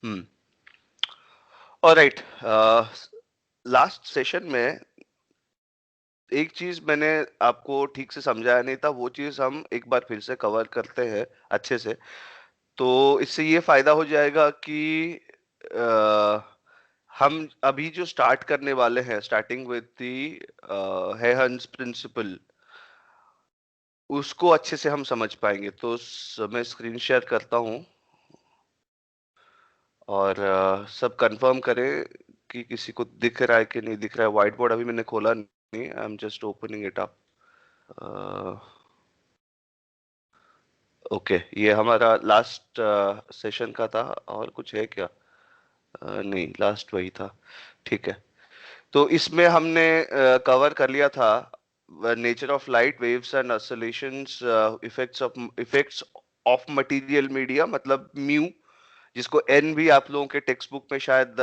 हम्म। Alright. Last session में एक चीज मैंने आपको ठीक से समझाया नहीं था, वो चीज हम एक बार फिर से कवर करते हैं अच्छे से। तो इससे ये फायदा हो जाएगा कि अ, हम अभी जो स्टार्ट करने वाले हैं, स्टार्टिंग विद दी हेहन्स प्रिंसिपल, उसको अच्छे से हम समझ पाएंगे। तो मैं स्क्रीन शेयर करता हूँ और सब कंफर्म करें कि किसी को दिख रहा है कि नहीं दिख रहा है। व्हाइट बोर्ड अभी मैंने खोला नहीं, I am just opening it up. Okay, ये हमारा लास्ट सेशन का था। और कुछ है क्या? नहीं, लास्ट वही था। ठीक है। तो इसमें हमने कवर कर लिया था nature of light, waves and oscillations, effects of material media, मतलब म्यू, जिसको एन भी आप लोगों के टेक्स्ट बुक में शायद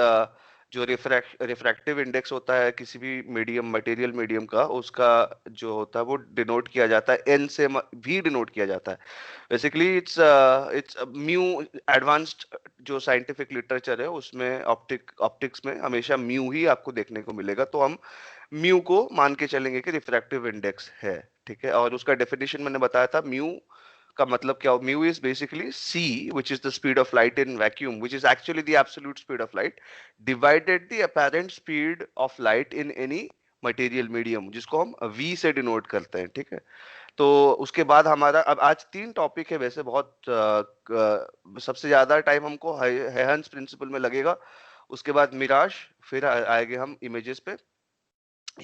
जो रिफ्रैक्टिव इंडेक्स होता है किसी भी मीडियम, मटेरियल मीडियम का, उसका जो होता है वो डिनोट किया जाता है एन से, भी डिनोट किया जाता है। Basically it's mu. एडवांस्ड जो साइंटिफिक लिटरेचर है उसमें ऑप्टिक्स में हमेशा म्यू ही आपको देखने को मिलेगा। तो हम म्यू को मान के चलेंगे कि रिफ्रैक्टिव इंडेक्स है। ठीक है। और उसका डेफिनेशन मैंने बताया था। म्यू का मतलब क्या? Mu is basically c, which is the speed of light in vacuum, which is actually the absolute speed of light, divided the apparent speed of light in any material medium, जिसको हम v से denote करते हैं। ठीक है। तो उसके बाद हमारा अब आज तीन टॉपिक है वैसे। बहुत सबसे ज्यादा टाइम हमको हेहन्स प्रिंसिपल में लगेगा। उसके बाद मिराज, फिर आएंगे हम इमेजेस पे।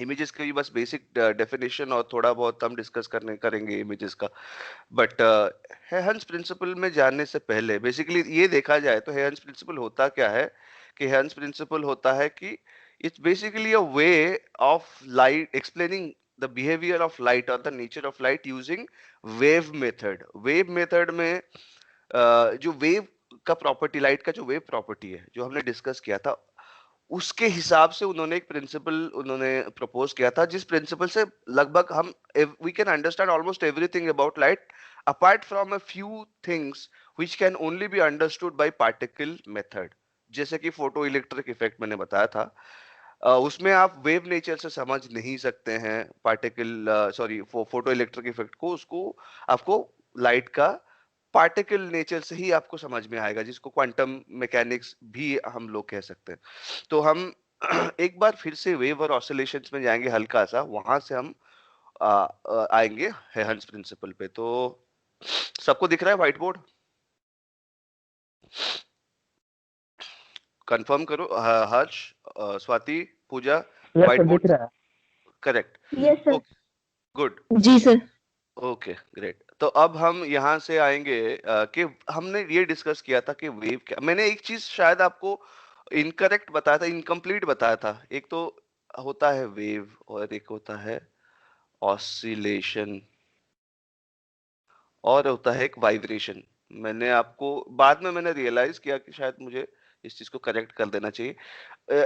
इमेजेस की बस बेसिक डेफिनेशन और थोड़ा बहुत हम डिस्कस करने करेंगे इमेजेस का। बट हेहन्स प्रिंसिपल में जानने से पहले बेसिकली ये देखा जाए तो हेहन्स प्रिंसिपल होता क्या है? कि हेहन्स प्रिंसिपल होता है कि it's basically a way of light explaining the behaviour of light और the nature of light using wave method. Wave method में जो वेव का प्रॉपर्टी, लाइट का जो वेव प्रॉपर्टी है जो हमने डिस्कस किया था, उसके हिसाब से उन्होंने एक प्रिंसिपल उन्होंने प्रपोज किया था, जिस प्रिंसिपल से लगभग हम we can understand almost everything about light, apart from a few things which can only be understood by particle method. जैसे कि फोटो इलेक्ट्रिक इफेक्ट मैंने बताया था, उसमें आप वेव नेचर से समझ नहीं सकते हैं particle, sorry, photo electric effect को, उसको आपको लाइट का पार्टिकल नेचर से ही आपको समझ में आएगा, जिसको क्वांटम मैकेनिक्स भी हम लोग कह सकते हैं। तो हम एक बार फिर से वेव और ऑसिलेशंस में जाएंगे हल्का सा, वहां से हम आएंगे हेहन्स प्रिंसिपल पे। तो सबको दिख रहा है व्हाइट बोर्ड? कंफर्म करो। Harsh, Swati, Pooja, yes white sir, board? दिख रहा है। Correct. Yes sir. Okay, good. जी सर। Okay, great. तो अब हम यहाँ से आएंगे कि हमने ये डिस्कस किया था कि वेव क्या। मैंने एक चीज शायद आपको इनकरेक्ट बताया था, इनकम्प्लीट बताया था। एक तो होता है वेव और एक होता है ऑसिलेशन और होता है एक वाइब्रेशन। मैंने आपको बाद में मैंने रियलाइज किया कि शायद मुझे इस चीज को करेक्ट कर देना चाहिए।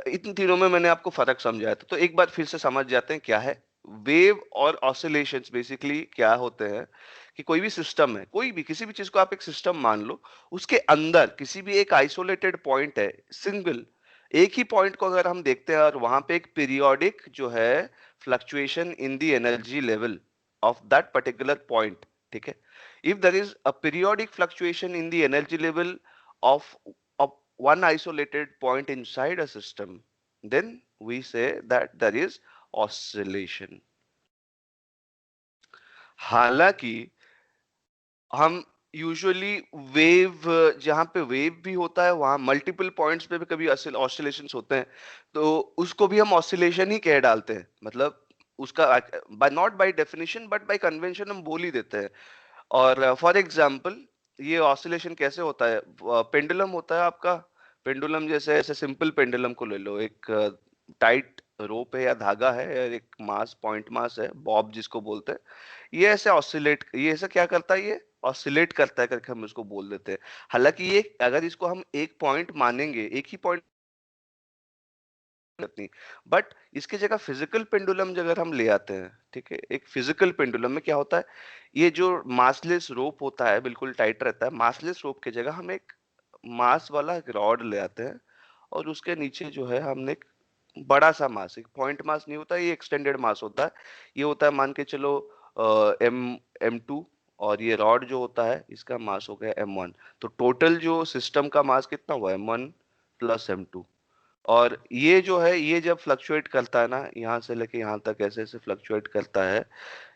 इन तीनों में मैंने आपको फर्क समझाया था। तो एक बार फिर से समझ जाते हैं क्या है वेव और ऑसिलेशंस। बेसिकली क्या होते हैं कि कोई भी सिस्टम है, कोई भी किसी भी चीज को आप एक सिस्टम मान लो, उसके अंदर किसी भी एक आइसोलेटेड पॉइंट है, सिंगल एक ही पॉइंट को अगर हम देखते हैं और वहां पे एक पीरियोडिक जो है fluctuation in the energy level of that particular point. ठीक है। if there is a periodic fluctuation in the energy level of, of one isolated point inside a system, then we say that there is oscillation. हालांकि हम usually wave, जहां पे wave भी होता है वहां मल्टीपल पॉइंट्स पे भी कभी ऑसिलेशंस होते हैं, तो उसको भी हम ऑसिलेशन ही कह डालते हैं। मतलब उसका by not by definition but by convention हम बोल ही देते हैं। और फॉर एग्जांपल ये ऑसिलेशन कैसे होता है? पेंडुलम होता है आपका। पेंडुलम जैसे, ऐसे सिंपल पेंडुलम को ले लो। एक टाइट रोप है या धागा है, या एक मास, पॉइंट मास है, बॉब जिसको बोलते हैं। ये ऐसे ऑसिलेट, ये ऐसे क्या करता है? ये ऑसिलेट करता है करके हम इसको बोल देते हैं। हालांकि ये, अगर इसको हम एक पॉइंट मानेंगे, एक ही पॉइंट नहीं, बट इसकी जगह फिजिकल पेंडुलम अगर हम ले आते हैं, ठीक है, एक फिजिकल पेंडुलम में क्या होता है? ये जो मासलेस रोप होता है बिल्कुल टाइट रहता है, मासलेस रोप की जगह हम एक मास वाला एक रॉड ले आते हैं और उसके नीचे जो है हमने एक बड़ा सा मास, एक पॉइंट मास नहीं होता, ये एक्सटेंडेड मास होता है। ये होता है मान के चलो M2, और ये रॉड जो होता है इसका मास हो गया M1। तो टोटल जो सिस्टम का मास कितना हुआ, M1 प्लस M2। और ये जो है ये जब फ्लक्चुएट करता है ना, यहाँ से लेके यहाँ तक ऐसे ऐसे फ्लक्चुएट करता है,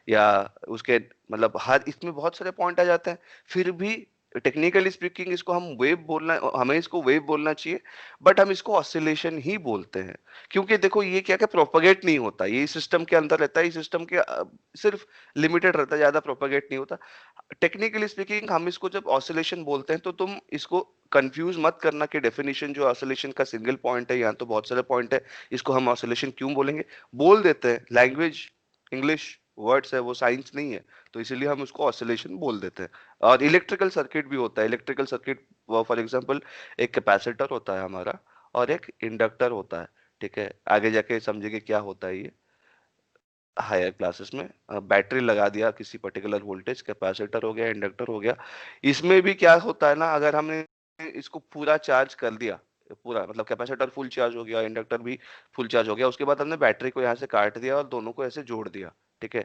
या उसके मतलब हर इसमें बहुत सारे पॉइंट आ जाते हैं, फिर भी टेक्निकली स्पीकिंग इसको हम वेव बोलना, हमें इसको वेव बोलना चाहिए, बट हम इसको ऑसिलेशन ही बोलते हैं। क्योंकि देखो ये क्या क्या प्रोपेगेट नहीं होता, ये सिस्टम के अंदर रहता है, ये सिस्टम के सिर्फ लिमिटेड रहता है, ज्यादा प्रोपेगेट नहीं होता। टेक्निकली स्पीकिंग हम इसको जब ऑसिलेशन बोलते हैं तो तुम इसको कंफ्यूज मत करना कि डेफिनेशन जो ऑसिलेशन का सिंगल पॉइंट है, यहाँ तो बहुत सारे पॉइंट है, इसको हम ऑसिलेशन क्यों बोलेंगे, बोल देते हैं, लैंग्वेज इंग्लिश वर्ड्स है, वो साइंस नहीं है, तो इसीलिए हम उसको ऑसिलेशन बोल देते हैं। और इलेक्ट्रिकल सर्किट भी होता है, इलेक्ट्रिकल सर्किट फॉर एग्जांपल एक कैपेसिटर होता है हमारा और एक इंडक्टर होता है, ठीक है, आगे जाके समझेंगे क्या होता है ये हायर क्लासेस में। बैटरी लगा दिया किसी पर्टिकुलर वोल्टेज, कैपेसिटर हो गया, इंडक्टर हो गया। इसमें भी क्या होता है ना, अगर हमने इसको पूरा चार्ज कर दिया, पूरा मतलब कैपेसिटर फुल चार्ज हो गया, इंडक्टर भी फुल चार्ज हो गया, उसके बाद हमने बैटरी को यहाँ से काट दिया और दोनों को ऐसे जोड़ दिया, ठीक है।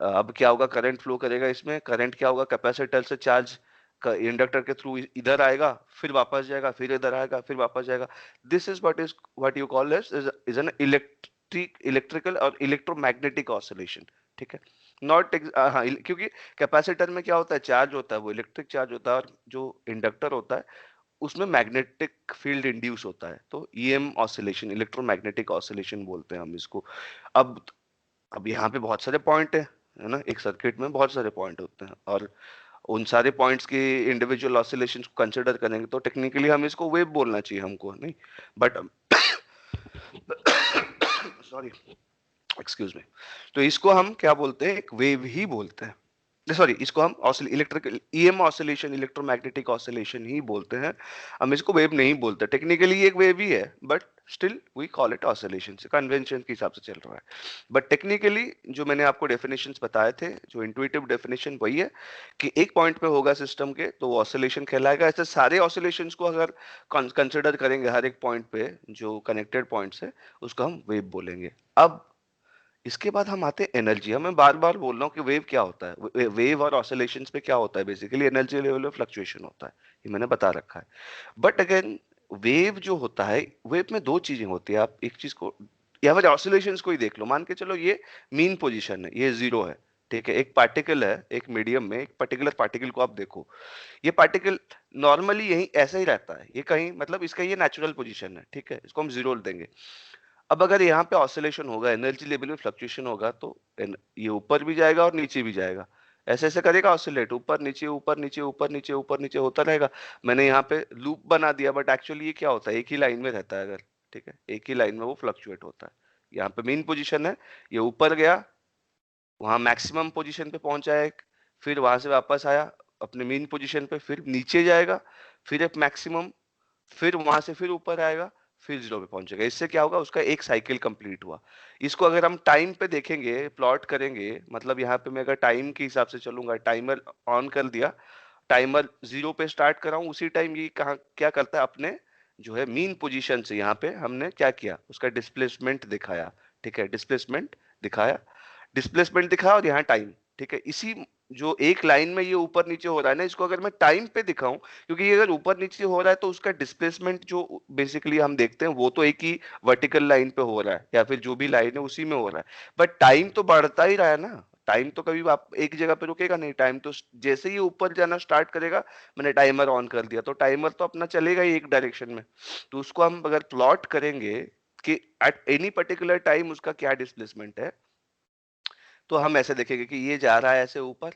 अब क्या होगा, करंट फ्लो करेगा इसमें, करंट क्या होगा, कैपेसिटर से चार्ज इंडक्टर के थ्रू इधर आएगा, फिर वापस जाएगा, फिर इधर आएगा, फिर वापस जाएगा। This is what you call is an electrical और इलेक्ट्रोमैग्नेटिक ऑसिलेशन, ठीक है। नॉट हाँ, क्योंकि कैपेसिटर में क्या होता है, चार्ज होता है, वो इलेक्ट्रिक चार्ज होता है, और जो इंडक्टर होता है उसमें मैग्नेटिक फील्ड इंड्यूस होता है, तो ईएम ऑसिलेशन, इलेक्ट्रोमैग्नेटिक ऑसिलेशन बोलते हैं हम इसको। अब अब यहाँ पे बहुत सारे पॉइंट है ना, एक सर्किट में बहुत सारे पॉइंट होते हैं, और उन सारे पॉइंट्स के इंडिविजुअल ऑसिलेशंस को कंसिडर करेंगे तो टेक्निकली हम इसको वेव बोलना चाहिए हमको, नहीं, बट सॉरी, एक्सक्यूज मी, तो इसको हम क्या बोलते हैं, एक वेव ही बोलते हैं, सॉरी, इसको हम electrical EM oscillation, electromagnetic oscillation ही बोलते हैं, हम इसको वेव नहीं बोलते। टेक्निकली ये एक वेव ही है, but still we call it oscillation, से कन्वेंशन के हिसाब से चल रहा है। बट टेक्निकली जो मैंने आपको डेफिनेशंस बताए थे, जो इंट्यूटिव डेफिनेशन वही है कि एक पॉइंट पे होगा सिस्टम के तो वो ऑसिलेशन कहलाएगा। ऐसे सारे ऑसिलेशंस को अगर कंसिडर करेंगे हर एक पॉइंट पे जो कनेक्टेड पॉइंट्स है, उसको हम वेव बोलेंगे। अब इसके बाद हम आते हैं एनर्जी। मैं बार बार बोल रहा हूँ कि वेव क्या होता है, वेव और ऑसिलेशंस पे क्या होता है, बेसिकली एनर्जी लेवल में फ्लक्चुएशन होता है, ये मैंने बता रखा है। बट अगेन वेव जो होता है, वेव में दो चीजें होती है, आप एक चीज को या फिर ऑसिलेशंस को ही देख लो, मान के चलो ये मीन पोजीशन है, ये जीरो है, ठीक है, एक पार्टिकल है एक मीडियम में, एक पर्टिकुलर पार्टिकल को आप देखो, ये पार्टिकल नॉर्मली यही ऐसा ही रहता है, ये कहीं मतलब इसका ये नेचुरल पोजीशन है, ठीक है, इसको हम जीरो देंगे। अब अगर यहाँ पे ऑसिलेशन होगा, एनर्जी लेवल में फ्लक्चुएशन होगा, तो ये ऊपर भी जाएगा और नीचे भी जाएगा, ऐसे ऐसे करेगा ऑसिलेट, ऊपर नीचे ऊपर नीचे ऊपर नीचे ऊपर नीचे होता रहेगा। मैंने यहाँ पे लूप बना दिया, बट एक्चुअली ये क्या होता है, एक ही लाइन में रहता है, अगर ठीक है, एक ही लाइन में वो फ्लक्चुएट होता है। यहाँ पे मेन पोजीशन है, ये ऊपर गया, वहां मैक्सिमम पोजीशन पे पहुंचा है, फिर वहां से वापस आया अपने मेन पोजीशन पे, फिर नीचे जाएगा, फिर एक मैक्सिमम, फिर वहां से फिर ऊपर आएगा, फिर जीरो पे पहुंचेगा। इससे क्या होगा, उसका एक साइकिल कंप्लीट हुआ। इसको अगर हम टाइम पे देखेंगे, प्लॉट करेंगे, मतलब यहाँ पे मैं अगर टाइम के हिसाब से चलूंगा, टाइमर ऑन कर दिया, टाइमर जीरो पे स्टार्ट कर रहा हूँ, उसी टाइम ये कहाँ क्या करता है, अपने जो है मीन पोजीशन से यहाँ पे हमने क्या किया, उसका डिस्प्लेसमेंट दिखाया, ठीक है, डिस्प्लेसमेंट दिखाया, डिस्प्लेसमेंट दिखाया, और यहाँ टाइम, ठीक है। इसी जो एक लाइन में ये ऊपर नीचे हो रहा है ना, इसको अगर मैं टाइम पे दिखाऊं, क्योंकि ये अगर ऊपर नीचे हो रहा है तो उसका डिस्प्लेसमेंट जो बेसिकली हम देखते हैं वो तो एक ही वर्टिकल लाइन पे हो रहा है, या फिर जो भी लाइन है उसी में हो रहा है, बट टाइम तो बढ़ता ही रहा है ना, टाइम तो कभी आप एक जगह पे रुकेगा नहीं, टाइम तो जैसे ही ऊपर जाना स्टार्ट करेगा, मैंने टाइमर ऑन कर दिया तो टाइमर तो अपना चलेगा ही एक डायरेक्शन में। तो उसको हम अगर प्लॉट करेंगे कि एट एनी पर्टिकुलर टाइम उसका क्या डिस्प्लेसमेंट है, तो हम ऐसे देखेंगे कि ये जा रहा है ऐसे ऊपर,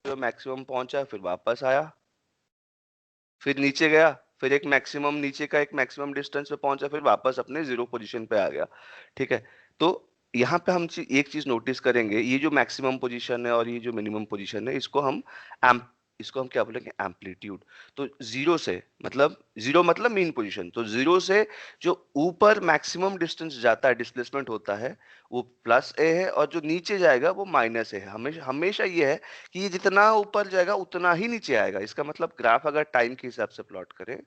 जो मैक्सिमम पहुंचा, फिर वापस आया, फिर नीचे गया, फिर एक मैक्सिमम नीचे का एक मैक्सिमम डिस्टेंस पे पहुंचा, फिर वापस अपने जीरो पोजीशन पे आ गया, ठीक है। तो यहाँ पे हम एक चीज नोटिस करेंगे, ये जो मैक्सिमम पोजीशन है और ये जो मिनिमम पोजीशन है, इसको हम एम्प इसको हम क्या बोलेंगे, एम्पलीट्यूड। तो जीरो मतलब मीन पोजीशन, तो जीरो से जो ऊपर मैक्सिमम डिस्टेंस जाता है, डिस्प्लेसमेंट होता है, वो प्लस ए है, और जो नीचे जाएगा वो माइनस ए है। हमेशा हमेशा ये है कि ये जितना ऊपर जाएगा उतना ही नीचे आएगा। इसका मतलब ग्राफ अगर टाइम के हिसाब से प्लॉट करें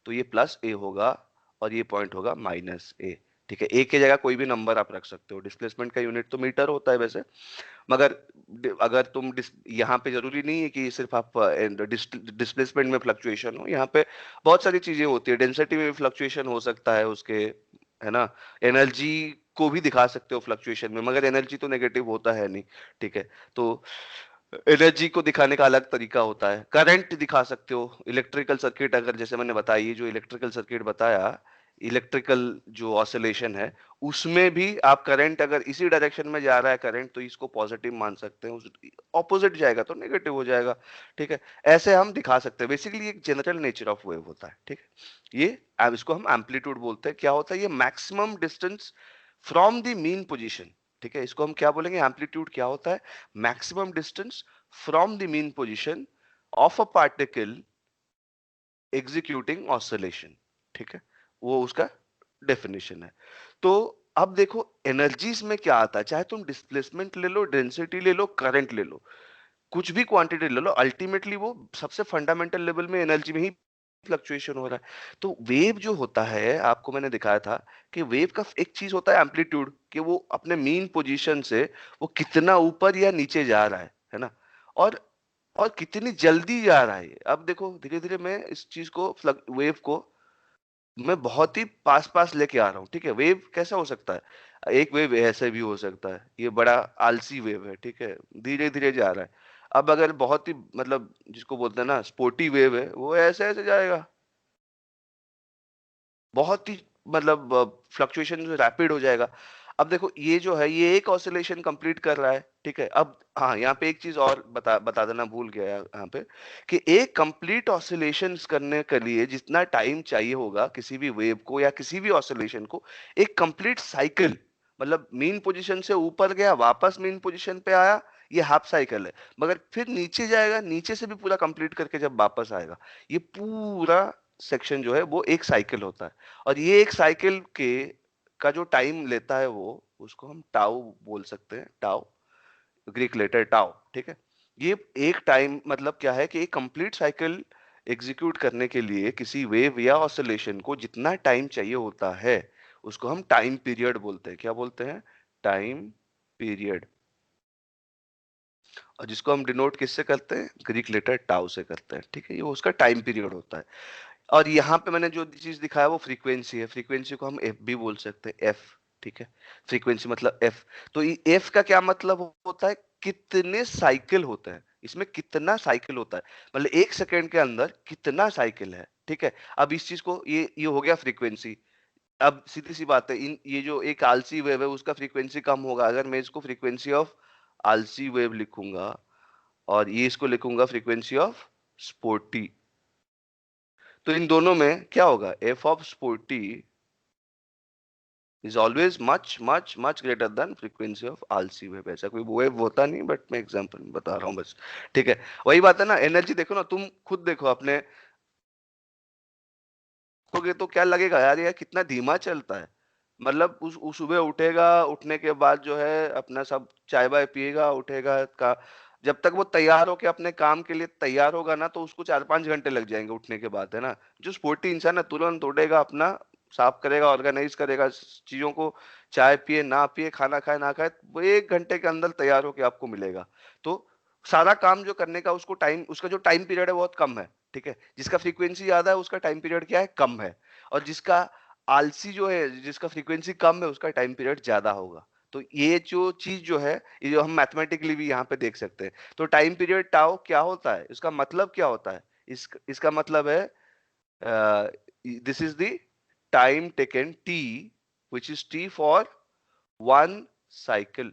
तो ये प्लस ए होगा और ये पॉइंट होगा माइनस ए। ठीक है, ए की जगह कोई भी नंबर आप रख सकते हो। डिस्प्लेसमेंट का यूनिट तो मीटर होता है वैसे, मगर अगर यहाँ पे जरूरी नहीं है कि सिर्फ आप डिस्प्लेसमेंट में फ्लक्चुएशन हो, यहाँ पे बहुत सारी चीजें होती है। डेंसिटी में भी फ्लक्चुएशन हो सकता है उसके, है ना। एनर्जी को भी दिखा सकते हो फ्लक्चुएशन में, मगर एनर्जी तो नेगेटिव होता है नहीं। ठीक है, तो एनर्जी को दिखाने का अलग तरीका होता है। करंट दिखा सकते हो, इलेक्ट्रिकल सर्किट, अगर जैसे मैंने बताया, ये जो इलेक्ट्रिकल सर्किट बताया, इलेक्ट्रिकल जो ऑसिलेशन है, उसमें भी आप करंट अगर इसी डायरेक्शन में जा रहा है करंट, तो इसको पॉजिटिव मान सकते हैं, ऑपोजिट जाएगा तो नेगेटिव हो जाएगा। ठीक है, ऐसे हम दिखा सकते हैं। बेसिकली एक जनरल नेचर ऑफ वेव होता है। ठीक है, ये अब इसको हम एम्पलीट्यूड बोलते हैं। क्या होता है, ये maximum distance from the mean position. ठीक है, इसको हम क्या बोलेंगे, एम्पलीट्यूड क्या होता है, maximum distance from the mean position of a particle executing oscillation. ठीक है, वो उसका डेफिनेशन है। तो अब देखो एनर्जीज में क्या आता है, चाहे तुम डिस्प्लेसमेंट ले लो, डेंसिटी ले लो, करंट ले लो, कुछ भी क्वांटिटी ले लो, अल्टीमेटली वो सबसे फंडामेंटल लेवल में एनर्जी में ही फ्लक्चुएशन हो रहा है। तो वेव जो होता है, आपको मैंने दिखाया था कि वेव का एक चीज होता है एम्पलीट्यूड, कि वो अपने मीन पोजीशन से वो कितना ऊपर या नीचे जा रहा है ना, और और कितनी जल्दी जा रहा है। अब देखो धीरे धीरे मैं इस चीज को, वेव को मैं बहुत ही पास पास लेके आ रहा हूँ। ठीक है, वेव कैसा हो सकता है, एक वेव ऐसे भी हो सकता है, ये बड़ा आलसी वेव है। ठीक है, धीरे धीरे जा रहा है। अब अगर बहुत ही मतलब जिसको बोलते हैं ना स्पोर्टी वेव है, वो ऐसे ऐसे जाएगा, बहुत ही मतलब फ्लक्चुएशन रैपिड हो जाएगा। अब देखो ये जो है, ये एक ऑसिलेशन कंप्लीट कर रहा है। ठीक है, अब हाँ, यहाँ पे एक चीज और बता बता देना भूल गया यहाँ पे, कि एक कंप्लीट ऑसिलेशन करने के लिए जितना टाइम चाहिए होगा किसी भी वेव को या किसी भी ऑसिलेशन को, एक कंप्लीट साइकिल, मतलब मीन पोजीशन से ऊपर गया वापस मीन पोजीशन पे आया, ये हाफ साइकिल है। मगर फिर नीचे जाएगा, नीचे से भी पूरा कंप्लीट करके जब वापस आएगा, ये पूरा सेक्शन जो है वो एक साइकिल होता है। और ये एक साइकिल के का जो टाइम लेता है, वो उसको हम टाउ बोल सकते हैं, टाउ, ग्रीक लेटर टाउ। ठीक है, ये एक टाइम मतलब क्या है, कि एक कंप्लीट साइकिल एग्जीक्यूट करने के लिए किसी वेव या ऑसिलेशन को जितना टाइम चाहिए होता है, उसको हम टाइम पीरियड बोलते हैं। क्या बोलते हैं, टाइम पीरियड। और जिसको हम डिनोट किससे करते हैं, ग्रीक लेटर टाउ से करते हैं। ठीक है, ये उसका टाइम पीरियड होता है। और यहाँ पे मैंने जो चीज दिखाया वो फ्रीक्वेंसी है। फ्रीक्वेंसी को हम एफ भी बोल सकते हैं, एफ। ठीक है, फ्रीक्वेंसी मतलब एफ। तो एफ का क्या मतलब होता है, कितने साइकिल होते हैं, इसमें कितना साइकिल होता है, मतलब एक सेकेंड के अंदर कितना साइकिल है। ठीक है, अब इस चीज को, ये हो गया फ्रीक्वेंसी। अब सीधी सी बात है, इन ये जो एक आलसी वेव है उसका फ्रीक्वेंसी कम होगा। अगर मैं इसको फ्रीक्वेंसी ऑफ आलसी वेव लिखूंगा और ये इसको लिखूंगा फ्रीक्वेंसी ऑफ स्पोर्टी, तो इन दोनों में क्या होगा, F of sporty is always much much much greater than frequency of आलसी वेव। ऐसा कोई वेव होता नहीं, बट मैं एग्जांपल बता रहा हूँ बस। ठीक है, वही बात है ना, एनर्जी देखो ना, तुम खुद देखो अपने को, तो क्या लगेगा यार, ये कितना धीमा चलता है। मतलब उस सुबह उठेगा, उठने के बाद जो है अपना सब चाय वाय पिएगा, उठेगा का, जब तक वो तैयार होके अपने काम के लिए तैयार होगा ना, तो उसको 4-5 घंटे लग जाएंगे उठने के बाद, है ना। जो स्पोर्टी इंसान है, तुरंत उठेगा, अपना साफ करेगा, ऑर्गेनाइज करेगा चीजों को, चाय पिए ना पिए, खाना खाए ना खाए, वो 1 घंटे के अंदर तैयार होके आपको मिलेगा। तो सारा काम जो करने का उसको टाइम, उसका जो टाइम पीरियड है बहुत कम है। ठीक है, जिसका फ्रीक्वेंसी ज्यादा है उसका टाइम पीरियड क्या है, कम है। और जिसका आलसी जो है, जिसका फ्रीक्वेंसी कम है, उसका टाइम पीरियड ज्यादा होगा। तो ये जो चीज जो है, ये जो हम मैथमेटिकली भी यहाँ पे देख सकते हैं। तो टाइम पीरियड टाउ क्या होता है, इसका मतलब क्या होता है, इसका मतलब है, this is the time taken T, which is T for one cycle.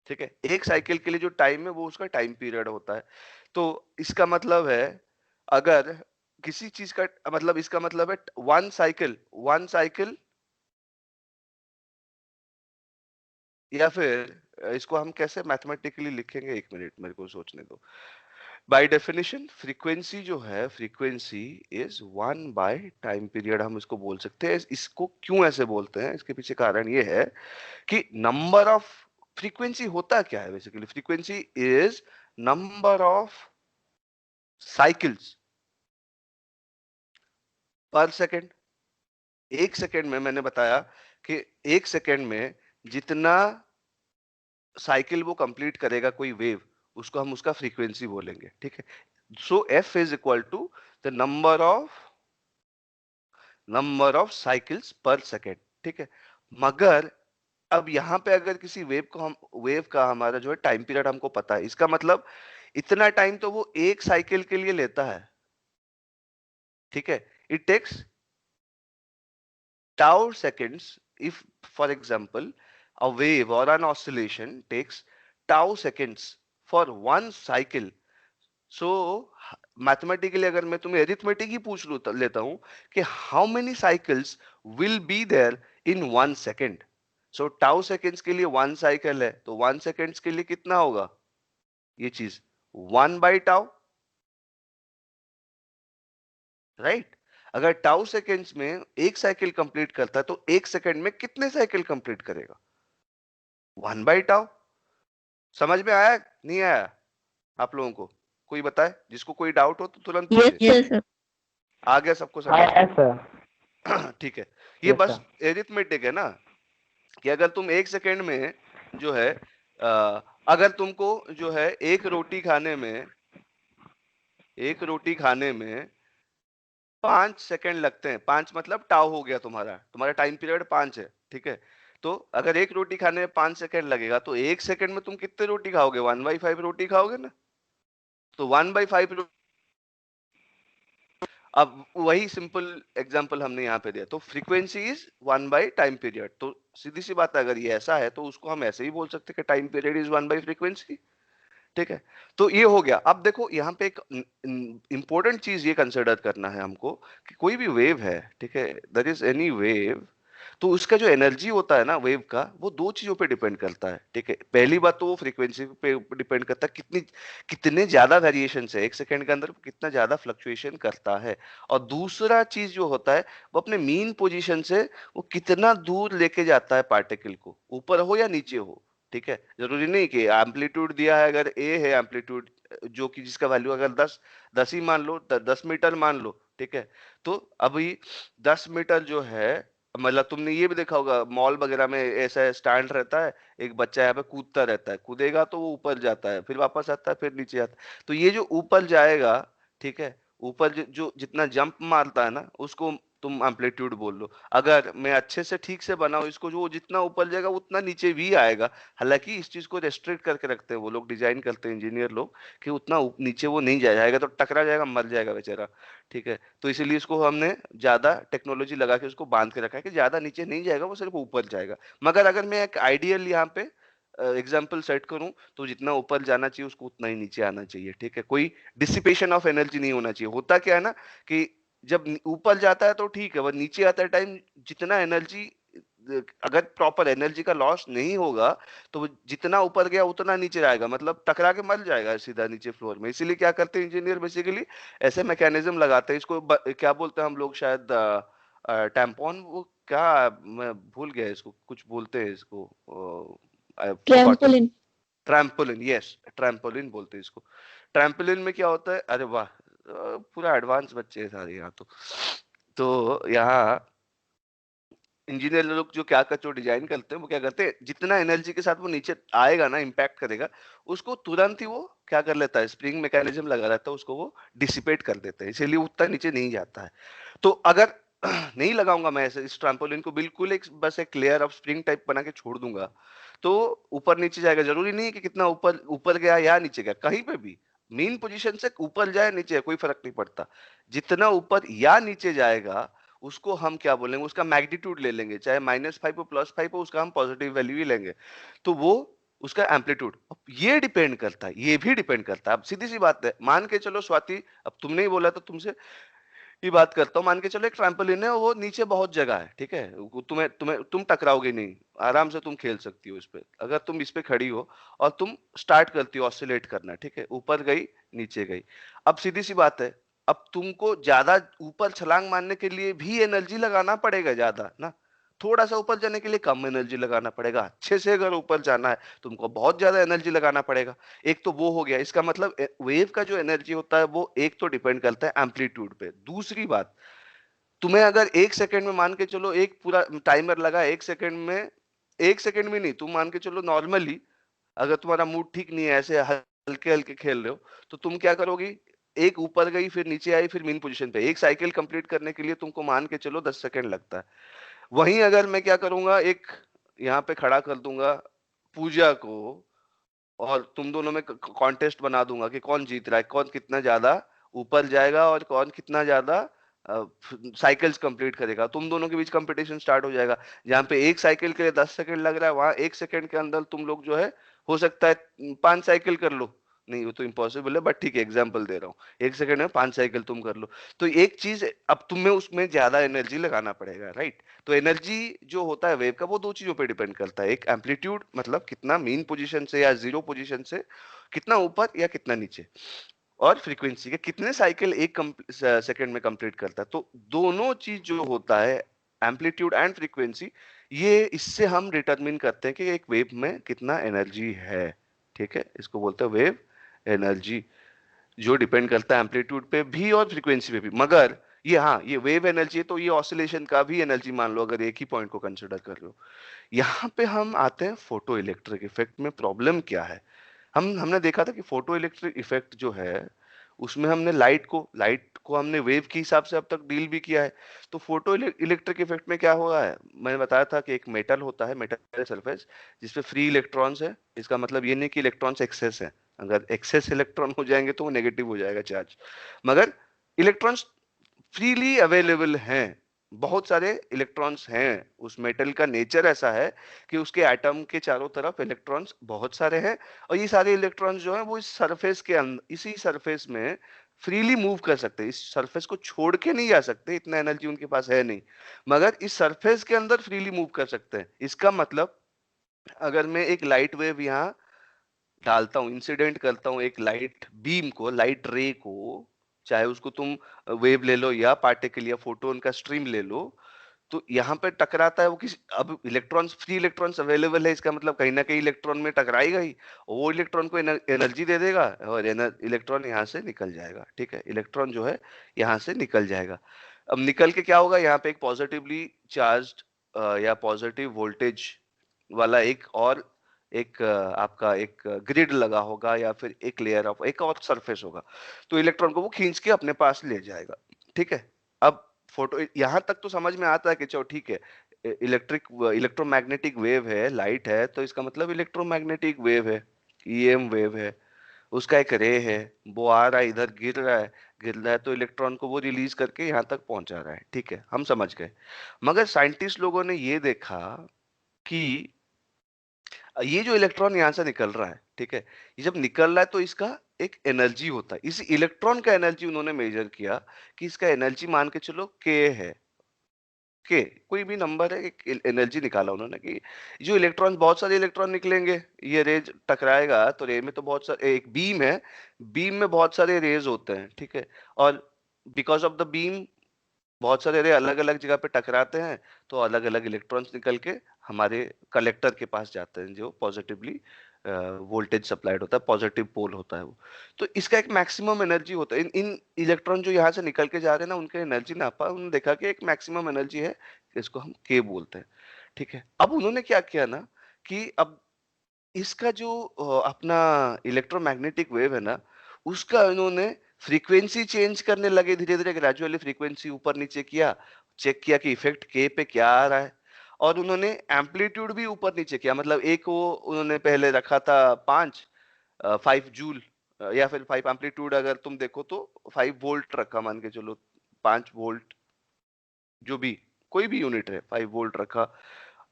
ठीक है, एक साइकिल के लिए जो टाइम है वो उसका टाइम पीरियड होता है। तो इसका मतलब है, अगर किसी चीज का मतलब, इसका मतलब है वन साइकिल, या फिर इसको हम कैसे मैथमेटिकली लिखेंगे, 1 मिनट मेरे को सोचने दो। बाय डेफिनेशन फ्रीक्वेंसी जो है, frequency is one by time period, हम इसको बोल सकते हैं। इसको क्यों ऐसे बोलते हैं, इसके पीछे कारण ये है कि नंबर ऑफ, फ्रीक्वेंसी होता क्या है basically, frequency is number of cycles per second. एक सेकेंड में मैंने बताया कि एक सेकेंड में जितना साइकिल वो कंप्लीट करेगा कोई वेव, उसको हम उसका फ्रीक्वेंसी बोलेंगे, ठीक है। So F is equal to the number of cycles per second, ठीक है। मगर अब यहां पे अगर किसी वेव का हमारा जो है टाइम पीरियड हमको पता है, इसका मतलब इतना टाइम तो वो एक साइकिल के लिए लेता है, ठीक है। It takes tau seconds if, for example, a wave or an oscillation takes tau seconds for one cycle. So mathematically अगर मैं तुम्हें अरिथमेटिक ही पूछ लेता हूं कि how many cycles will be there in 1 second, so tau seconds के लिए 1 साइकिल है, तो 1 सेकेंड्स के लिए कितना होगा ये चीज, 1/टाउ, राइट। अगर टाउ सेकेंड्स में एक साइकिल कंप्लीट करता है तो एक सेकेंड में कितने साइकिल कंप्लीट करेगा, 1/टाउ। समझ में आया नहीं आया आप लोगों को, कोई बताए, जिसको कोई डाउट हो तो तुरंत यस पूछे। Yes sir. आ गया सबको हाँ समझ में? Yes sir. ठीक है। ये यस बस सर। एरिथमेटिक है ना, कि अगर तुम एक सेकेंड में जो है अगर तुमको जो है एक रोटी खाने में 5 सेकेंड लगते हैं, 5 मतलब टाउ हो गया, तुम्हारा टाइम पीरियड 5 है, ठीक है। तो अगर एक रोटी खाने में 5 सेकेंड लगेगा तो एक सेकेंड में तुम कितने रोटी खाओगे, 1/5 रोटी खाओगे ना। तो 1/5, अब वही सिंपल एग्जांपल हमने यहाँ पे दिया, तो फ्रीक्वेंसी इज 1/टाइम पीरियड। तो सीधी सी बात है, अगर ये ऐसा है तो उसको हम ऐसे ही बोल सकते हैं कि टाइम पीरियड इज 1/फ्रीक्वेंसी, ठीक है। तो ये हो गया। अब देखो यहाँ पे एक इंपॉर्टेंट चीज ये कंसिडर करना है हमको कि कोई भी वेव है, ठीक है, देयर इज एनी वेव, तो उसका जो एनर्जी होता है ना वेव का, वो दो चीजों पे डिपेंड करता है, ठीक है। पहली बात तो वो फ्रीक्वेंसी पे डिपेंड करता है, कितने ज्यादा वेरिएशन है एक सेकंड के अंदर, कितना ज्यादा फ्लक्चुएशन करता है। और दूसरा चीज जो होता है, वो अपने मीन पोजीशन से वो कितना दूर लेके जाता है पार्टिकल को, ऊपर हो या नीचे हो, ठीक है। जरूरी नहीं कि एम्पलीट्यूड दिया है, अगर ए है एम्पलीट्यूड, जो कि जिसका वैल्यू अगर 10 ही मान लो, 10 मीटर मान लो, ठीक है। तो अभी 10 मीटर जो है, मतलब तुमने ये भी देखा होगा मॉल वगैरह में, ऐसा स्टैंड रहता है, एक बच्चा यहाँ पे कूदता रहता है, कूदेगा तो वो ऊपर जाता है, फिर वापस आता है, फिर नीचे आता है। तो ये जो ऊपर जाएगा, ठीक है, ऊपर जो जितना जंप मारता है ना, उसको तुम एम्पलीट्यूड बोल लो। अगर मैं अच्छे से ठीक से बनाऊं इसको, जो जितना ऊपर जाएगा उतना नीचे भी आएगा। हालांकि इस चीज को रेस्ट्रिक्ट करके रखते हैं वो लोग, डिजाइन करते हैं इंजीनियर लोग, कि उतना नीचे वो नहीं जाएगा तो टकरा जाएगा, मर जाएगा बेचारा, ठीक है। तो इसीलिए इसको हमने ज्यादा टेक्नोलॉजी लगा के उसको बांध के रखा है कि ज्यादा नीचे नहीं जाएगा, वो सिर्फ ऊपर जाएगा। मगर अगर मैं एक आइडियल यहाँ पे एग्जाम्पल सेट करूं, तो जितना ऊपर जाना चाहिए उसको उतना ही नीचे आना चाहिए, ठीक है। कोई डिसिपेशन ऑफ एनर्जी नहीं होना चाहिए। होता क्या है ना कि जब ऊपर जाता है तो ठीक है, वह नीचे आता है टाइम जितना एनर्जी, अगर प्रॉपर एनर्जी का लॉस नहीं होगा, तो वो जितना ऊपर गया उतना नीचे आएगा, मतलब टकरा के मर जाएगा सीधा नीचे फ्लोर में। इसीलिए क्या करते हैं इंजीनियर, बेसिकली ऐसे मैकेनिज्म लगाते हैं, इसको क्या बोलते हैं हम लोग शायद, टैम्पॉन, वो क्या, मैं भूल गया इसको, कुछ बोलते हैं इसको, आई forgotten. Trampoline. Trampoline, yes, trampoline बोलते हैं इसको। ट्रैम्पोलिन में क्या होता है, अरे वाह, पूरा एडवांस बच्चे हैं सारे यहाँ तो यहाँ इंजीनियर लोग जो क्या कर जो डिजाइन करते हैं, वो क्या करते हैं, जितना एनर्जी के साथ वो नीचे आएगा ना, इम्पैक्ट करेगा, उसको तुरंत ही वो क्या कर लेता है, स्प्रिंग मैकेनिज्म लगा रहता है, उसको वो डिसिपेट कर देते हैं, इसीलिए उतना नीचे नहीं जाता है। तो अगर नहीं लगाऊंगा मैं ऐसे इस ट्राम्पोलिन को, बिल्कुल एक बस एक लेयर ऑफ स्प्रिंग टाइप बना के छोड़ दूंगा, तो ऊपर नीचे जाएगा। जरूरी नहीं है कि कितना ऊपर ऊपर गया या नीचे गया, कहीं पे भी मेन पोजीशन से ऊपर जाए नीचे जाए, कोई फर्क नहीं पड़ता। जितना ऊपर या नीचे जाएगा उसको हम क्या बोलेंगे, उसका मैग्नीट्यूड ले लेंगे, चाहे -5 हो +5 हो, उसका हम पॉजिटिव वैल्यू ही लेंगे। तो वो उसका एम्पलीट्यूड, अब ये डिपेंड करता है, ये भी डिपेंड करता है। अब सीधी सी बात है, मान के चलो स्वाति, अब तुमने ही बोला तो तुमसे की बात करता हूँ, मान के चलो एक ट्रैम्पोलिन है, वो नीचे बहुत जगह है, ठीक है, तुम्हें तुम्हें तुम टकराओगे नहीं, आराम से तुम खेल सकती हो इस पे। अगर तुम इस पे खड़ी हो और तुम स्टार्ट करती हो ऑसिलेट करना, ठीक है, ऊपर गई नीचे गई, अब सीधी सी बात है, अब तुमको ज्यादा ऊपर छलांग मारने के लिए भी एनर्जी लगाना पड़ेगा ज्यादा ना, थोड़ा सा ऊपर जाने के लिए कम एनर्जी लगाना पड़ेगा, अच्छे से अगर ऊपर जाना है तुमको बहुत ज्यादा एनर्जी लगाना पड़ेगा। एक तो वो हो गया, इसका मतलब वेव का जो एनर्जी होता है वो एक तो डिपेंड करता है एम्पलीट्यूड पे। दूसरी बात, तुम्हें अगर 1 सेकंड में, मान के चलो एक पूरा टाइमर लगा 1 सेकंड में, 1 सेकंड में नहीं, तुम मान के चलो नॉर्मली, अगर तुम्हारा मूड ठीक नहीं है, ऐसे हल्के हल्के खेल रहे हो, तो तुम क्या करोगी, एक ऊपर गई फिर नीचे आई फिर मीन पोजीशन पे, एक साइकिल कंप्लीट करने के लिए तुमको मान के चलो 10 सेकंड लगता है। वहीं अगर मैं क्या करूंगा, एक यहाँ पे खड़ा कर दूंगा पूजा को, और तुम दोनों में कॉन्टेस्ट बना दूंगा कि कौन जीत रहा है, कौन कितना ज्यादा ऊपर जाएगा और कौन कितना ज्यादा साइकिल्स कंप्लीट करेगा, तुम दोनों के बीच कंपटीशन स्टार्ट हो जाएगा। जहाँ पे एक साइकिल के लिए 10 सेकंड लग रहा है, वहां 1 सेकंड के अंदर तुम लोग जो है, हो सकता है 5 साइकिल कर लो। नहीं, वो तो इम्पॉसिबल है, बट ठीक है, एग्जाम्पल दे रहा हूँ, 1 सेकंड में 5 साइकिल तुम कर लो। तो एक चीज, अब तुम्हें उसमें ज्यादा एनर्जी लगाना पड़ेगा, राइट। तो एनर्जी जो होता है वेव का, वो दो चीजों पे डिपेंड करता है, एक एम्पलीट्यूड मतलब कितना मीन पोजीशन से या जीरो पोजीशन से कितना ऊपर या कितना नीचे, और फ्रीक्वेंसी के कितने साइकिल एक सेकंड में कंप्लीट करता है। तो दोनों चीज जो होता है, एम्पलीट्यूड एंड फ्रीक्वेंसी, ये इससे हम डिटरमिन करते हैं कि एक वेव में कितना एनर्जी है, ठीक है, इसको बोलते हैं वेव एनर्जी, जो डिपेंड करता है एम्पलीट्यूड पे भी और फ्रीक्वेंसी पे भी। मगर ये, हाँ, ये वेव एनर्जी है, तो ये ऑसिलेशन का भी एनर्जी मान लो, अगर एक ही पॉइंट को कंसिडर कर लो। यहाँ पे हम आते हैं फोटो इलेक्ट्रिक इफेक्ट में। प्रॉब्लम क्या है, हमने देखा था कि फोटो इलेक्ट्रिक इफेक्ट जो है, उसमें हमने लाइट को हमने वेव के हिसाब से अब तक डील भी किया है। तो फोटो इलेक्ट्रिक इफेक्ट में क्या हुआ है, मैंने बताया था कि एक मेटल होता है, मेटल सरफेस, जिसपे फ्री इलेक्ट्रॉन्स है। इसका मतलब ये नहीं कि इलेक्ट्रॉन्स एक्सेस है, अगर एक्सेस इलेक्ट्रॉन हो जाएंगे तो वो नेगेटिव हो जाएगा चार्ज, मगर इलेक्ट्रॉन्स फ्रीली अवेलेबल हैं, बहुत सारे इलेक्ट्रॉन्स हैं। उस मेटल का नेचर ऐसा है कि उसके एटम के चारों तरफ इलेक्ट्रॉन्स बहुत सारे हैं, और ये सारे इलेक्ट्रॉन्स जो हैं वो इस सरफेस के अंदर, इसी सरफेस में फ्रीली मूव कर सकते हैं, इस सरफेस को छोड़ के नहीं जा सकते, इतना एनर्जी उनके पास है नहीं, मगर इस सरफेस के अंदर फ्रीली मूव कर सकते हैं। इसका मतलब, अगर मैं एक लाइट वेव यहाँ डालता हूँ, इंसिडेंट करता हूँ एक लाइट बीम को, लाइट रे को, चाहे उसको तुम वेव ले लो या पार्टिकल या फोटोन का स्ट्रीम ले लो, तो यहाँ पे टकराता है वो किसी, अब इलेक्ट्रॉन्स, फ्री इलेक्ट्रॉन्स अवेलेबल है, इसका मतलब कहीं ना कहीं इलेक्ट्रॉन में टकराएगा ही, और वो इलेक्ट्रॉन को एनर्जी दे देगा, और इलेक्ट्रॉन यहाँ से निकल जाएगा, ठीक है, इलेक्ट्रॉन जो है यहाँ से निकल जाएगा। अब निकल के क्या होगा, यहाँ पे एक पॉजिटिवली चार्ज्ड या पॉजिटिव वोल्टेज वाला एक और, एक आपका एक ग्रिड लगा होगा, या फिर एक लेयर ऑफ एक और सरफेस होगा, तो इलेक्ट्रॉन को वो खींच के अपने पास ले जाएगा, ठीक है। अब फोटो, यहां तक तो समझ में आता है कि चलो ठीक है, इलेक्ट्रोमैग्नेटिक वेव है, लाइट है, तो इसका मतलब इलेक्ट्रोमैग्नेटिक वेव है, ईएम वेव है, उसका एक रे है, वो आ रहा है इधर, गिर रहा है तो इलेक्ट्रॉन को वो रिलीज करके यहाँ तक पहुंचा रहा है, ठीक है, हम समझ गए। मगर साइंटिस्ट लोगों ने ये देखा कि ये जो इलेक्ट्रॉन यहाँ से निकल रहा है, ठीक है, ये जब निकल रहा है तो इसका एक एनर्जी होता है, इस इलेक्ट्रॉन का एनर्जी उन्होंने मेजर किया, कि इसका एनर्जी मान के चलो के है, के कोई भी नंबर है, एक एनर्जी निकाला उन्होंने कि जो इलेक्ट्रॉन, बहुत सारे इलेक्ट्रॉन निकलेंगे, ये रेज टकराएगा तो रे में तो बहुत सारे, एक बीम है, बीम में बहुत सारे रेज होते हैं, ठीक है, और बिकॉज ऑफ द बीम बहुत सारे रे अलग अलग जगह पे टकराते हैं, तो अलग अलग इलेक्ट्रॉन्स निकल के हमारे कलेक्टर के पास जाते हैं, जो पॉजिटिवली वोल्टेज सप्लाइड होता है, पॉजिटिव पोल होता है वो। तो इसका एक मैक्सिमम एनर्जी होता है, इन इन इलेक्ट्रॉन जो यहाँ से निकल के जा रहे हैं ना, उनके एनर्जी नापा, उन्होंने देखा कि एक मैक्सिमम एनर्जी है, इसको हम के बोलते हैं, ठीक है। अब उन्होंने क्या किया ना, कि अब इसका जो अपना इलेक्ट्रोमैग्नेटिक वेव है ना, उसका इन्होंने फ्रीक्वेंसी चेंज करने लगे, धीरे धीरे ग्रेजुअली फ्रीक्वेंसी ऊपर नीचे किया, चेक किया कि इफेक्ट के पे क्या आ रहा है, और उन्होंने एम्पलीट्यूड भी ऊपर नीचे किया, मतलब एक वो उन्होंने पहले रखा था 5 जूल, या फिर 5 एम्पलीट्यूड, अगर तुम देखो तो 5 वोल्ट रखा, मान के चलो 5 वोल्ट, जो भी कोई भी यूनिट है, 5 वोल्ट रखा,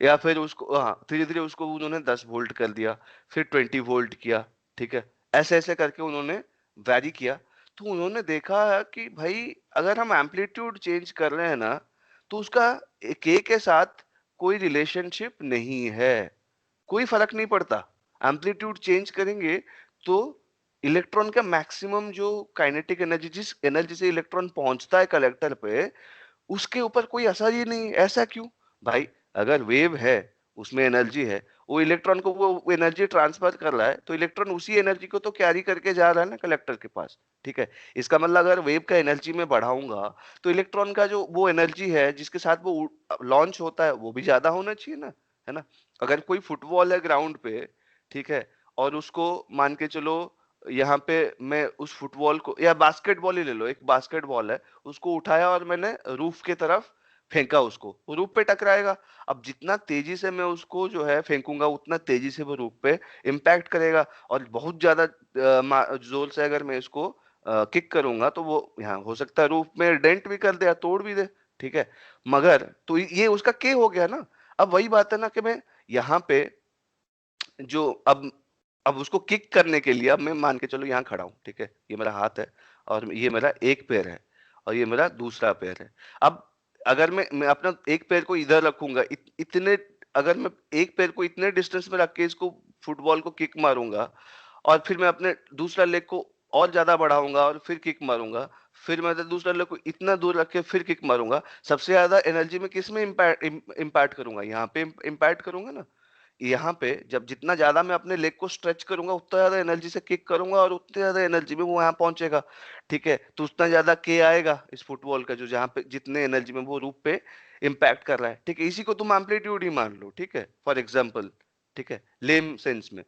या फिर उसको, हाँ, धीरे धीरे उसको उन्होंने 10 वोल्ट कर दिया, फिर 20 वोल्ट किया, ठीक है, ऐसे ऐसे करके उन्होंने वैरी किया। तो उन्होंने देखा कि भाई अगर हम एम्पलीट्यूड चेंज कर रहे हैं ना, तो उसका के साथ कोई रिलेशनशिप नहीं है, कोई फर्क नहीं पड़ता। एम्पलीट्यूड चेंज करेंगे तो इलेक्ट्रॉन का मैक्सिमम जो काइनेटिक एनर्जी, जिस एनर्जी से इलेक्ट्रॉन पहुंचता है कलेक्टर पे, उसके ऊपर कोई असर ही नहीं। ऐसा क्यों भाई? अगर वेव है, उसमें एनर्जी है, वो इलेक्ट्रॉन को वो एनर्जी ट्रांसफर कर रहा है, तो इलेक्ट्रॉन उसी एनर्जी को तो कैरी करके जा रहा है ना कलेक्टर के पास। ठीक है, इसका मतलब अगर वेव का एनर्जी में बढ़ाऊंगा, तो इलेक्ट्रॉन का जो वो एनर्जी है जिसके साथ वो लॉन्च होता है, वो भी ज्यादा होना चाहिए ना, है ना? अगर कोई फुटबॉल है ग्राउंड पे, ठीक है, और उसको मान के चलो, यहाँ पे मैं उस फुटबॉल को, या बास्केटबॉल ही ले लो, एक बास्केटबॉल है, उसको उठाया और मैंने रूफ की तरफ फेंका, उसको वो रूफ पे टकराएगा। अब जितना तेजी से मैं उसको जो है फेंकूंगा, उतना तेजी से वो रूफ पे इम्पैक्ट करेगा। और बहुत ज्यादा जोर से अगर मैं इसको किक करूंगा, तो वो यहाँ हो सकता है रूफ में डेंट भी कर दे या तोड़ भी दे। ठीक है, मगर तो ये उसका के हो गया ना। अब वही बात है ना कि मैं यहाँ पे जो अब उसको किक करने के लिए, अब मैं मान के चलो यहाँ खड़ा हूँ, ठीक है, ये मेरा हाथ है, और ये मेरा एक पैर है, और ये मेरा दूसरा पैर है। अब अगर मैं अपना एक पैर को इधर रखूंगा, इतने, अगर मैं एक पैर को इतने डिस्टेंस में रख के इसको फुटबॉल को किक मारूंगा, और फिर मैं अपने दूसरा लेग को और ज्यादा बढ़ाऊंगा और फिर किक मारूंगा, फिर मैं दूसरा लेग को इतना दूर रख के फिर किक मारूंगा, सबसे ज्यादा एनर्जी में किस में इम्पैक्ट करूंगा? यहाँ पे इम्पैक्ट करूंगा ना। यहाँ पे जब जितना ज्यादा मैं अपने लेग को स्ट्रेच करूंगा, उतना ज्यादा एनर्जी से किक करूंगा, और उतनी ज्यादा एनर्जी में वो यहाँ पहुंचेगा। ठीक है, तो उतना ज्यादा के आएगा इस फुटबॉल का, जो जहाँ पे जितने एनर्जी में वो रूप पे इम्पैक्ट कर रहा है। ठीक है, इसी को तुम एम्पलीट्यूड ही मान लो, ठीक है, फॉर एग्जाम्पल। ठीक है, लेम सेंस में।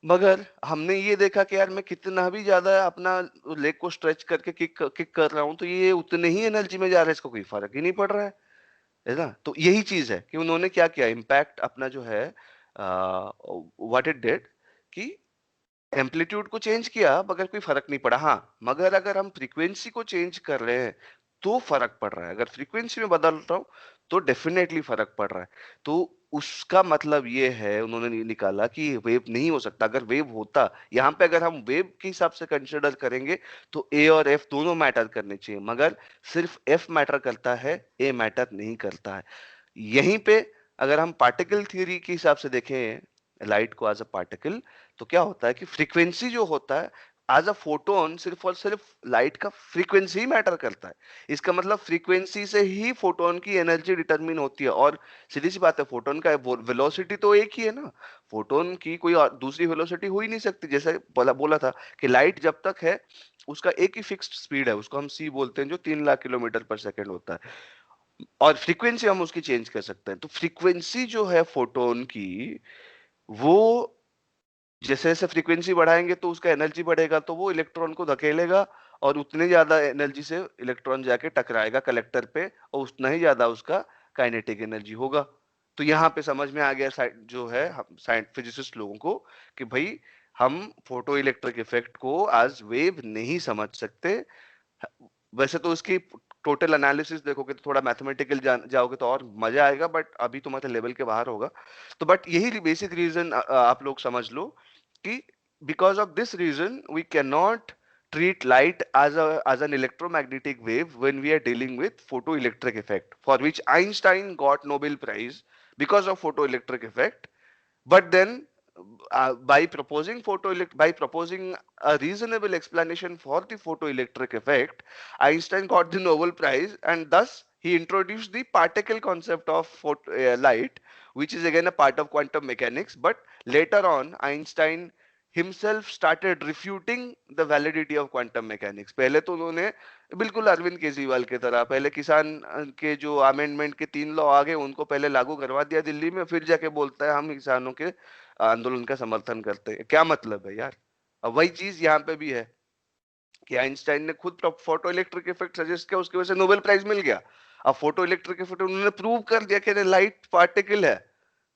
मगर हमने ये देखा कि यार मैं कितना भी ज्यादा अपना लेग को स्ट्रेच करके किक कर रहा हूँ, तो ये उतने ही एनर्जी में जा रहा है, इसको कोई फर्क ही नहीं पड़ रहा है ना? तो यही चीज है कि उन्होंने क्या किया, इम्पैक्ट अपना जो है, व्हाट इट डिड, कि एम्पलीट्यूड को चेंज किया, मगर कोई फर्क नहीं पड़ा। हाँ, मगर अगर हम फ्रीक्वेंसी को चेंज कर रहे हैं, तो फर्क पड़ रहा है। अगर फ्रीक्वेंसी में बदल रहा हूँ, तो डेफिनेटली फर्क पड़ रहा है। तो उसका मतलब ये है, उन्होंने ये निकाला कि वेव नहीं हो सकता। अगर वेव होता, यहाँ पे अगर हम वेव के हिसाब से कंसिडर करेंगे, तो ए और एफ दोनों मैटर करने चाहिए, मगर सिर्फ एफ मैटर करता है, ए मैटर नहीं करता है। यहीं पे अगर हम पार्टिकल थ्योरी के हिसाब से देखें लाइट को एज अ पार्टिकल, तो क्या होता है कि फ्रीक्वेंसी जो होता है एज अ फोटोन, सिर्फ और सिर्फ लाइट का फ्रीक्वेंसी ही मैटर करता है। इसका मतलब फ्रीक्वेंसी से ही फोटोन की एनर्जी डिटरमिन होती है। और सीधी सी बात है, फोटोन का वेलोसिटी तो एक ही है ना। फोटोन की कोई और दूसरी वेलोसिटी हो ही नहीं सकती। जैसे बोला बोला था कि लाइट जब तक है, उसका एक ही फिक्स्ड स्पीड है, उसको हम सी बोलते हैं, जो 3 लाख किलोमीटर पर सेकेंड होता है। और फ्रीक्वेंसी हम उसकी चेंज कर सकते हैं। तो फ्रीक्वेंसी जो है फोटोन की, वो जैसे जैसे फ्रीक्वेंसी बढ़ाएंगे, तो उसका एनर्जी बढ़ेगा, तो वो इलेक्ट्रॉन को धकेलेगा, और उतनी ज्यादा एनर्जी से इलेक्ट्रॉन जाके टकराएगा कलेक्टर पे, और उतना ही ज्यादा उसका काइनेटिक एनर्जी होगा। तो यहाँ पे समझ में आ गया जो है हम फिजिसिस्ट लोगों को, कि भाई हम फोटो इलेक्ट्रिक इफेक्ट को एज वेव नहीं समझ सकते। वैसे तो उसकी टोटल एनालिसिस देखोगे, तो थोड़ा मैथमेटिकल जाओगे तो और मजा आएगा, बट अभी तुम्हारे लेवल के बाहर होगा। तो बट यही बेसिक रीजन आप लोग समझ लो, कि because of this reason we can not treat light as an electromagnetic wave when we are dealing with photoelectric effect, for which Einstein got Nobel Prize because of photoelectric effect. But then, by proposing a reasonable explanation for the photoelectric effect, Einstein got the Nobel Prize, and thus he introduced the particle concept of light, which is again a part of quantum mechanics. But later on, Einstein himself started refuting the validity of quantum mechanics. पहले तो उन्होंने बिल्कुल अरविंद केजरीवाल की तरह पहले किसान के जो अमेंडमेंट के 3 लॉ आ गए, उनको पहले लागू करवा दिया दिल्ली में, फिर जाके बोलता है हम किसानों के आंदोलन का समर्थन करते हैं। क्या मतलब है यार? अब वही चीज यहाँ पे भी है, कि आइंस्टाइन ने खुद फोटो इलेक्ट्रिक इफेक्ट सजेस्ट किया, उसकी वजह से नोबेल प्राइज मिल गया। अब फोटो इलेक्ट्रिक इफेक्ट उन्होंने प्रूव कर दिया कि लाइट पार्टिकल है,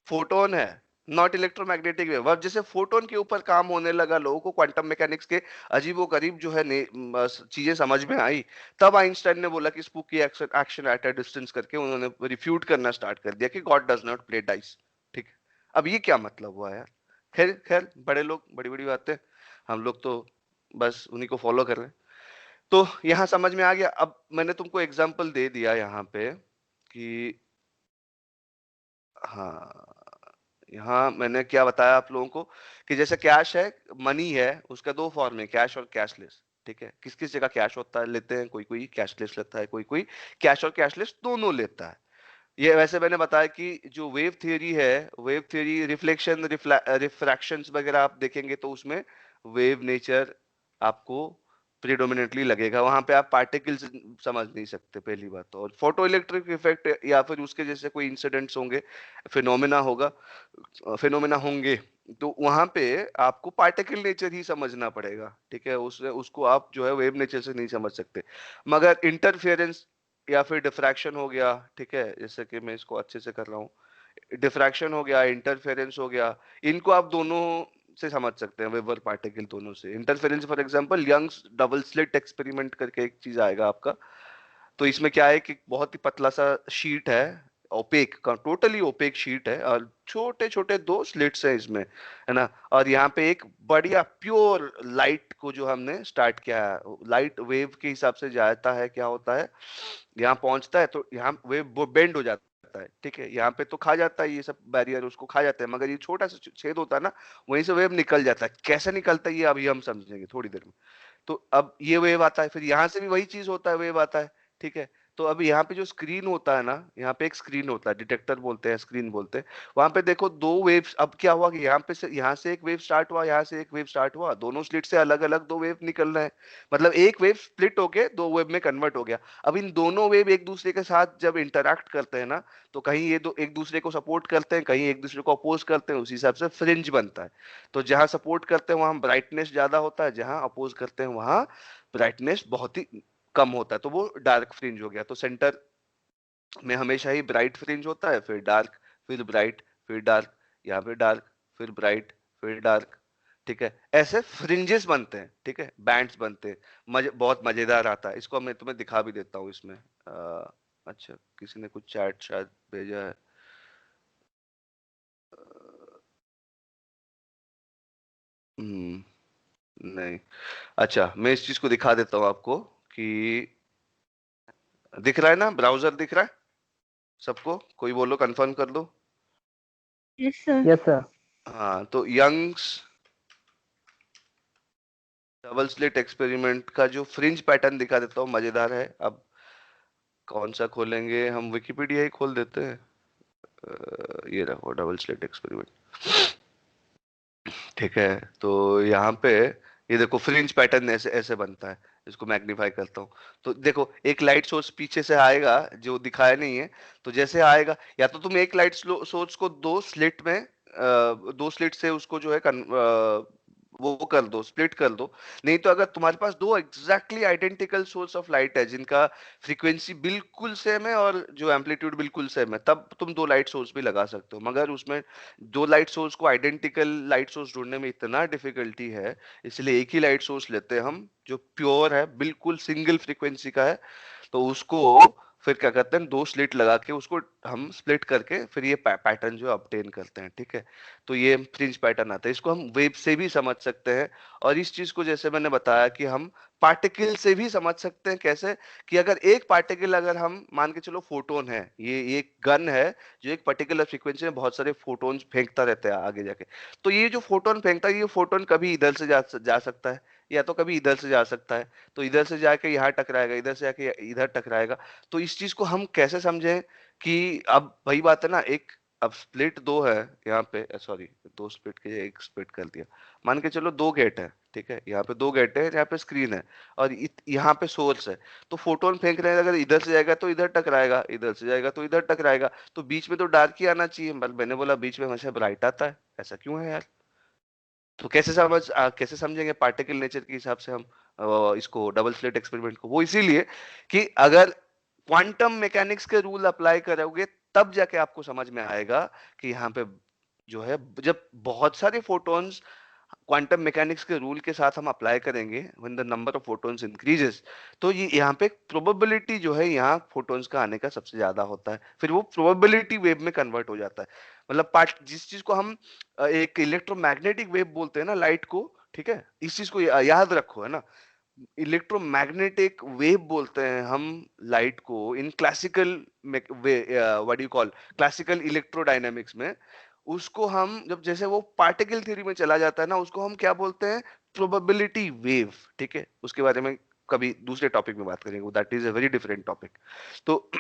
फोटोन है, नॉट इलेक्ट्रोमैग्नेटिक वेव। अब जैसे फोटोन के ऊपर काम होने लगा, लोगों को क्वांटम मैकेनिक्स के अजीबो गरीब जो है चीजें समझ में आई, तब आइंस्टाइन ने बोला कि spooky action action at a distance करके उन्होंने रिफ्यूट करना स्टार्ट कर दिया कि God does not play dice. ठीक है, अब ये क्या मतलब हुआ यार? खैर खैर, बड़े लोग बड़ी बड़ी बातें, हम लोग तो बस उन्हीं को फॉलो कर रहे हैं। तो यहाँ समझ में आ गया। अब मैंने तुमको एग्जांपल दे दिया यहाँ पे कि हाँ, यहाँ मैंने क्या बताया आप लोगों को कि जैसे कैश है, मनी है, उसका दो फॉर्म है, कैश और कैशलेस। ठीक है, किस किस जगह कैश होता है लेते हैं, कोई कोई कैशलेस लेता है, कोई कोई कैश और कैशलेस दोनों लेता है। ये वैसे मैंने बताया कि जो वेव थ्योरी है, वेव थ्योरी रिफ्लेक्शन रिफ्रैक्शंस वगैरह आप देखेंगे तो उसमें वेव नेचर आपको प्रिडोमिनेटली लगेगा, वहां पे आप पार्टिकल्स समझ नहीं सकते पहली बात तो। और फोटो इलेक्ट्रिक इफेक्ट या फिर उसके जैसे कोई इंसिडेंट्स होंगे, फिनोमेना होगा, फिनोमेना होंगे, तो वहां पे आपको पार्टिकल नेचर ही समझना पड़ेगा। ठीक है, उसको आप जो है वेव नेचर से नहीं समझ सकते। मगर इंटरफेरेंस या फिर डिफ्रैक्शन हो गया, ठीक है, जैसे कि मैं इसको अच्छे से कर रहा हूँ, डिफ्रैक्शन हो गया, इंटरफेरेंस हो गया, इनको आप दोनों से समझ सकते हैं, वेवर पार्टिकल दोनों से। Interference for example Young's double slit experiment करके एक चीज आएगा आपका। तो इसमें क्या है कि बहुत ही पतला सा शीट है, ओपेक का, टोटली ओपेक शीट है, और छोटे छोटे दो स्लिट्स हैं इसमें, है ना। और यहाँ पे एक बढ़िया प्योर लाइट को जो हमने स्टार्ट किया है, लाइट वेव के हिसाब से जाता है, क्या होता है, यहाँ पहुंचता है तो यहाँ वेव बेंड हो जाता है। ठीक है, यहाँ पे तो खा जाता है, ये सब बैरियर उसको खा जाते हैं, मगर ये छोटा सा छेद होता है ना, वहीं से वेव निकल जाता है। कैसे निकलता है ये अभी हम समझेंगे थोड़ी देर में। तो अब ये वेव आता है, फिर यहाँ से भी वही चीज होता है, वेव आता है। ठीक है, तो अब यहाँ पे जो स्क्रीन होता है ना, यहाँ पे एक स्क्रीन होता है, डिटेक्टर बोलते हैं, स्क्रीन बोलते हैं। वहां पे देखो दो वेव्स, अब क्या हुआ कि यहाँ से एक वेव स्टार्ट हुआ, यहाँ से एक वेव स्टार्ट हुआ, दोनों स्लिट से अलग अलग दो वेव निकल रहे हैं। मतलब एक वेव स्प्लिट होके दो वेव में कन्वर्ट हो गया। अब इन दोनों वेव एक दूसरे के साथ जब इंटरैक्ट करते हैं ना, तो कहीं ये दो एक दूसरे को सपोर्ट करते हैं, कहीं एक दूसरे को अपोज करते हैं, उसी हिसाब से फ्रिंज बनता है। तो जहां सपोर्ट करते हैं वहां ब्राइटनेस ज्यादा होता है, जहां अपोज करते हैं वहां ब्राइटनेस बहुत ही कम होता है, तो वो डार्क फ्रिंज हो गया। तो सेंटर में हमेशा ही ब्राइट फ्रिंज होता है, फिर डार्क, फिर ब्राइट, फिर डार्क, यहाँ पे डार्क, फिर ब्राइट, फिर डार्क। ठीक है, ऐसे फ्रिंजेस बनते हैं, ठीक है, बैंड्स बनते हैं। बहुत मजेदार आता है, इसको मैं तुम्हें दिखा भी देता हूँ इसमें। अच्छा, किसी ने कुछ चैट शायद भेजा है। नहीं, अच्छा मैं इस चीज को दिखा देता हूँ आपको कि दिख रहा है ना, ब्राउजर दिख रहा है सबको, कोई बोलो, कंफर्म कर दो। Yes sir. Yes sir. हाँ, तो यंग्स डबल स्लिट एक्सपेरिमेंट का जो फ्रिंज पैटर्न दिखा देता हूँ, मजेदार है। अब कौन सा खोलेंगे हम, विकिपीडिया ही खोल देते हैं। ये रखो डबल स्लिट एक्सपेरिमेंट। ठीक है, तो यहाँ पे ये देखो फ्रिंज पैटर्न ऐसे ऐसे बनता है। इसको मैग्नीफाई करता हूँ, तो देखो एक लाइट सोर्स पीछे से आएगा जो दिखाया नहीं है। तो जैसे आएगा, या तो तुम एक लाइट सोर्स को दो स्लिट में दो स्लिट से उसको जो है वो कर दो, स्प्लिट कर दो। नहीं तो अगर तुम्हारे पास दो exactly identical source of light है, जिनका फ्रीक्वेंसी बिल्कुल सेम है और जो एम्पलीट्यूड बिल्कुल सेम है, तब तुम दो लाइट सोर्स भी लगा सकते हो। मगर उसमें दो लाइट सोर्स को आइडेंटिकल लाइट सोर्स ढूंढने में इतना डिफिकल्टी है, इसलिए एक ही लाइट सोर्स लेते हैं हम, जो प्योर है, बिल्कुल सिंगल फ्रीक्वेंसी का है। तो उसको फिर क्या करते हैं, दो स्लिट लगा के उसको हम स्प्लिट करके फिर ये पैटर्न जो ऑब्टेन करते हैं। ठीक है, तो ये फ्रिंज पैटर्न आता है, इसको हम वेव से भी समझ सकते हैं। और इस चीज को जैसे मैंने बताया कि हम पार्टिकल से भी समझ सकते हैं। कैसे कि अगर एक पार्टिकल, अगर हम मान के चलो फोटोन है, ये एक गन है जो एक पर्टिकुलर फ्रीक्वेंसी में बहुत सारे फोटोन्स फेंकता रहता है आगे जाके। तो ये जो फोटोन फेंकता है, ये फोटोन कभी इधर से जा सकता है, या तो कभी इधर से जा सकता है। तो इधर से जाके यहाँ टकराएगा, इधर से जाके इधर टकराएगा। तो इस चीज को हम कैसे समझें कि अब वही बात है ना, एक अब स्प्लिट दो है यहाँ पे, सॉरी, दो स्प्लिट के एक स्प्लिट कर दिया। मान के चलो दो गेट है, ठीक है, यहाँ पे दो गेट है, यहाँ पे स्क्रीन है, और यहाँ पे सोर्स है। तो फोटोन फेंक रहे हैं, अगर इधर से जाएगा तो इधर टकराएगा, इधर से जाएगा तो इधर टकराएगा। तो बीच में तो डार्क ही आना चाहिए, मैंने बोला बीच में हमेशा ब्राइट आता है, ऐसा क्यों है यार। तो कैसे समझेंगे पार्टिकल नेचर के हिसाब से हम इसको डबल स्लिट एक्सपेरिमेंट को, वो इसीलिए कि अगर क्वांटम मैकेनिक्स के रूल अप्लाई करोगे तब जाके आपको समझ में आएगा कि यहाँ पे जो है, जब बहुत सारे फोटॉन्स क्वांटम मैकेनिक्स के रूल के साथ हम अप्लाई करेंगे, when the number of photons increases, तो ये यहाँ पे प्रोबेबिलिटी जो है यहाँ फोटॉन्स का आने का सबसे ज्यादा होता है, फिर वो प्रोबेबिलिटी वेव में कन्वर्ट हो जाता है। मतलब पार्ट जिस चीज को हम एक इलेक्ट्रोमैग्नेटिक वेव बोलते हैं ना, लाइट को, ठीक है, इस चीज को याद रखो, है ना। इलेक्ट्रोमैग्नेटिक वेव बोलते हैं हम लाइट को in classical way, what do you call, classical electrodynamics में। उसको हम जब जैसे वो पार्टिकल थ्योरी में चला जाता है ना, उसको हम क्या बोलते हैं, प्रोबेबिलिटी वेव। ठीक है, उसके बारे में कभी दूसरे टॉपिक में बात करेंगे, that is a very different topic. तो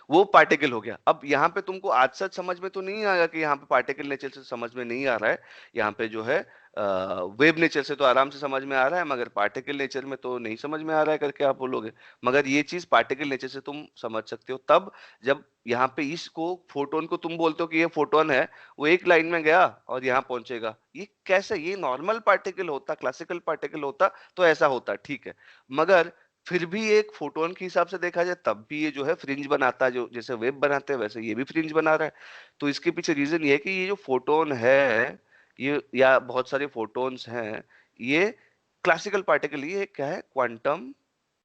वो पार्टिकल हो गया। अब यहाँ पे तुमको आज सच समझ में तो नहीं आएगा कि यहाँ पे पार्टिकल नेचर से समझ में नहीं आ रहा है, यहाँ पे जो है वेव नेचर से तो आराम से समझ में आ रहा है, मगर पार्टिकल नेचर में तो नहीं समझ में आ रहा है करके आप बोलोगे। मगर ये चीज पार्टिकल नेचर से तुम समझ सकते हो तब, जब यहाँ पे इसको फोटोन को तुम बोलते हो कि ये फोटोन है, वो एक लाइन में गया और यहाँ पहुंचेगा। ये कैसे, ये नॉर्मल पार्टिकल होता, क्लासिकल पार्टिकल होता तो ऐसा होता, ठीक है। मगर फिर भी एक फोटोन के हिसाब से देखा जाए तब भी ये जो है फ्रिंज बनाता है, जो जैसे वेब बनाते हैं वैसे ये भी फ्रिंज बना रहा है। तो इसके पीछे रीजन ये है कि ये जो फोटोन है, ये या बहुत सारे फोटोन्स हैं, ये क्लासिकल पार्टिकल, ये क्या है, क्वांटम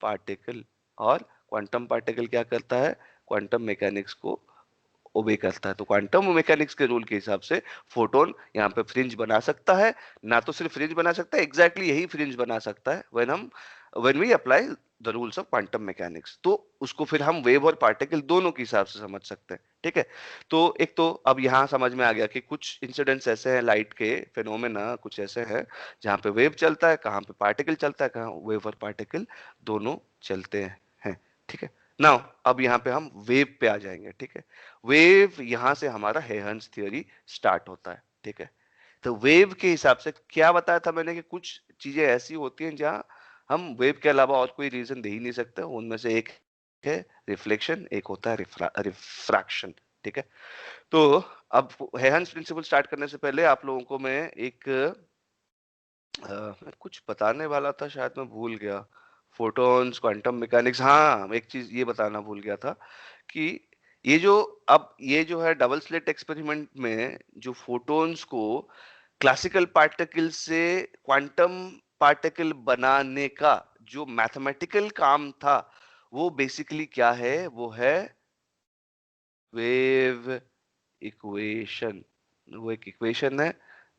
पार्टिकल। और क्वांटम पार्टिकल क्या करता है, क्वांटम मैकेनिक्स को ओबे करता है। तो क्वांटम मैकेनिक्स के रूल के हिसाब से फोटोन यहाँ पे फ्रिंज बना सकता है। ना तो सिर्फ फ्रिंज बना सकता है, एग्जैक्टली यही फ्रिंज बना सकता है when we apply the rules of quantum mechanics. तो उसको फिर हम वेव और पार्टिकल दोनों के हिसाब से समझ सकते हैं। ठीक है, तो एक तो अब यहाँ समझ में आ गया कि कुछ इंसिडेंट्स ऐसे हैं, लाइट के फिनोमेना कुछ ऐसे हैं जहाँ पे वेव चलता है, कहाँ पे पार्टिकल चलता है, कहाँ वेव और पार्टिकल दोनों चलते हैं। ठीक है, नाउ अब यहाँ पे हम वेव पे आ जाएंगे। ठीक है, वेव यहां से हमारा हेहन्स थ्योरी स्टार्ट होता है। ठीक है, तो वेव के हिसाब से क्या बताया था मैंने कि कुछ चीजें ऐसी होती हैं जहां हम वेव के अलावा और कोई रीजन दे ही नहीं सकते। उनमें से एक है रिफ्लेक्शन, एक होता है रिफ्रैक्शन। ठीक है, तो अब हेहन्स प्रिंसिपल स्टार्ट करने से पहले आप लोगों को मैं एक मैं कुछ बताने वाला था, शायद मैं भूल गया। फोटॉन्स, क्वांटम मैकेनिक्स, हाँ एक चीज ये बताना भूल गया था कि ये जो अब ये जो है डबल स्लिट एक्सपेरिमेंट में जो फोटॉन्स को क्लासिकल पार्टिकल से क्वांटम पार्टिकल बनाने का जो मैथमेटिकल काम था, वो बेसिकली क्या है, वो है वेव इक्वेशन। वो एक इक्वेशन है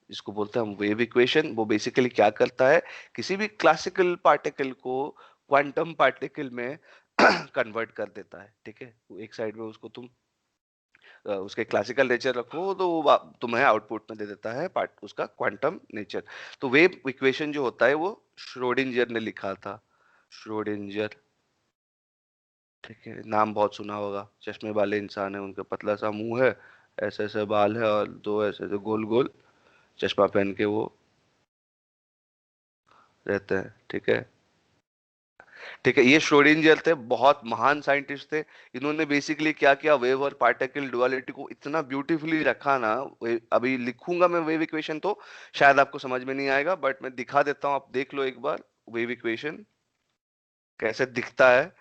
जिसको बोलते हैं हम वेव इक्वेशन। वो बेसिकली क्या करता है, किसी भी क्लासिकल पार्टिकल को क्वांटम पार्टिकल में कन्वर्ट कर देता है। ठीक है, वो एक साइड में उसको तुम उसके क्लासिकल नेचर रखो तो वो तुम्हें आउटपुट में दे देता है पार्ट उसका क्वांटम नेचर। तो वेव इक्वेशन जो होता है वो श्रोडिंजर ने लिखा था, श्रोडिंजर। ठीक है, नाम बहुत सुना होगा, चश्मे वाले इंसान है, उनका पतला सा मुंह है, ऐसे ऐसे बाल है और दो ऐसे ऐसे गोल गोल चश्मा पहन के वो रहते हैं। ठीक है, ठीक है, ये श्रोडिंजर थे, बहुत महान साइंटिस्ट थे। इन्होंने बेसिकली क्या किया, वेव और पार्टिकल डुअलिटी को इतना ब्यूटीफुली रखा ना। अभी लिखूंगा मैं वेव इक्वेशन तो शायद आपको समझ में नहीं आएगा, बट मैं दिखा देता हूं, आप देख लो एक बार वेव इक्वेशन कैसे दिखता है।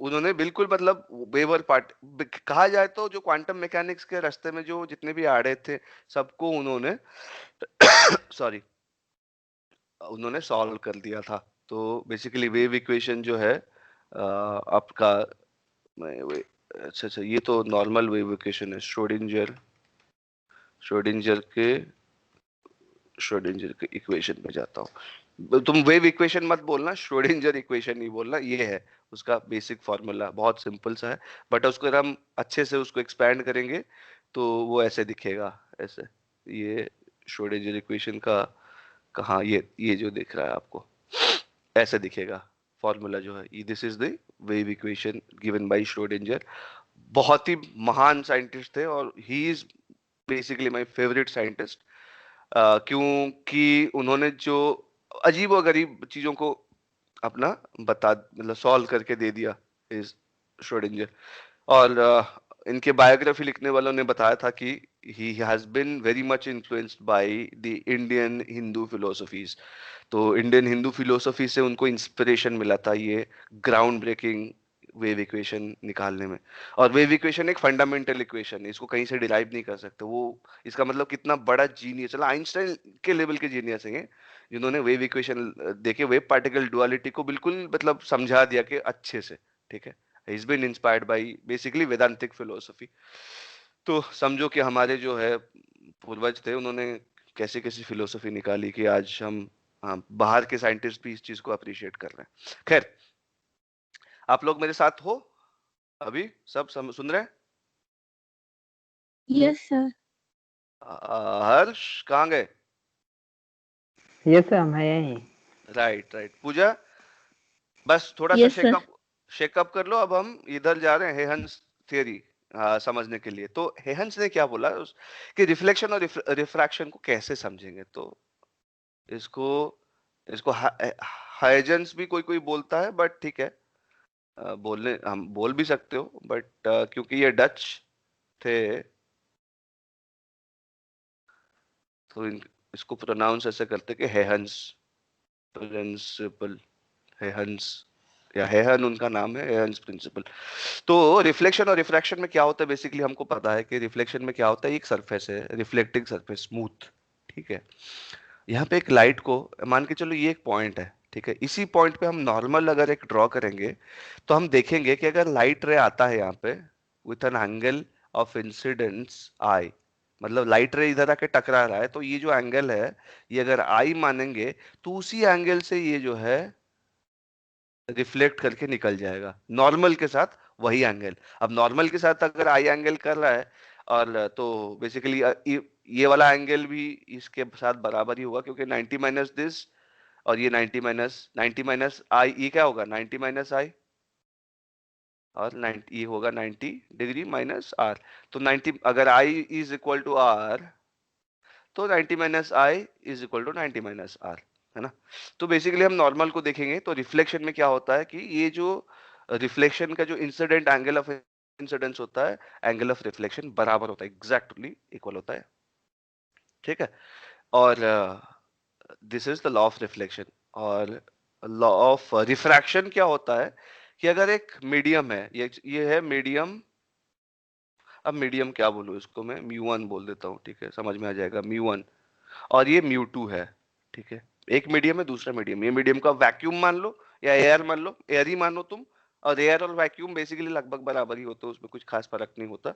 उन्होंने बिल्कुल मतलब वेव और पार्ट कहा जाए तो जो क्वांटम मैकेनिक्स के रास्ते में जो जितने भी आड़े थे सबको उन्होंने सॉरी उन्होंने सॉल्व कर दिया था। तो बेसिकली वेव इक्वेशन जो है आपका अच्छा अच्छा, ये तो नॉर्मल वेव इक्वेशन है, श्रोडिंजर के श्रोडिंजर के इक्वेशन में जाता हूँ। तुम वेव इक्वेशन मत बोलना, श्रोडिंजर इक्वेशन ही बोलना, ये है उसका बेसिक फॉर्मूला, बहुत सिंपल सा है। बट उसको अगर हम अच्छे से उसको एक्सपैंड करेंगे तो वो ऐसे दिखेगा, ऐसे। ये श्रोडिंजर इक्वेशन का कहाँ, ये जो दिख रहा है आपको ऐसे दिखेगा फॉर्मूला जो है, this is the wave equation given by Schrödinger. बहुत ही महान साइंटिस्ट थे और he is basically my favourite scientist. क्योंकि उन्होंने जो अजीब और गरीब चीजों को अपना बता मतलब सॉल्व करके दे दिया, इस श्रोडिंजर। और इनके बायोग्राफी लिखने वालों ने बताया था कि he has been very much influenced by the Indian Hindu philosophies. तो इंडियन हिंदू फिलोसफी से उनको इंस्पिरेशन मिला था ये ग्राउंड ब्रेकिंग वेव इक्वेशन निकालने में। और वेव इक्वेशन एक फंडामेंटल इक्वेशन है, इसको कहीं से डिराइव नहीं कर सकते वो। इसका मतलब कितना बड़ा जीनियस, चला आइंस्टाइन के लेवल के जीनियस हैं जिन्होंने वेव इक्वेशन देके वेव पार्टिकल डुअलिटी को बिल्कुल मतलब समझा दिया कि अच्छे से। ठीक है, he's been inspired by basically वेदांतिक philosophy. तो समझो कि हमारे जो है पूर्वज थे, उन्होंने कैसी कैसी फिलोसफी निकाली कि आज हम हाँ, बाहर के साइंटिस्ट भी इस चीज को अप्रिशिएट कर रहे हैं। खैर, आप लोग मेरे साथ हो अभी? सब सुन रहे हैं? Yes sir. हर्ष कहाँ गए? यस सर, हम हैं यहीं। Right right. पूजा, बस थोड़ा सा यस सर। शेकअप कर लो। अब हम इधर जा रहे हैं हेहंस थियरी समझने के लिए। तो हेहंस ने क्या बोला कि रिफ्लेक्शन और रिफ्रैक्शन को कैसे समझेंगे? तो इसको इसको हाइजेंस भी कोई कोई बोलता है, बट ठीक है, बोलने हम बोल भी सकते हो, बट क्योंकि ये डच थे तो इसको प्रोनाउंस ऐसे करते कि हेहंस प्रिंसिपल। हेहंस या हेहन उनका नाम है, हेहंस प्रिंसिपल। तो रिफ्लेक्शन और रिफ्रैक्शन में क्या होता है, बेसिकली हमको पता है कि रिफ्लेक्शन में क्या होता है, एक सरफेस है, रिफ्लेक्टिंग सरफेस, स्मूथ, ठीक है। यहाँ पे एक लाइट को मान के चलो, ये एक पॉइंट है, ठीक है। इसी पॉइंट पे हम नॉर्मल अगर एक ड्रॉ करेंगे तो हम देखेंगे कि अगर लाइट रे आता है यहाँ पे with an angle of incidence I, मतलब लाइट रे इधर आके टकरा रहा है, तो ये जो एंगल है ये अगर आई मानेंगे तो उसी एंगल से ये जो है रिफ्लेक्ट करके निकल जाएगा नॉर्मल के साथ, वही एंगल। अब नॉर्मल के साथ अगर आई एंगल कर रहा है और तो बेसिकली ये वाला एंगल भी इसके साथ बराबर ही होगा, क्योंकि 90 माइनस दिस और ये 90 माइनस आई, ये क्या होगा 90 माइनस आई, और 90 ये होगा 90 डिग्री माइनस आर। तो 90 अगर I is equal to R तो 90 minus I is equal to 90 minus R, है ना। तो बेसिकली हम नॉर्मल को देखेंगे तो रिफ्लेक्शन में क्या होता है कि ये जो रिफ्लेक्शन का जो इंसिडेंट एंगल ऑफ इंसिडेंस होता है, एंगल ऑफ रिफ्लेक्शन बराबर होता है, एग्जैक्टली इक्वल होता है, ठीक है। और this is the law of reflection. और लॉ ऑफ रिफ्रैक्शन क्या होता है कि अगर एक मीडियम है, ये है मीडियम। अब मीडियम क्या बोलूं इसको, मैं म्यू वन बोल देता हूँ, ठीक है, समझ में आ जाएगा, म्यू वन। और ये म्यू टू है, ठीक है। एक मीडियम है, दूसरा मीडियम, ये मीडियम का वैक्यूम मान लो या एयर मान लो, एयर ही मानो तुम। और एयर और वैक्यूम बेसिकली लगभग बराबर ही होते हैं, उसमें कुछ खास फर्क नहीं होता।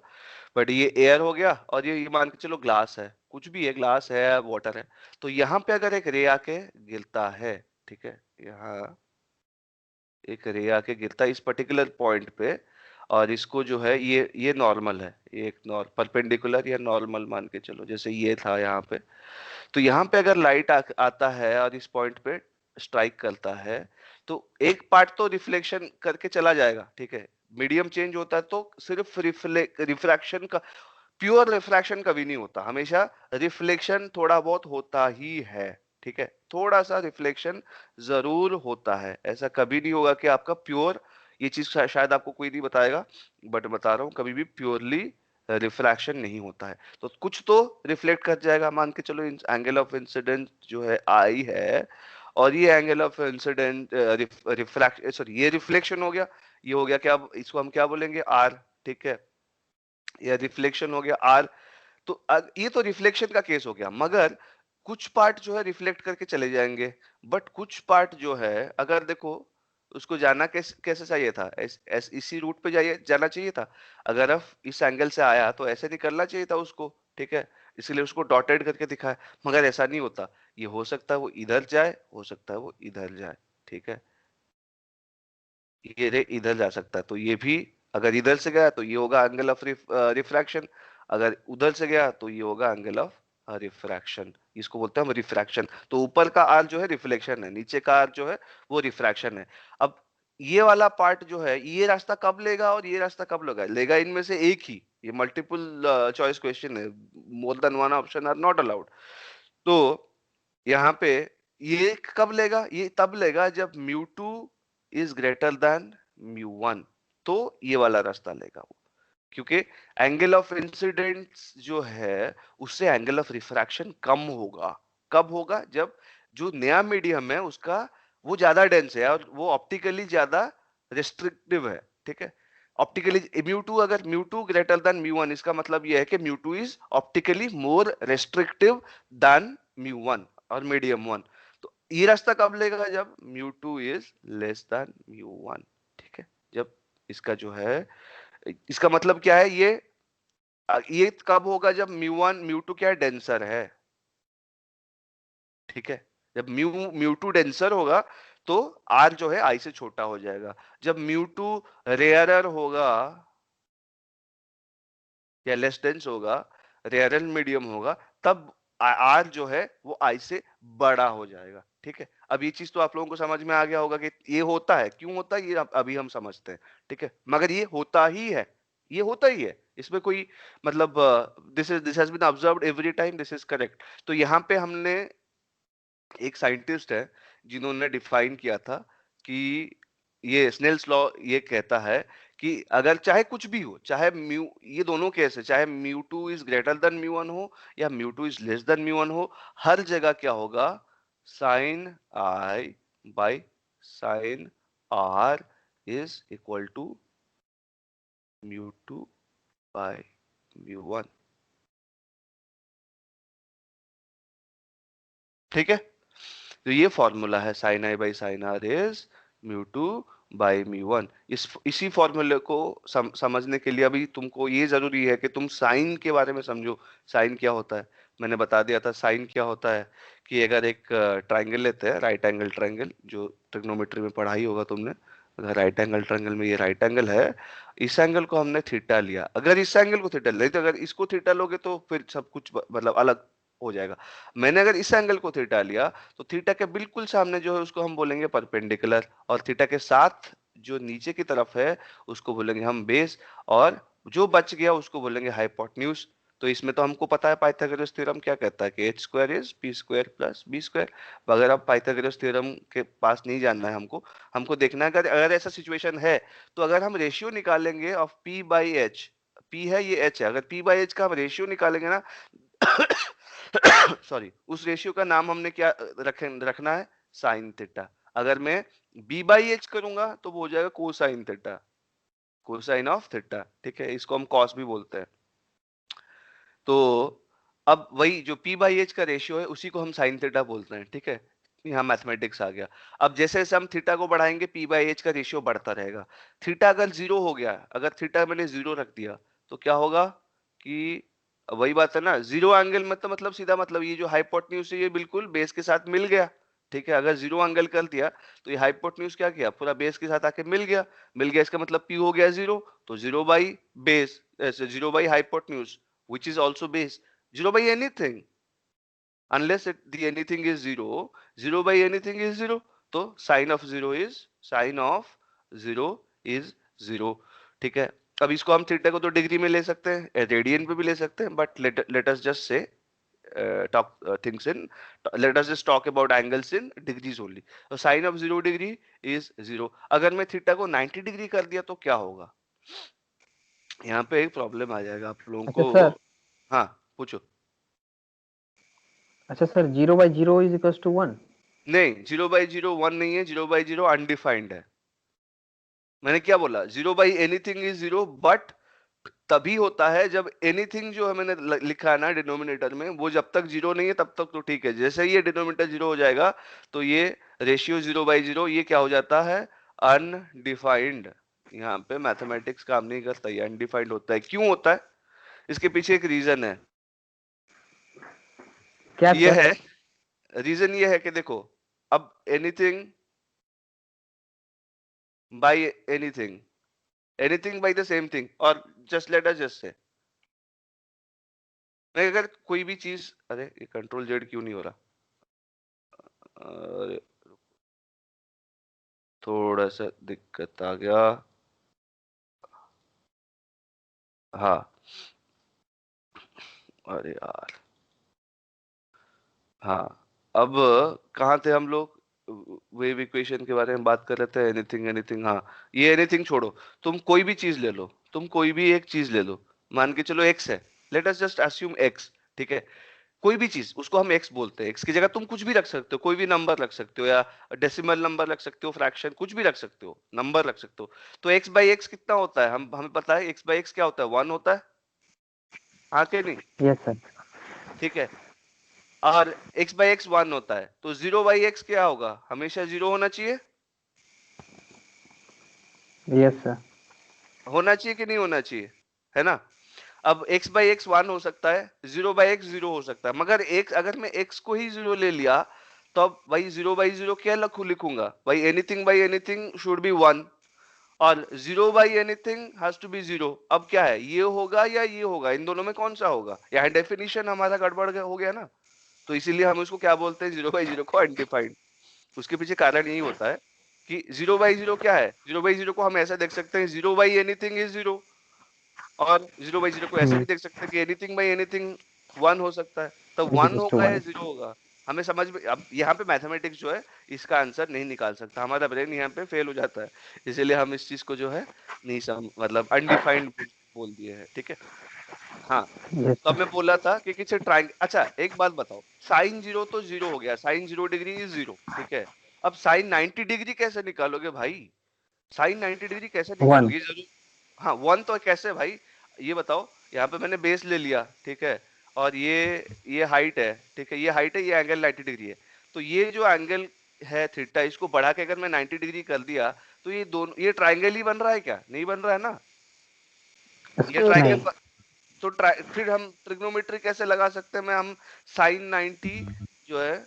बट ये एयर हो गया, और ये मान के चलो ग्लास है, कुछ भी है, ग्लास है, वाटर है। तो यहाँ पे अगर एक रे आके गिरता है, ठीक है, यहाँ एक रे आके गिरता है इस पर्टिकुलर पॉइंट पे, और इसको जो है ये नॉर्मल है, ये एक परपेंडिकुलर या नॉर्मल मान के चलो, जैसे ये था यहाँ पे। तो यहाँ पे अगर लाइट आता है और इस पॉइंट पे स्ट्राइक करता है, तो एक पार्ट तो रिफ्लेक्शन करके चला जाएगा, ठीक है। मीडियम चेंज होता है तो सिर्फ रिफ्रैक्शन का, प्योर रिफ्रैक्शन कभी नहीं होता, हमेशा रिफ्लेक्शन थोड़ा बहुत होता ही है, ठीक है। थोड़ा सा रिफ्लेक्शन जरूर होता है, ऐसा कभी नहीं होगा कि आपका प्योर, ये चीज शायद आपको कोई नहीं बताएगा, बट बता रहा हूँ, कभी भी प्योरली रिफ्रैक्शन नहीं होता है। तो कुछ तो रिफ्लेक्ट कर जाएगा, मान के चलो एंगल ऑफ इंसिडेंट जो है आई है, और ये angle of incident refraction, sorry ये रिफ्लेक्शन हो गया, ये हो गया क्या, इसको हम क्या बोलेंगे, आर, ठीक है। या रिफ्लेक्शन हो गया आर। तो ये तो रिफ्लेक्शन का केस हो गया, मगर कुछ पार्ट जो है रिफ्लेक्ट करके चले जाएंगे, बट कुछ पार्ट जो है, अगर देखो उसको जाना कैसे कैसे चाहिए था, इसी रूट पे जाना चाहिए था। अगर अब इस एंगल से आया तो ऐसे निकलना चाहिए था उसको, ठीक है। इसलिए उसको डॉटेड करके दिखाया, मगर ऐसा नहीं होता। ये हो सकता है वो इधर जाए, हो सकता है वो इधर जाए, ठीक है। ये रे इधर जा सकता है, तो ये भी अगर इधर से गया तो ये होगा एंगल ऑफ रिफ्रैक्शन, अगर उधर से गया तो ये होगा एंगल ऑफ रिफ्रैक्शन। इसको बोलते हैं हम रिफ्रैक्शन। तो ऊपर का आर जो है रिफ्लेक्शन है, नीचे का आर जो है वो रिफ्रैक्शन है। अब ये वाला पार्ट जो है, ये रास्ता कब लेगा और ये रास्ता कब लेगा, लेगा इनमें से एक ही। ये मल्टीपल चॉइस क्वेश्चन है, more than one option are not allowed. तो यहाँ पे ये कब लेगा, ये तब लेगा जब mu two is greater than mu one, तो ये वाला रास्ता लेगा वो, क्योंकि एंगल ऑफ इंसिडेंस जो है उससे एंगल ऑफ रिफ्रैक्शन कम होगा। कब होगा, जब जो नया मीडियम है उसका वो ज्यादा डेंस है और वो ऑप्टिकली ज्यादा रिस्ट्रिक्टिव है, ठीक है। ऑप्टिकली म्यू टू, अगर mu two greater than mu one, इसका मतलब ये है कि mu two is optically more restrictive then mu one और मीडियम वन। तो ये रास्ता कब लेगा, जब mu two is less than mu one, ठीक है। जब इसका जो है, इसका मतलब क्या है, ये कब होगा, जब म्यू वन म्यू टू क्या है, डेंसर है, ठीक है। जब म्यू टू डेंसर होगा तो आर जो है आई से छोटा हो जाएगा। जब म्यू टू रेयरर होगा या लेस डेंस होगा, रेयर मीडियम होगा, तब आर जो है वो आई से बड़ा हो जाएगा। ठीक है, अब ये चीज तो आप लोगों को समझ में आ गया होगा कि ये होता है, क्यों होता है ये अभी हम समझते हैं। ठीक है, मगर ये होता ही है, ये होता ही है, इसमें कोई मतलब this has been observed every time, this is correct. तो यहाँ पे हमने एक साइंटिस्ट है जिन्होंने डिफाइन किया था कि ये स्नेल्स लॉ ये कहता है कि अगर चाहे कुछ भी हो, चाहे म्यू, ये दोनों केस है, चाहे mu two is greater than mu one हो या mu two is less than mu one हो, हर जगह क्या होगा, sine I by sine R is equal to mu two by mu one. ठीक है, तो ये फॉर्मूला है, sine I by sine R is mu two by mu one. इसी फॉर्मूले को समझने के लिए अभी तुमको ये जरूरी है कि तुम साइन के बारे में समझो। साइन क्या होता है, मैंने बता दिया था। साइन क्या होता है कि अगर एक ट्राइंगल लेते हैं, राइट एंगल ट्राइंगल, जो ट्रिग्नोमेट्री में पढ़ाई होगा तुमने, अगर राइट एंगल ट्राइंगल में ये राइट एंगल है, इस एंगल को हमने थीटा लिया, अगर इस एंगल को थीटा नहीं, तो अगर इसको थीटा लोगे तो फिर सब कुछ मतलब अलग हो जाएगा। मैंने अगर इस एंगल को थीटा लिया तो थीटा के बिल्कुल सामने जो है उसको हम बोलेंगे परपेंडिकुलर, और थीटा के साथ जो नीचे की तरफ है उसको बोलेंगे हम बेस, और जो बच गया उसको बोलेंगे हाइपोटेन्यूज। तो इसमें तो हमको पता है पाइथागोरस थ्योरम क्या कहता है कि H square is P square plus B square. अगर आप पाइथागोरस थ्योरम के पास नहीं जानना है हमको, हमको देखना है अगर ऐसा सिचुएशन है तो अगर हम रेशियो निकालेंगे of P by H, P है ये एच है, अगर पी बाई एच का हम रेशियो निकालेंगे ना सॉरी, उस रेशियो का नाम हमने क्या रखना है, साइन थीटा। अगर मैं बी बाई एच करूंगा तो वो हो जाएगा cosine theta, cosine of theta. ठीक है, इसको हम कॉस भी बोलते हैं। तो अब वही जो पी बाई एच का रेशियो है उसी को हम साइन थीटा बोलते हैं। ठीक है, यहाँ मैथमेटिक्स आ गया। अब जैसे जैसे हम थीटा को बढ़ाएंगे पी बाई एच का रेशियो बढ़ता रहेगा। थीटा अगर जीरो हो गया, अगर थीटा मैंने जीरो रख दिया तो क्या होगा कि वही बात है ना, जीरो एंगल में तो मतलब सीधा मतलब ये जो हाइपोटेन्यूज है ये बिल्कुल बेस के साथ मिल गया। ठीक है, अगर जीरो एंगल कर दिया तो ये हाइपोटेन्यूज क्या किया, पूरा बेस के साथ आके मिल गया। मिल गया इसका मतलब पी हो गया जीरो, तो zero by base, zero by hypotenuse which is also base, 0 by anything, unless the anything is 0, 0 by anything is 0, तो sin of 0 is sin of 0 is 0। ठीक है, अब इसको हम थीटा को तो डिग्री में ले सकते हैं, रेडियन पे भी ले सकते हैं, but let us just say talk things in, let us just talk about angles in degrees only। तो sin of 0 डिग्री is 0। अगर मैं थीटा को 90 डिग्री कर दिया तो क्या होगा, यहाँ पे एक प्रॉब्लम आ जाएगा आप लोगों अच्छा को। सर, हाँ पूछो। अच्छा सर, 0/0 इज इक्वल टू 1। नहीं, 0/0 1 नहीं है, 0/0 अनडिफाइंड है। मैंने क्या बोला, 0 एनीथिंग इज 0, बट तभी होता है जब एनीथिंग जो है मैंने लिखा है ना डिनोमिनेटर में, वो जब तक 0 नहीं है तब तक तो ठीक है। जैसे ही ये डिनोमिनेटर 0 हो जाएगा तो ये रेशियो 0/0 ये क्या हो जाता है, अनडिफाइंड। यहाँ पे मैथमेटिक्स काम नहीं करता, ये अनडिफाइंड होता है। क्यों होता है, इसके पीछे एक रीजन है। क्या ये सर? है, रीजन ये है कि देखो, अब anything bye anything, anything by the same thing, or just let us just say, मैं अगर कोई भी चीज, अरे ये कंट्रोल जेड क्यों नहीं हो रहा, अरे थोड़ा सा दिक्कत आ गया। हाँ, अरे यार, हाँ, अब कहाँ थे हम लोग, वेव इक्वेशन के बारे में बात कर रहे थे, एनीथिंग एनीथिंग, हाँ, ये एनीथिंग छोड़ो, तुम कोई भी चीज ले लो, तुम कोई भी एक चीज ले लो, मान के चलो एक्स है, let us just assume x. ठीक है, कोई भी चीज उसको हम एक्स बोलते हैं, एक्स की जगह तुम कुछ भी रख सकते हो, कोई भी नंबर रख सकते हो, या डेसिमल नंबर रख सकते हो, फ्रैक्शन कुछ भी रख सकते हो, नंबर रख सकते हो। तो एक्स बाई एक्स कितना होता है, हमें पता है एक्स बाई एक्स क्या होता है, 1 होता है, हाँ के नहीं। Yes sir. ठीक है, और एक्स बाई एक्स 1 होता है, तो 0/x क्या होगा, हमेशा 0 होना चाहिए, यस सर। होना चाहिए कि नहीं होना चाहिए, है ना। अब x बाई एक्स 1 हो सकता है, 0/x 0 हो सकता है, मगर x, अगर मैं x को ही 0 ले लिया तो अब भाई 0/0 क्या लिखूंगा भाई, anything by anything should be 1 और 0/anything हैज टू बी 0। अब क्या है, ये होगा या ये होगा, इन दोनों में कौन सा होगा? यहाँ डेफिनेशन हमारा गड़बड़ हो गया ना, तो इसीलिए हम उसको क्या बोलते हैं, 0/0 को अनडिफाइंड। उसके पीछे कारण यही होता है कि 0/0 क्या है, 0/0 को हम ऐसा देख सकते हैं 0/anything इज 0, और 0/0 को ऐसे भी देख सकते हैं कि एनीथिंग बाई एनीथिंग 1 हो सकता है। तो इज 1 इक्वल टू होगा या 1। 0 होगा, हमें समझ में, अब यहाँ पे मैथमेटिक्स जो है इसका आंसर नहीं निकाल सकता, हमारा ब्रेन यहाँ पे फेल हो जाता है, इसीलिए हम इस चीज को जो है नहीं मतलब अनडिफाइंड बोल दिए हैं, ठीक है। हाँ, यस तो अब सर। मैं बोला था कि किसी ट्राइंगल, अच्छा एक बात बताओ, साइन 0 तो 0 हो गया, साइन 0 डिग्री इज 0, ठीक है। अब साइन 90 डिग्री कैसे निकालोगे भाई, साइन 90 डिग्री कैसे 1। निकालोगे जरूर। हाँ 1 तो कैसे भाई, ये बताओ, यहाँ पे मैंने बेस ले लिया, ठीक है, और ये हाइट है, ठीक है, ये हाइट है, ये एंगल 90 डिग्री है, तो ये जो एंगल है थीटा, इसको बढ़ा के अगर मैं 90 डिग्री कर दिया, तो ये दोनों, ये ट्राइंगल ही बन रहा है क्या, नहीं बन रहा है ना, ये नहीं। ट्राइंगल। तो फिर हम ट्रिग्नोमेट्री कैसे लगा सकते हैं, मैं हम साइन 90 जो है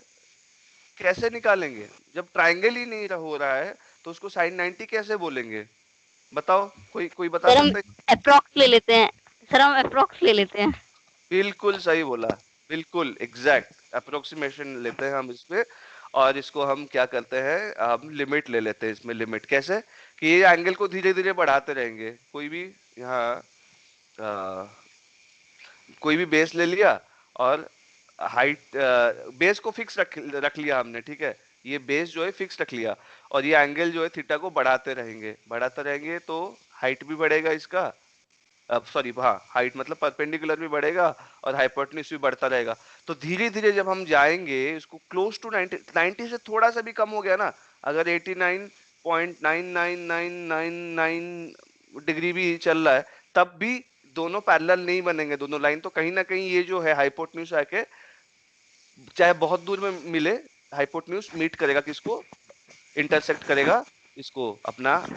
कैसे निकालेंगे, जब ट्राइंगल ही नहीं हो रहा है, तो उसको साइन 90 कैसे बोलेंगे, बताओ, कोई कोई बता सर हम सकता है? अप्रोक्स ले लेते हैं, सर हम अप्रोक्स ले लेते हैं। बिल्कुल सही बोला, बिल्कुल एग्जैक्ट अप्रोक्सीमेशन लेते हैं हम इसमें, और इसको हम क्या करते हैं, हम लिमिट ले लेते हैं इसमें। लिमिट कैसे, कि ये एंगल को धीरे धीरे बढ़ाते रहेंगे, कोई भी यहाँ कोई भी बेस ले लिया, और हाइट, बेस को फिक्स रख लिया हमने, ठीक है, ये बेस जो है फिक्स रख लिया, और ये एंगल जो है थीटा को बढ़ाते रहेंगे, तो हाइट भी बढ़ेगा इसका, अब सॉरी हाँ, हाइट मतलब परपेंडिकुलर भी बढ़ेगा और हाइपोटेन्यूज भी बढ़ता रहेगा। तो धीरे धीरे जब हम जाएंगे इसको क्लोज टू 90, 90 से थोड़ा सा भी कम हो गया ना, अगर 89.99999 डिग्री भी चल रहा है, तब भी दोनों पैरेलल नहीं बनेंगे, दोनों लाइन, तो कहीं ना कहीं ये जो है हाइपोटेन्यूज आके, चाहे बहुत दूर में मिले, हाइपोटेन्यूज मीट करेगा किसको, इंटरसेक्ट करेगा इसको अपना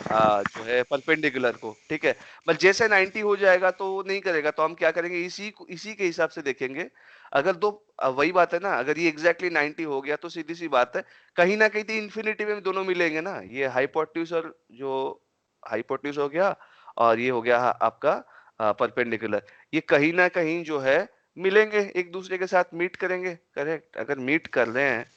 जो है परपेंडिकुलर को, ठीक है। बस जैसे 90 हो जाएगा तो वो नहीं करेगा, तो हम क्या करेंगे, इसी के हिसाब से देखेंगे। अगर दो वही बात है ना, अगर ये एग्जैक्टली 90 हो गया तो सीधी सी बात है, कहीं ना कहीं तो इन्फिनिटी में दोनों मिलेंगे ना, ये हाइपोटेन्यूज और जो हाइपोटेन्यूज हो गया, और ये हो गया आपका परपेंडिकुलर, ये कहीं ना कहीं जो है मिलेंगे, एक दूसरे के साथ मीट करेंगे, करेक्ट। अगर मीट कर रहे हैं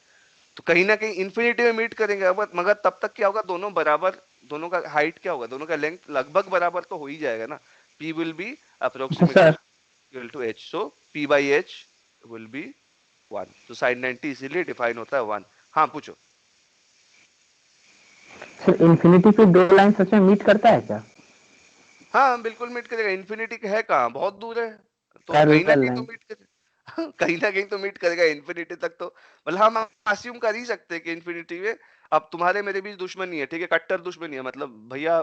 तो कहीं ना कहीं इन्फिनिटी में मीट करेंगे, अब मगर तब तक क्या होगा, दोनों बराबर, दोनों का हाइट क्या होगा, दोनों का लेंथ लगभग बराबर तो हो ही जाएगा ना, p विल बी तो approximately sir equal to h, so p/h will be 1, तो sin 90 इसीलिए डिफाइन होता है 1। हाँ पूछो। सर इन्फिनिटी पे दो लाइन सच में मीट करता है क्या? हाँ बिल्कुल मीट करेगा, इन्फिनिटी है कहाँ, बहुत दूर है, तो कहीं ना पैरेलल कहीं तो लाइन। मीट करेगा कहीं ना कहीं तो मीट करेगा इन्फिनिटी तक, तो मतलब हम अस्यूम कर ही सकते हैं कि इन्फिनिटी में, अब तुम्हारे मेरे बीच दुश्मनी है, ठीक है, कट्टर दुश्मनी है, मतलब भैया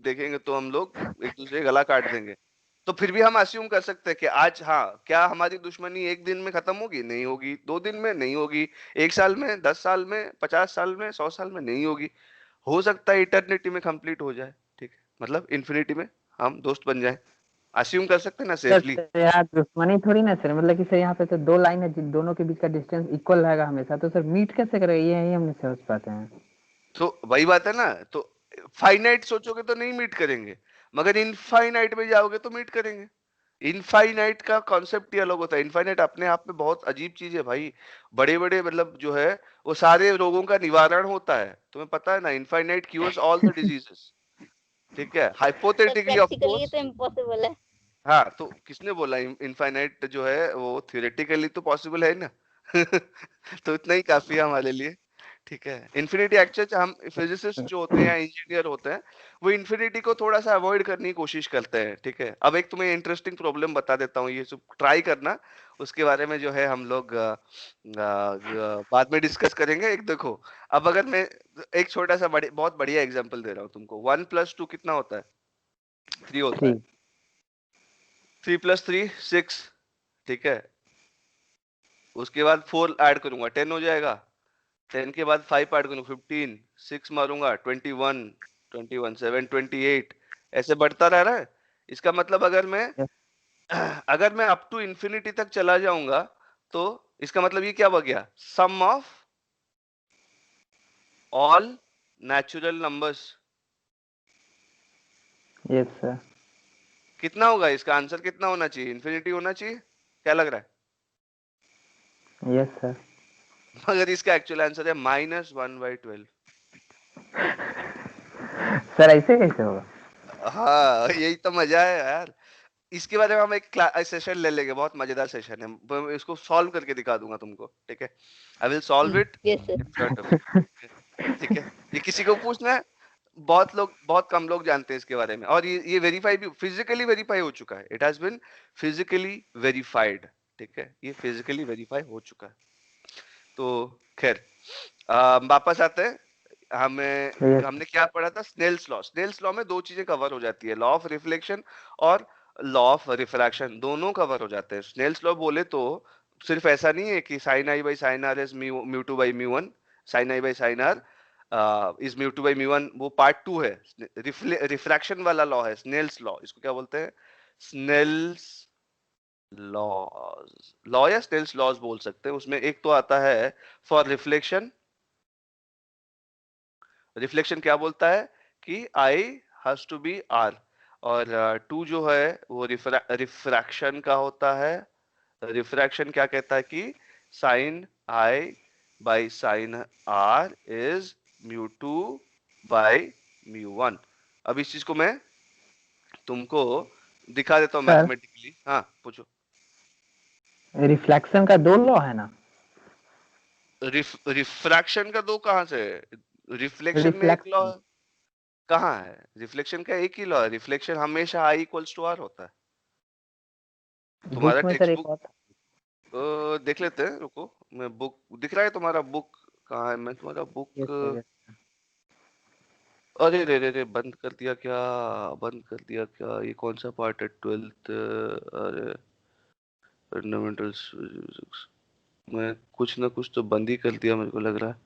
देखेंगे तो हम लोग एक दूसरे का गला काट देंगे, तो फिर भी हम अस्यूम कर सकते हैं कि आज, हाँ, क्या हमारी दुश्मनी एक दिन में खत्म होगी, नहीं होगी, 2 दिन में नहीं होगी, 1 साल में, 10 साल में, 50 साल में, 100 साल में नहीं होगी, हो सकता है इटर्निटी में कंप्लीट हो जाए, ठीक है, मतलब इन्फिनिटी में हम दोस्त बन जाए, अस्यूम कर सकते हैं ना सर सेफली। तो यहाँ दुश्मनी थोड़ी ना सर, मतलब कि सर यहाँ पे तो दो लाइन है जिन दोनों के बीच का डिस्टेंस इक्वल रहेगा हमेशा, तो सर मीट कैसे करेगा, ये हम नहीं समझ पाते हैं। तो वही बात है ना, तो फाइनाइट सोचोगे तो नहीं मीट करेंगे, मगर इनफाइनाइट में जाओगे तो मीट करेंगे। इनफाइनाइट का कॉन्सेप्ट ही अलग होता है, इनफाइनाइट अपने आप में बहुत अजीब चीज है भाई, बड़े बड़े मतलब जो है वो सारे रोगों का निवारण होता है, तुम्हें पता है ना, infinite cures all the diseases, ठीक है, सर हाइपोथेटिकली ऑफ प्रैक्टिकली ये कोर्स। तो इम्पॉसिबल है। हाँ तो किसने बोला इनफाइनाइट जो है वो थियोरेटिकली तो पॉसिबल है ना तो इतना ही काफी है हमारे लिए, ठीक है। इन्फिनिटी एक्चुअली हम फिजिसिस्ट जो होते हैं या इंजीनियर होते हैं, वो इन्फिनिटी को थोड़ा सा अवॉइड करने की कोशिश करते हैं, ठीक है। अब एक तुम्हें इंटरेस्टिंग प्रॉब्लम बता देता हूँ, ये सब ट्राई करना, उसके बारे में जो है हम लोग बाद में डिस्कस करेंगे। एक देखो, अब अगर मैं एक छोटा सा बहुत बढ़िया एग्जांपल दे रहा हूँ तुमको, 1+2 कितना होता है, 3 होता 3। है, 3+3 6, ठीक है, उसके बाद 4 ऐड करूंगा 10 हो जाएगा, 10 के बाद 5 ऐड करूंगा 15, 6 मारूंगा 21, 21 7 28, ऐसे बढ़ता रह रहा है। इसका मतलब अगर मैं अप टू इंफिनिटी तक चला जाऊंगा, तो इसका मतलब ये क्या हो गया, sum of all natural numbers. Yes sir. कितना होगा इसका आंसर, कितना होना चाहिए, इन्फिनिटी होना चाहिए, क्या लग रहा यस सर। है? मगर इसका एक्चुअल आंसर है -1/12। सर ऐसे कैसे होगा? हाँ, यही तो मजा है यार। इसके बारे में हम एक सेशन ले लेंगे, बहुत मजेदार सेशन है। मैं इसको सॉल्व करके दिखा दूंगा तुमको, ठीक है? I will solve it yes sir. In front of you. ठीक है? ये किसी को पूछना है, बहुत कम लोग जानते हैं इसके बारे में, और ये वेरीफाई भी, फिजिकली वेरीफाई हो चुका है। It has been physically verified. ठीक है, ये फिजिकली वेरीफाई हो चुका है। तो खैर, वापस आते हैं। हमें यस। हमने क्या पढ़ा था? Snell's law. स्नेल्स लॉ में दो चीजें कवर हो जाती है, लॉ ऑफ रिफ्लेक्शन और लॉ ऑफ रिफ्रैक्शन, दोनों कवर हो जाते हैं। स्नेल्स लॉ बोले तो सिर्फ ऐसा नहीं है कि sine I by sine R is mu two by mu one, sine I by sine R is mu two by mu one, वो पार्ट टू है। रिफ्रैक्शन वाला लॉ है स्नेल्स लॉ, इसको क्या बोलते हैं? स्नेल्स लॉज, लॉ या Snell's laws बोल सकते हैं। उसमें एक तो आता है फॉर रिफ्लेक्शन। रिफ्लेक्शन क्या बोलता है कि I has to be R, और टू जो है वो रिफ्रैक्शन का होता है। रिफ्रैक्शन क्या कहता है कि sine I by sine R is mu two by mu one. अब इस चीज को मैं तुमको दिखा देता हूँ सर मैथमेटिकली। हाँ, पूछो। रिफ्लेक्शन का दो लॉ है ना? रिफ्रैक्शन का दो कहाँ से? रिफ्लेक्शन में एक लॉ रिफ्लेक्शन। कहाँ है? रिफ्लेक्शन का एक ही लॉ है, रिफ्लेक्शन हमेशा आई इक्वल्स टू आर होता है। तुम्हारा बीच में सर टेक्स्ट एक बुक और था। देख लेते हैं, रुको। मैं बुक दिख रहा है तुम्हारा बुक कहाँ है? मैं तुम्हारा यस बुक, सर यस। अरे रे रे रे, बंद कर दिया क्या? बंद कर दिया क्या? ये कौन सा पार्ट है? 12th? अरे, फंडामेंटल्स फिजिक्स। मैं कुछ ना कुछ तो बंद ही कर दिया, मेरे को लग रहा है।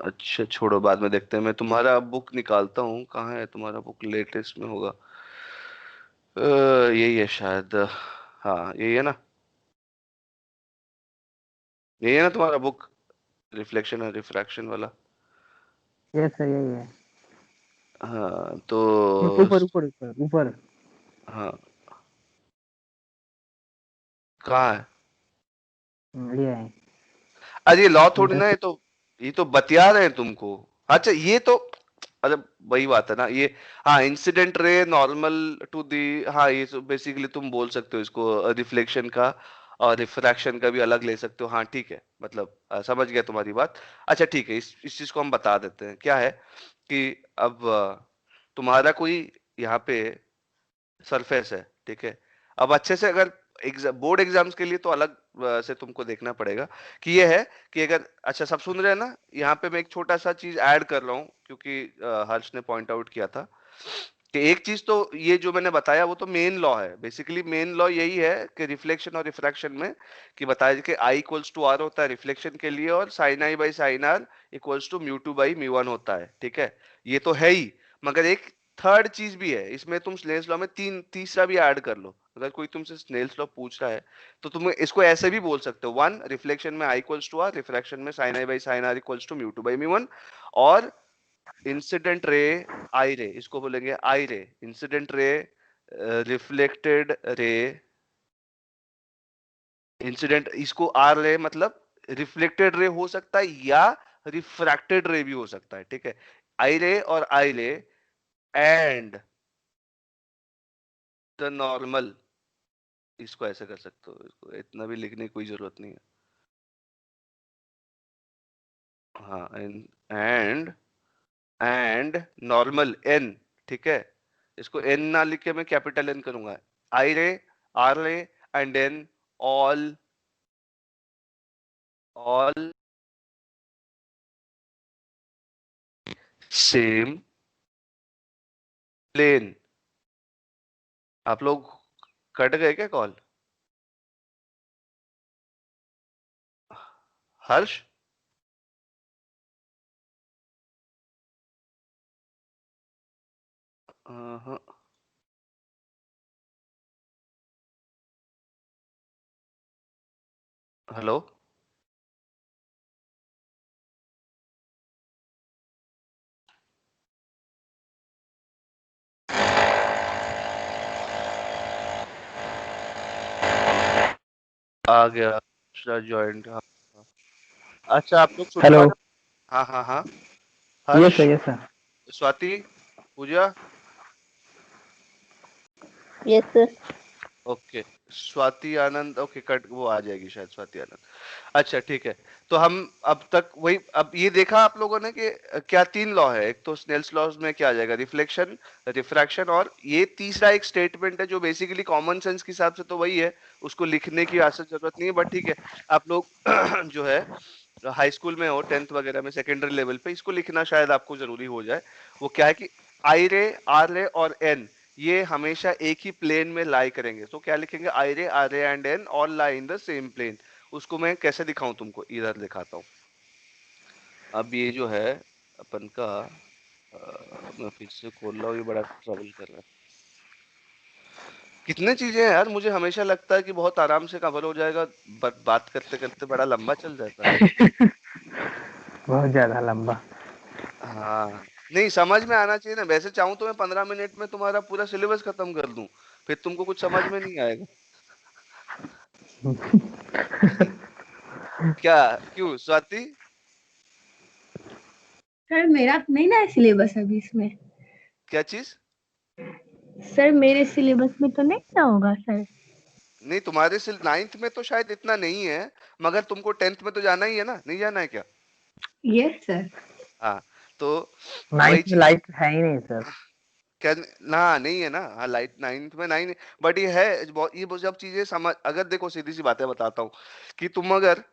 अच्छा छोड़ो, बाद में देखते हैं। मैं तुम्हारा बुक निकालता हूँ, कहाँ है तुम्हारा बुक? लेटेस्ट में होगा। यही है शायद। हाँ, यही है ना, यही है ना तुम्हारा बुक, रिफ्लेक्शन और रिफ्रैक्शन वाला। यस सर यही है। हाँ तो ऊपर ऊपर ऊपर ऊपर। हाँ, कहाँ है? ये है। अरे ये लॉ थोड़ी इधर ना, से। ये तो बतिया रहे हैं तुमको। अच्छा ये तो, अरे वही बात है ना ये। हाँ, incident ray normal to the, हाँ ये बेसिकली तुम बोल सकते हो इसको, रिफ्लेक्शन का और रिफ्रैक्शन का भी अलग ले सकते हो। हाँ ठीक है, मतलब समझ गया तुम्हारी बात। अच्छा ठीक है, इस चीज को हम बता देते हैं। क्या है कि अब तुम्हारा कोई यहाँ पे सरफेस है, ठीक है? अब अच्छे से अगर बोर्ड एग्जाम्स के लिए तो अलग से तुमको देखना पड़ेगा कि ये है कि अगर, अच्छा सब सुन रहे हैं ना? यहाँ पे मैं एक छोटा सा चीज ऐड कर रहा हूँ, क्योंकि हर्ष ने पॉइंट आउट किया था कि एक चीज तो ये जो मैंने बताया वो तो मेन लॉ है। बेसिकली मेन लॉ यही है कि रिफ्लेक्शन और रिफ्रैक्शन में, कि बताया कि आई इक्वल्स टू आर होता है रिफ्लेक्शन के लिए, और sine I by sine R equals to mu two by mu one होता है, ठीक है? ये तो है ही, मगर एक थर्ड चीज भी है इसमें। तुम स्नेल्स लॉ में तीसरा भी ऐड कर लो। अगर कोई तुमसे स्नेल्स लॉ पूछ रहा है तो तुम इसको ऐसे भी बोल सकते हो, वन, रिफ्लेक्शन में I equals to R, refraction में sine I by sine R equals to mu two by mu one. और इंसिडेंट रे, आई रे, इसको बोलेंगे आई रे, incident ray, reflected ray, incident, इसको आर रे मतलब रिफ्लेक्टेड रे हो सकता है या रिफ्रैक्टेड रे भी हो सकता है, ठीक है? आई रे और आई रे एंड द नॉर्मल, इसको ऐसे कर सकते हो, इसको इतना भी लिखने की कोई जरूरत नहीं है। हाँ, एंड नॉर्मल एन, ठीक है? इसको एन ना लिख के मैं कैपिटल एन करूंगा। आई ray, R ray and N, all all same plane. आप लोग कट गए क्या कॉल? हर्ष? हाँ, हेलो? आ गया ज्वाइंट। हाँ हाँ। अच्छा आप लोग सुन पा हेलो। रहे हो? हाँ हाँ हाँ। Yes Harsh, sir, yes sir. Swati, Pooja. Yes sir. Okay. Swati Anand, okay cut, वो आ जाएगी शायद स्वाति आनंद। अच्छा ठीक है। तो हम अब तक वही, अब ये देखा आप लोगों ने कि क्या तीन लॉ है। एक तो स्नेल्स लॉज में क्या आ जाएगा, रिफ्लेक्शन, रिफ्रैक्शन, और ये तीसरा एक स्टेटमेंट है जो बेसिकली कॉमन सेंस के हिसाब से तो वही है, उसको लिखने की आसत जरूरत नहीं है, बट ठीक है। आप लोग जो है हाई स्कूल में हो, 10th वगैरह में, सेकेंडरी लेवल पे इसको लिखना शायद आपको जरूरी हो जाए। वो क्या है कि आई रे, आर रे और एन ये हमेशा एक ही प्लेन में लाई करेंगे। तो क्या लिखेंगे, आई ray, R ray and N all lie in the same plane. उसको मैं कैसे दिखाऊं तुमको, इधर दिखाता हूँ। अब ये जो है अपन का, मैं फिर से खोल रहा हूँ, ये बड़ा ट्रबल कर रहा है। कितने चीजें हैं यार, मुझे हमेशा लगता है कि बहुत आराम से कवर हो जाएगा, बट बात करते करते बड़ा लंबा चल जाता है। बहुत ज्यादा लंबा। हाँ, नहीं समझ में आना चाहिए ना। वैसे चाहूँ तो मैं 15 मिनट में तुम्हारा पूरा सिलेबस खत्म कर दूं, फिर तुमको कुछ समझ में नहीं आएगा। क्या, क्यों स्वाति? सर मेरा नहीं ना है सिलेबस अभी इसमें। क्या चीज? सर मेरे सिलेबस में तो नहीं ना होगा सर। नहीं, तुम्हारे सिर्फ 9th में तो शायद इतना नहीं है, मगर तुमको 10th में तो जाना ही है ना, नहीं जाना है क्या? Yes sir. हाँ, तो वही 9th में चीज। लाइट है ही नहीं सर। क्या? ना नहीं है ना, हाँ लाइट 9th में नहीं, बट ये है ये वो सब चीजें समझ। अगर देखो सीधी सी बातें बताता हूँ कि तुम अगर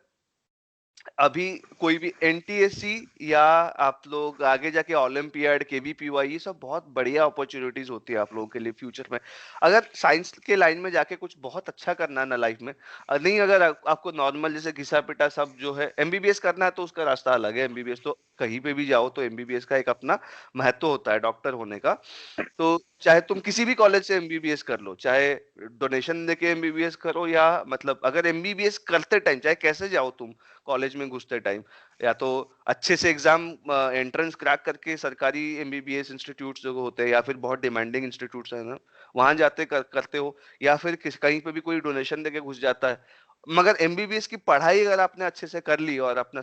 अभी कोई भी एनटीएससी या आप लोग आगे जाके ओलंपियाड, केवीपीवाई, ये सब बहुत बढ़िया अपॉर्चुनिटीज होती है आप लोगों के लिए फ्यूचर में। अगर साइंस के लाइन में जाके कुछ बहुत अच्छा करना है ना लाइफ में, नहीं अगर आपको नॉर्मल जैसे घिसा पिटा सब जो है एमबीबीएस करना है, तो उसका रास्ता अलग है। एमबीबीएस तो कहीं पे भी जाओ तो एमबीबीएस का एक अपना महत्व होता है डॉक्टर होने का। तो चाहे तुम किसी भी कॉलेज से एमबीबीएस कर लो, चाहे डोनेशन देके एमबीबीएस करो, या मतलब अगर एमबीबीएस करते टाइम चाहे कैसे जाओ तुम कॉलेज में घुसते टाइम, या तो अच्छे से एग्जाम एंट्रेंस क्रैक करके सरकारी एमबीबीएस इंस्टीट्यूट्स जो होते हैं, या फिर बहुत डिमांडिंग इंस्टीट्यूट्स है ना, वहां जाते करते हो, या फिर कहीं पे भी कोई डोनेशन देके घुस जाता है। मगर एमबीबीएस की पढ़ाई अगर आपने अच्छे से कर ली और अपना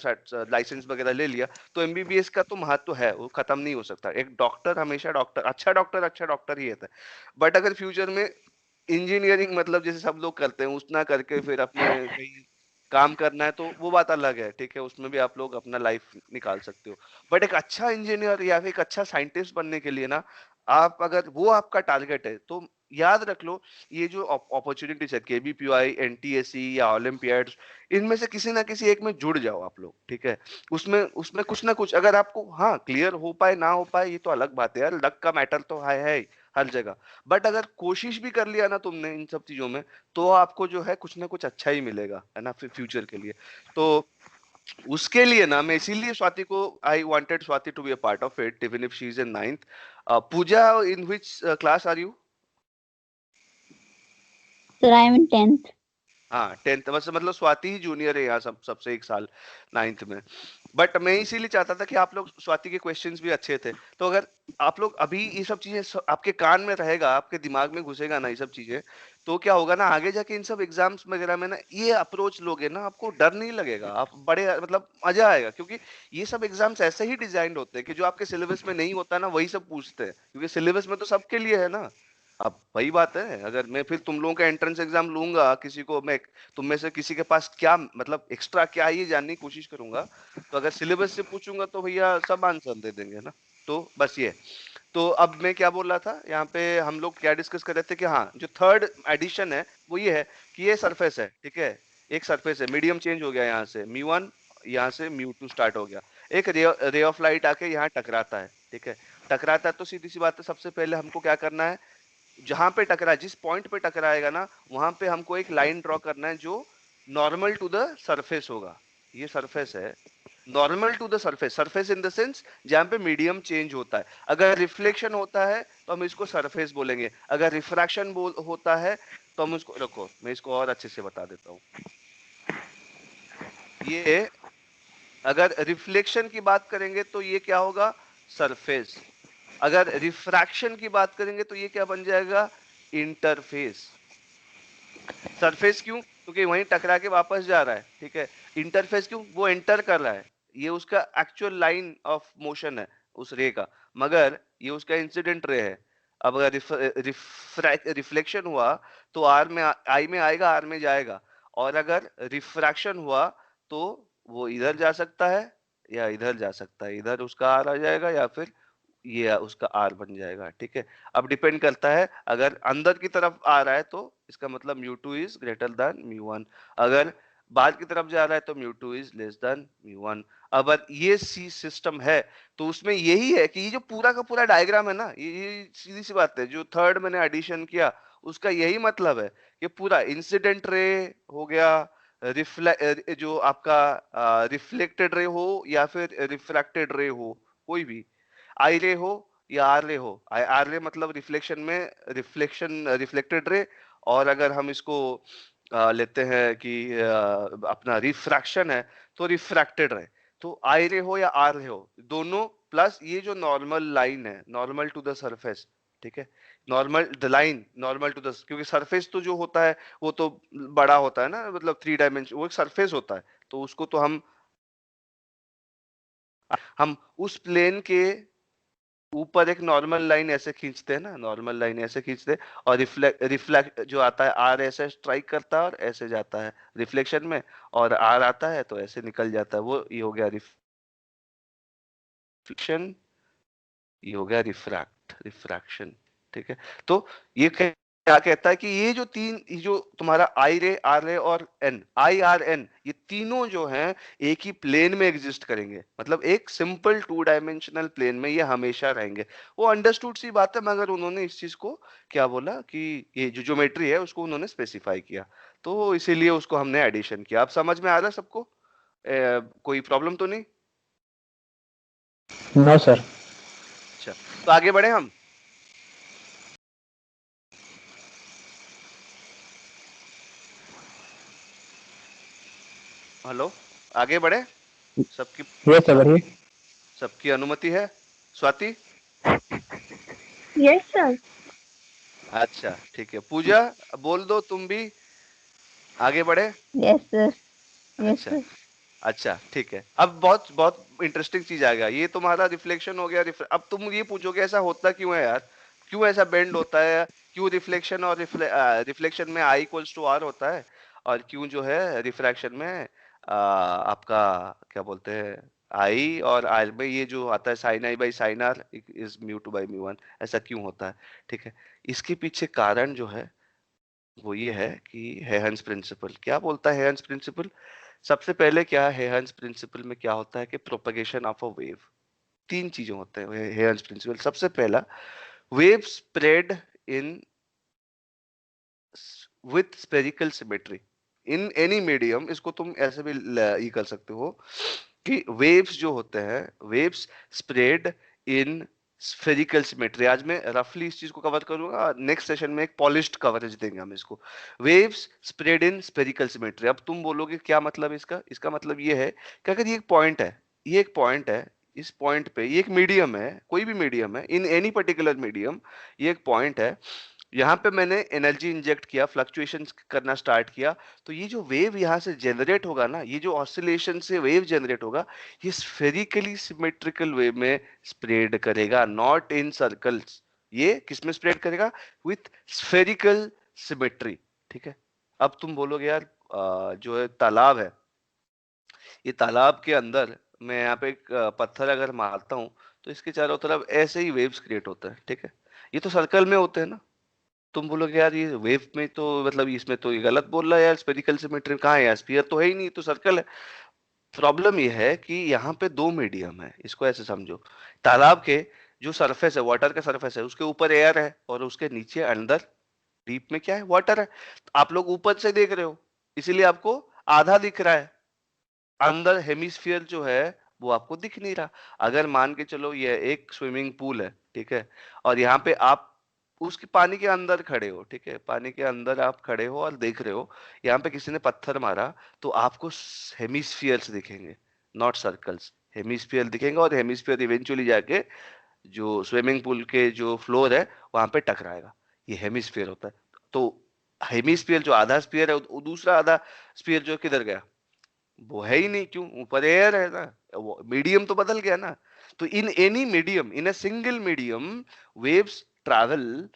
लाइसेंस वगैरह ले लिया, तो एमबीबीएस का तो महत्व है, वो खत्म नहीं हो सकता। एक डॉक्टर हमेशा डॉक्टर, अच्छा डॉक्टर ही रहता है। बट अगर फ्यूचर में इंजीनियरिंग मतलब जैसे सब लोग करते हैं उतना करके फिर अपने कहीं काम करना है, तो वो बात अलग है, ठीक है, उसमें भी आप लोग अपना लाइफ निकाल सकते हो। बट एक अच्छा इंजीनियर या फिर एक अच्छा साइंटिस्ट बनने के लिए ना, आप अगर वो आपका टारगेट है, तो याद रख लो, ये जो अपॉर्चुनिटीज है केबीपीवाई, एनटीएससी या ओलंपियाड्स, इनमें से किसी ना किसी एक में जुड़ जाओ आप लोग, ठीक है। उसमें उसमें कुछ ना कुछ अगर आपको, हाँ क्लियर हो पाए ना हो पाए ये तो अलग बात है यार, लक का मैटर तो है ही हर जगह। बट अगर कोशिश भी कर लिया ना तुमने इन सब चीजों में, तो आपको जो है कुछ ना कुछ अच्छा ही मिलेगा, है ना, फिर फ्यूचर के लिए। तो उसके लिए ना मैं इसीलिए स्वाति को, I wanted Swati to be a part of it even if she is in 9th। Pooja, in which class are you? Sir I am in 10th। हाँ 10th, बस मतलब स्वाति ही जूनियर है यहाँ सबसे एक साल 9th में। बट मैं इसीलिए चाहता था कि आप लोग, स्वाति के क्वेश्चंस भी अच्छे थे, तो अगर आप लोग अभी ये सब चीजें आपके कान में रहेगा, आपके दिमाग में घुसेगा ना ये सब चीजें, तो क्या होगा ना आगे जाके इन सब एग्जाम्स वगैरह में ना ये अप्रोच लोगे ना, आपको डर नहीं लगेगा, आप बड़े मतलब मजा आएगा। क्योंकि ये सब एग्जाम्स ऐसे ही डिजाइन होते हैं कि जो आपके सिलेबस में नहीं होता ना वही सब पूछते हैं, क्योंकि सिलेबस में तो सबके लिए है ना। अब वही बात है, अगर मैं फिर तुम लोगों का एंट्रेंस एग्जाम लूंगा, किसी को मैं, तुम में से किसी के पास क्या मतलब एक्स्ट्रा क्या है ये जानने की कोशिश करूंगा, तो अगर सिलेबस से पूछूंगा तो भैया सब आंसर दे देंगे ना। तो बस ये। तो अब मैं क्या बोल रहा था, यहाँ पे हम लोग क्या डिस्कस कर रहे थे कि हाँ जो थर्ड एडिशन है वो ये है कि ये सरफेस है, ठीक है, एक सरफेस है, मीडियम चेंज हो गया यहाँ से म्यू 1, यहाँ से म्यू 2 स्टार्ट हो गया। एक रे ऑफ लाइट आके यहाँ टकराता है, ठीक है, टकराता है, तो सीधी सी बात है, सबसे पहले हमको क्या करना है, जहां पे टकरा, जिस पॉइंट पे टकराएगा ना, वहां पे हमको एक लाइन ड्रॉ करना है जो नॉर्मल टू द सरफेस होगा। ये सरफेस है, normal to the surface, surface in the sense जहां पे मीडियम चेंज होता है। अगर रिफ्लेक्शन होता है तो हम इसको सरफेस बोलेंगे, अगर रिफ्रैक्शन होता है तो हम उसको, रखो मैं इसको और अच्छे से बता देता हूँ। ये अगर रिफ्लेक्शन की बात करेंगे तो ये क्या होगा, सरफेस। अगर रिफ्रैक्शन की बात करेंगे तो ये क्या बन जाएगा, इंटरफेस। सरफेस क्यों, क्योंकि वहीं टकरा के वापस जा रहा है, ठीक है। इंटरफेस क्यों, वो एंटर कर रहा है, ये उसका एक्चुअल लाइन ऑफ मोशन है उस रे का, मगर ये उसका इंसिडेंट रे है। अब अगर रिफ्लेक्शन हुआ तो आर में आई में आएगा, आर में जाएगा, और अगर रिफ्रैक्शन हुआ तो वो इधर जा सकता है या इधर जा सकता है, इधर उसका आर आ जाएगा या फिर ये उसका आर बन जाएगा, ठीक है। अब डिपेंड करता है, अगर अंदर की तरफ आ रहा है तो इसका मतलब mu two is greater than mu one, अगर बाहर की तरफ जा रहा है तो mu two is less than mu one. अगर ये सी सिस्टम है तो उसमें यही है कि ये जो पूरा का पूरा डायग्राम है ना, ये सीधी सी बात है, जो थर्ड मैंने एडिशन किया उसका यही मतलब है कि पूरा इंसिडेंट रे हो गया, जो आपका रिफ्लेक्टेड रे हो या फिर रिफ्रैक्टेड रे हो, कोई भी आई रे हो या आर रे हो, आर रे मतलब रिफ्लेक्शन में रिफ्लेक्टेड रे, और अगर हम इसको लेते हैं कि अपना रिफ्रैक्शन है तो रिफ्रैक्टेड रे। तो आई रे हो या आर रे हो, दोनों प्लस ये जो नॉर्मल लाइन है, नॉर्मल टू द सरफेस, ठीक है। Normal the line normal to the, क्योंकि सरफेस तो जो होता है वो तो बड़ा होता है ना, मतलब 3 डायमेंशन वो एक सरफेस होता है, तो उसको तो हम उस प्लेन के ऊपर एक नॉर्मल लाइन ऐसे खींचते हैं ना, नॉर्मल लाइन ऐसे खींचते हैं, और रिफ्लेक्ट जो आता है आर ऐसे स्ट्राइक करता है और ऐसे जाता है रिफ्लेक्शन में, और आर आता है तो ऐसे निकल जाता है, वो ये हो गया रिफ्लेक्शन, ये हो गया रिफ्रैक्शन, ठीक है। तो ये क्या कहता है कि ये जो ये जो तुम्हारा आई रे, आर रे और एन, आई आर एन, ये तीनों जो हैं एक ही प्लेन में एग्जिस्ट करेंगे, मतलब एक सिंपल 2 डायमेंशनल प्लेन में ये हमेशा रहेंगे। वो अंडरस्टूड सी बात है, मगर उन्होंने इस चीज को क्या बोला कि ये जो ज्योमेट्री है उसको उन्होंने स्पेसिफाई किया, तो इसीलिए उसको हमने एडिशन किया। अब समझ में आ रहा है सबको? कोई प्रॉब्लम तो नहीं? No sir. अच्छा, तो आगे बढ़े हम। हेलो, आगे बढ़े? सबकी यस सर, बढ़िए। सबकी अनुमति है? स्वाति? Yes sir. अच्छा ठीक है। पूजा, बोल दो तुम भी, आगे बढ़े? Yes, sir. Yes, अच्छा, sir. अच्छा ठीक है। अब बहुत बहुत इंटरेस्टिंग चीज आ गया, ये तुम्हारा रिफ्लेक्शन हो गया। अब तुम ये पूछोगे ऐसा होता क्यों है यार, क्यों ऐसा बेंड होता है, क्यों रिफ्लेक्शन और रिफ्लेक्शन में आई इक्वल्स टू आर होता है, और क्यों जो है रिफ्रैक्शन में आपका क्या बोलते हैं आई और आर में ये जो आता है sine I by sine R is mu two by mu one, ऐसा क्यों होता है, ठीक है। इसके पीछे कारण जो है वो ये है कि हेहन्स प्रिंसिपल क्या बोलता है। हेहन्स प्रिंसिपल, सबसे पहले क्या है हेहन्स प्रिंसिपल में, क्या होता है कि प्रोपगेशन ऑफ अ वेव, 3 चीजें होते हैं हेहन्स प्रिंसिपल। सबसे पहला, wave spread in with spherical symmetry in any medium. इसको तुम ऐसे भी ये कर सकते हो कि वेव्स जो होते हैं, waves spread in spherical symmetry. आज मैं रफली इस चीज को कवर करूंगा, नेक्स्ट सेशन में एक पॉलिश्ड कवरेज देंगे हम इसको। Waves spread in spherical symmetry. अब तुम बोलोगे क्या मतलब इसका, इसका मतलब ये है कि अगर ये एक पॉइंट है, ये एक पॉइंट है, इस पॉइंट पे ये एक मीडियम है, कोई भी मीडियम है, इन एनी पर्टिकुलर मीडियम, ये एक पॉइंट है, यहाँ पे मैंने एनर्जी इंजेक्ट किया, फ्लक्चुएशन करना स्टार्ट किया, तो ये जो वेव यहाँ से जनरेट होगा ना, ये जो ऑसिलेशन से वेव जनरेट होगा, ये स्फेरिकली सिमेट्रिकल वे में स्प्रेड करेगा, नॉट इन सर्कल्स। ये किस में स्प्रेड करेगा? विथ स्फेरिकल सिमेट्री, ठीक है। अब तुम बोलोगे यार जो है तालाब है, ये तालाब के अंदर मैं यहाँ पे एक पत्थर अगर मारता हूँ तो इसके चारों तरफ ऐसे ही वेव्स क्रिएट होते हैं, ठीक है। ये तो सर्कल में होते हैं ना। तुम बोलोगे यार ये वेव में तो मतलब इसमें तो ये गलत बोल रहा है यार, स्फेरिकल सिमेट्री कहाँ है यार, स्फीयर तो है ही नहीं, तो सर्कल है। प्रॉब्लम ये है कि यहाँ पे 2 मीडियम है, इसको ऐसे समझो। तालाब के जो सरफेस है, वाटर का सरफेस है, उसके ऊपर एयर है और उसके नीचे अंदर डीप में क्या है, वाटर है। आप लोग ऊपर से देख रहे हो इसीलिए आपको आधा दिख रहा है, अंदर हेमिस्फीयर जो है वो आपको दिख नहीं रहा। अगर मान के चलो ये एक स्विमिंग पूल है, ठीक है, और यहाँ पे आप उसके पानी के अंदर खड़े हो, ठीक है, पानी के अंदर आप खड़े हो और देख रहे हो, यहाँ पे किसी ने पत्थर मारा, तो आपको हेमिस्फीयर्स दिखेंगे, नॉट सर्कल्स। हेमिस्फीयर दिखेंगे और हेमिस्फीयर इवेंचुअली जाके जो स्विमिंग पूल के जो फ्लोर है वहां पे टकराएगा, ये हेमिस्फीयर होता है। तो हेमीस्फीयर जो आधा स्फीयर है, वो दूसरा आधा स्फीयर जो किधर गया, वो है ही नहीं, क्यों, ऊपर एयर है ना, मीडियम तो बदल गया ना। तो in any medium, in a single medium, waves travel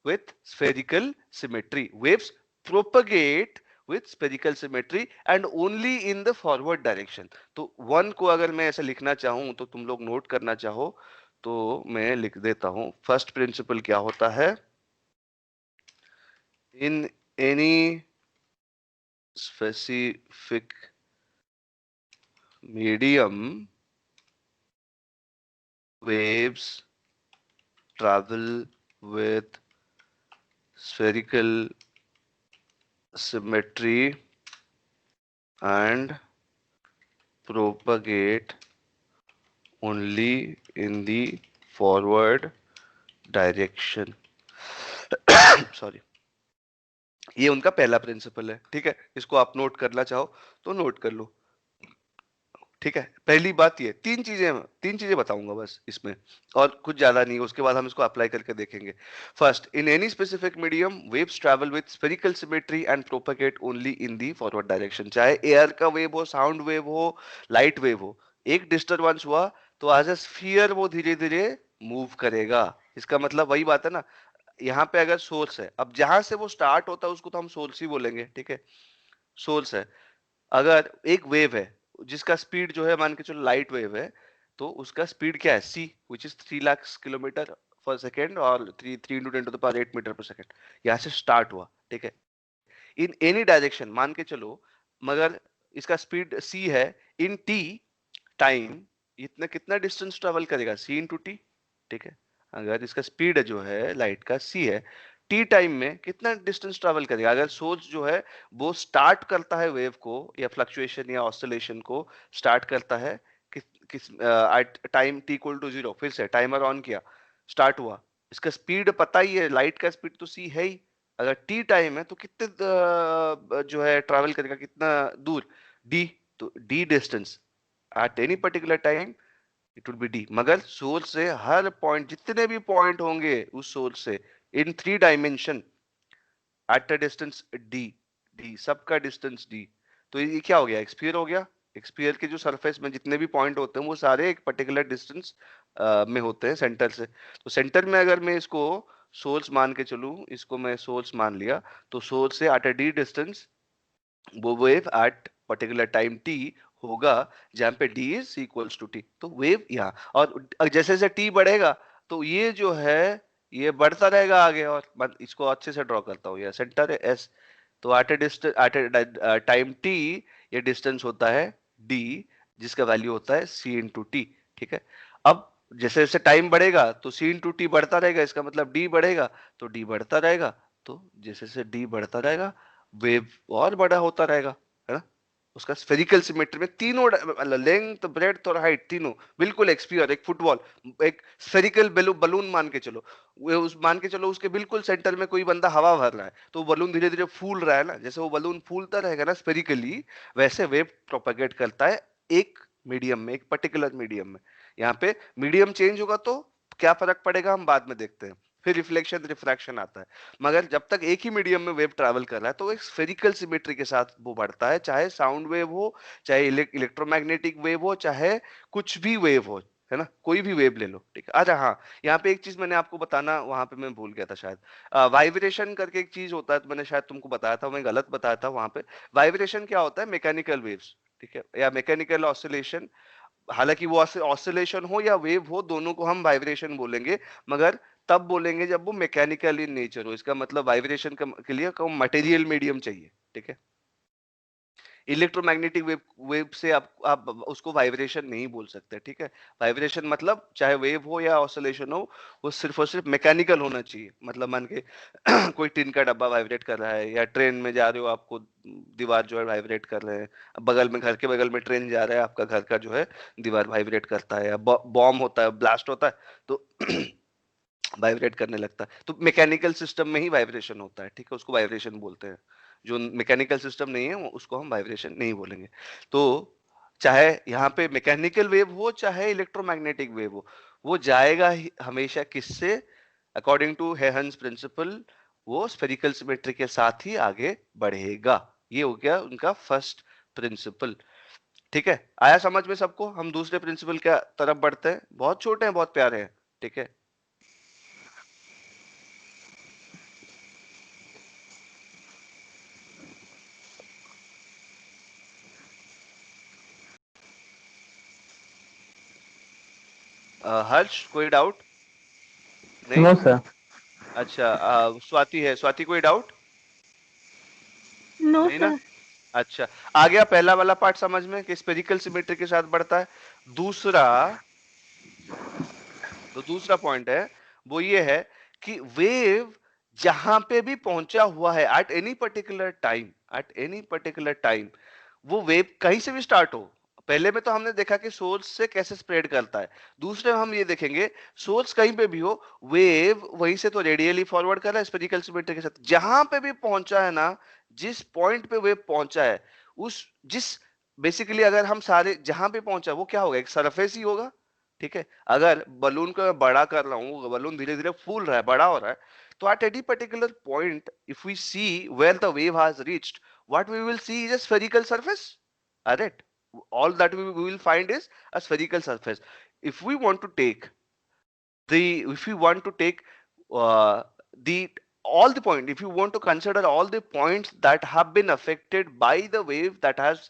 with spherical symmetry, waves propagate with spherical symmetry and only in the forward direction. तो वन को अगर मैं ऐसे लिखना चाहूं, तो तुम लोग नोट करना चाहो तो मैं लिख देता हूं। फर्स्ट प्रिंसिपल क्या होता है, in any specific medium, waves travel with spherical symmetry and propagate only in the forward direction. Sorry, ये उनका पहला प्रिंसिपल है, ठीक है। इसको आप नोट करना चाहो तो नोट कर लो, ठीक है। पहली बात ये, तीन चीजें बताऊंगा बस इसमें, और कुछ ज्यादा नहीं, उसके बाद हम इसको अप्लाई करके देखेंगे। First, in any specific medium waves travel with spherical symmetry and propagate only in the forward direction. चाहे एयर का वेव हो, साउंड वेव हो, लाइट वेव हो, एक डिस्टर्बेंस हुआ तो एज अ स्फीयर वो धीरे धीरे मूव करेगा। इसका मतलब वही बात है ना, यहाँ पे अगर सोर्स है, अब जहां से वो स्टार्ट होता है उसको तो हम सोर्स ही बोलेंगे, ठीक है, सोर्स है। अगर एक वेव है जिसका स्पीड जो है, मान के चलो लाइट वेव है, तो उसका स्पीड क्या है, c, which is 3 lakh kilometre per second, और 3 into 10 to the power 8 metre per second, यहाँ से स्टार्ट हुआ, ठीक है, इन एनी डायरेक्शन मान के चलो, मगर इसका स्पीड c है, इन t टाइम इतना कितना डिस्टेंस ट्रेवल करेगा, c इंटू टी, ठीक है। अगर इसका स्पीड जो है लाइट का c है, टी टाइम में कितना डिस्टेंस ट्रेवल करेगा। अगर सोर्स जो है वो स्टार्ट करता है वेव को या फ्लक्चुएशन या ऑसिलेशन को स्टार्ट करता है किस टाइम t इक्वल टू 0, फिर से टाइमर ऑन किया, स्टार्ट हुआ, इसका स्पीड पता ही है, लाइट का स्पीड तो c है ही। अगर t टाइम है तो कितने जो है ट्रैवल करेगा, कितना दूर, d, तो d distance eight any particular time it would be D. मगर सोर्स से हर पॉइंट, जितने भी पॉइंट होंगे उस सोर्स से इन 3 dimension eight a distance D, D सबका डिस्टेंस डी, तो ये क्या हो गया, एक स्फीयर हो गया। एक स्फीयर के जो सरफेस में जितने भी पॉइंट होते हैं वो सारे एक पर्टिकुलर डिस्टेंस में होते हैं सेंटर से। तो सेंटर में अगर मैं इसको सोर्स मान के चलूं, इसको मैं सोर्स मान लिया, तो सोर्स से एट अ डी डिस्टेंस वो wave at particular time T होगा, जहां पे D is equals to T, तो वेव यहाँ, और जैसे जैसे टी बढ़ेगा तो ये जो है ये बढ़ता रहेगा आगे। और इसको अच्छे से ड्रॉ करता हूँ, ये सेंटर है एस, तो एट ए टाइम टी ये डिस्टेंस होता है डी, जिसका वैल्यू होता है सी इंटू टी, ठीक है। अब जैसे जैसे टाइम बढ़ेगा तो सी इंटू टी बढ़ता रहेगा, इसका मतलब डी बढ़ेगा तो डी बढ़ता रहेगा, तो जैसे जैसे डी बढ़ता रहेगा वेव और बड़ा होता रहेगा, है ना। उसका स्फेरिकल सिमेट्री में तीनों लेंथ, ब्रेड्थ और हाइट तीनों बिल्कुल एक स्फीयर, एक फुटबॉल, एक स्फेरिकल बलून मान के चलो, वो उस मान के चलो उसके बिल्कुल सेंटर में कोई बंदा हवा भर रहा है, तो बलून धीरे धीरे फूल रहा है ना, जैसे वो बलून फूलता रहेगा ना स्फेरिकली, वैसे वेव प्रोपेगेट करता है एक मीडियम में, एक पर्टिकुलर मीडियम में। यहाँ पे मीडियम चेंज होगा तो क्या फर्क पड़ेगा हम बाद में देखते हैं, फिर रिफ्लेक्शन रिफ्रैक्शन आता है। मगर जब तक एक ही मीडियम में वेव ट्रैवल कर रहा है तो एक स्फेरिकल सिमेट्री के साथ वो बढ़ता है, चाहे साउंड वेव हो, चाहे इलेक्ट्रोमैग्नेटिक वेव हो, चाहे कुछ भी वेव हो, है ना, कोई भी वेव ले लो, ठीक है। अच्छा हाँ, यहाँ पे एक चीज मैंने आपको बताना वहां पे मैं भूल गया था शायद, वाइब्रेशन करके एक चीज होता है, तो मैंने शायद तुमको बताया था, मैं गलत बताया था वहां पे। वाइब्रेशन क्या होता है, मैकेनिकल वेव्स, ठीक है, या मैकेनिकल ऑसिलेशन। हालांकि वो ऑसिलेशन हो या वेव हो, दोनों को हम वाइब्रेशन बोलेंगे, मगर तब बोलेंगे जब वो मैकेनिकल इन नेचर हो। इसका मतलब वाइब्रेशन के लिए मटेरियल मीडियम चाहिए, ठीक है। इलेक्ट्रोमैग्नेटिक वेव से आप उसको वाइब्रेशन नहीं बोल सकते, ठीक है। वाइब्रेशन मतलब चाहे वेव हो या ऑसिलेशन हो, वो सिर्फ और सिर्फ मैकेनिकल होना चाहिए। मतलब मान के कोई टिन का डब्बा वाइब्रेट कर रहा है, या ट्रेन में जा रहे हो, आपको दीवार जो है वाइब्रेट कर रहे हैं, बगल में, घर के बगल में ट्रेन जा रहा है, आपका घर का जो है दीवार वाइब्रेट करता है, या बॉम्ब होता है, ब्लास्ट होता है, तो वाइब्रेट करने लगता है, तो मैकेनिकल सिस्टम में ही वाइब्रेशन होता है, ठीक है, उसको वाइब्रेशन बोलते हैं। जो मैकेनिकल सिस्टम नहीं है उसको हम वाइब्रेशन नहीं बोलेंगे। तो चाहे यहाँ पे मैकेनिकल वेव हो चाहे इलेक्ट्रोमैग्नेटिक वेव हो, वो जाएगा ही हमेशा किससे, अकॉर्डिंग टू हेहन्स प्रिंसिपल, वो स्फेरिकल सिमेट्री के साथ ही आगे बढ़ेगा। ये हो गया उनका फर्स्ट प्रिंसिपल। ठीक है, आया समझ में सबको? हम दूसरे प्रिंसिपल के तरफ बढ़ते हैं, बहुत छोटे हैं बहुत प्यारे हैं। ठीक है, हर्ष कोई डाउट नहीं? No sir. अच्छा, स्वाति है, स्वाति कोई डाउट नो नहीं ना? सर। अच्छा, आ गया पहला वाला पार्ट समझ में कि स्फेरिकल सिमेट्री के साथ बढ़ता है। दूसरा, तो दूसरा पॉइंट है वो ये है कि वेव जहां पे भी पहुंचा हुआ है at any particular time, at any particular time, वो वेव कहीं से भी स्टार्ट हो। पहले में तो हमने देखा कि सोर्स से कैसे स्प्रेड करता है, दूसरे में हम ये देखेंगे सोर्स कहीं पे भी हो, वेव वहीं से तो रेडियली फॉरवर्ड कर रहा है स्फेरिकल सिमेट्री के साथ। जहां पे भी पहुंचा है ना, जिस पॉइंट पे वेव पहुंचा है, उस जिस बेसिकली अगर हम सारे जहां पे पहुंचा वो क्या होगा, एक सरफेस ही होगा। ठीक है, अगर बलून को मैं बड़ा कर रहा हूँ, बलून धीरे धीरे फूल रहा है, बड़ा हो रहा है, तो at any particular point if we see where the wave has reached, what we will see is a spherical surface. Alright, all that we will find is a spherical surface. If we want to take if we want to take uh, the all the point, if you want to consider all the points that have been affected by the wave that has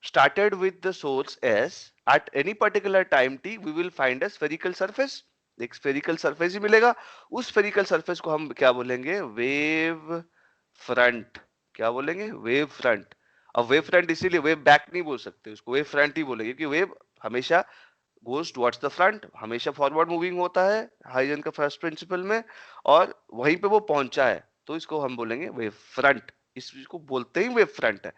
started with the source S at any particular time t, we will find a spherical surface. एक spherical surface ही मिलेगा। उस spherical surface को हम क्या बोलेंगे, wave front. क्या बोलेंगे, wave front. अब वेव फ्रंट इसीलिए, वेव बैक नहीं बोल सकते उसको, वेव फ्रंट ही बोलेंगे, क्योंकि वेव हमेशा गोज टुवर्ड्स द फ्रंट, हमेशा फॉरवर्ड मूविंग होता है हाइजन का फर्स्ट प्रिंसिपल में, और वहीं पे वो पहुंचा है, तो इसको हम बोलेंगे वेव फ्रंट। इस चीज को बोलते ही वेव फ्रंट है।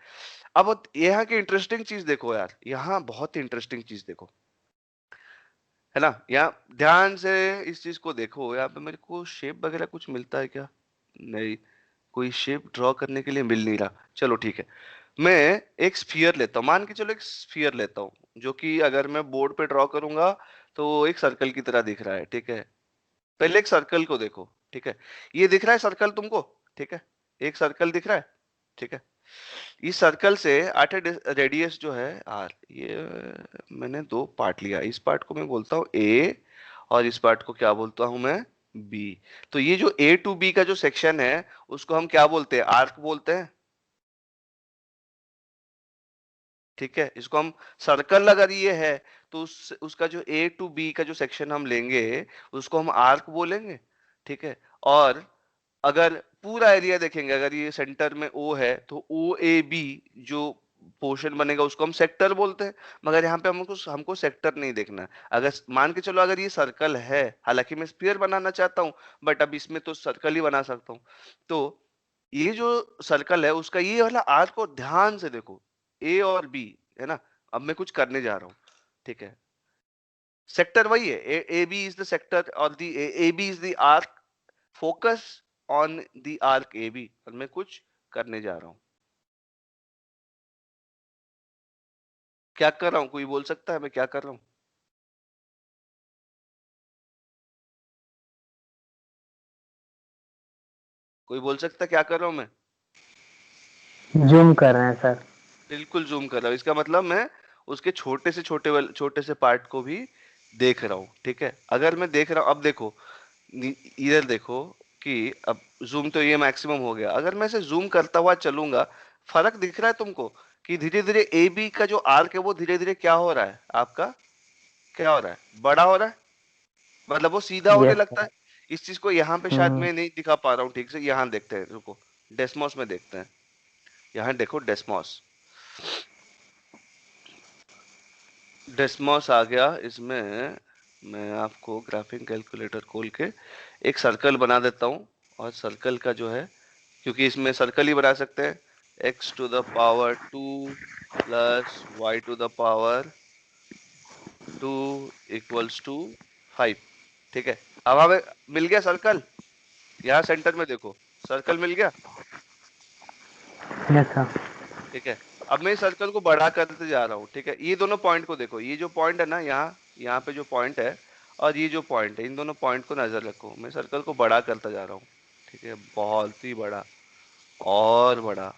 अब यहाँ की इंटरेस्टिंग चीज देखो यार, यहाँ बहुत इंटरेस्टिंग चीज देखो, है ना? यहाँ ध्यान से इस चीज को देखो, यहाँ पे मेरे को शेप वगैरह कुछ मिलता है क्या? नहीं, कोई शेप ड्रॉ करने के लिए मिल नहीं रहा। चलो ठीक है, मैं एक स्फीयर लेता हूँ, मान के चलो एक स्फीयर लेता हूँ, जो कि अगर मैं बोर्ड पे ड्रॉ करूंगा तो एक सर्कल की तरह दिख रहा है। ठीक है, पहले एक सर्कल को देखो। ठीक है, ये दिख रहा है सर्कल तुमको? ठीक है, एक सर्कल दिख रहा है। ठीक है, इस सर्कल से एट रेडियस जो है आर, ये मैंने दो पार्ट लिया, इस पार्ट को मैं बोलता हूँ ए, और इस पार्ट को क्या बोलता हूं मैं, बी। तो ये जो ए टू बी का जो सेक्शन है उसको हम क्या बोलते हैं, आर्क बोलते हैं। ठीक है, इसको हम सर्कल अगर ये है तो उसका जो ए टू बी का जो सेक्शन हम लेंगे उसको हम आर्क बोलेंगे। ठीक है, और अगर पूरा एरिया देखेंगे, अगर ये सेंटर में ओ है तो ओ ए बी जो पोर्शन बनेगा उसको हम सेक्टर बोलते हैं। मगर यहाँ पे हमको हमको सेक्टर नहीं देखना है। अगर मान के चलो अगर ये सर्कल है, हालांकि मैं स्फीयर बनाना चाहता हूँ बट अब इसमें तो सर्कल ही बना सकता हूँ, तो ये जो सर्कल है उसका ये वाला आर्क को ध्यान से देखो, ए और बी, है ना? अब मैं कुछ करने जा रहा हूँ। ठीक है, सेक्टर वही है, A B is the sector और the A B is the arc, focus on the arc A B, और मैं कुछ करने जा रहा हूँ। क्या कर रहा हूँ, कोई बोल सकता है मैं क्या कर रहा हूँ? कोई बोल सकता है क्या कर रहा हूँ मैं? जूम कर रहे हैं सर। बिल्कुल जूम कर रहा हूँ, इसका मतलब मैं उसके छोटे से पार्ट को भी देख रहा हूँ। ठीक है, अगर मैं देख रहा हूँ, अब देखो इधर देखो कि अब जूम तो ये मैक्सिमम हो गया, अगर मैं इसे जूम करता हुआ चलूंगा, फर्क दिख रहा है तुमको कि धीरे धीरे ए बी का जो आर्क है वो धीरे धीरे क्या हो रहा है आपका, क्या हो रहा है, बड़ा हो रहा है, मतलब वो सीधा होने यस लगता सर। है। इस चीज को यहाँ पे शायद मैं नहीं दिखा पा रहा हूँ ठीक से, यहाँ देखते हैं, रुको डेस्मॉस में देखते हैं। यहाँ देखो डेस्मॉस, डेस्मॉस आ गया इसमें। मैं आपको ग्राफिंग कैलकुलेटर खोल के एक सर्कल बना देता हूँ, और सर्कल का जो है, क्योंकि इसमें सर्कल ही बना सकते हैं, x to the power 2 plus y to the power 2 equals to 5। ठीक है, अब हमें मिल गया सर्कल, यहाँ सेंटर में देखो सर्कल मिल गया। Yes sir. ठीक है, अब मैं इस सर्कल को बड़ा करते जा रहा हूँ। ठीक है, ये दोनों पॉइंट को देखो, ये जो पॉइंट है ना यहाँ, यहाँ पे जो पॉइंट है और ये जो पॉइंट है, इन दोनों पॉइंट को नजर रखो, मैं सर्कल को बड़ा करता जा रहा हूँ। ठीक है, बहुत ही बड़ा, और बड़ा,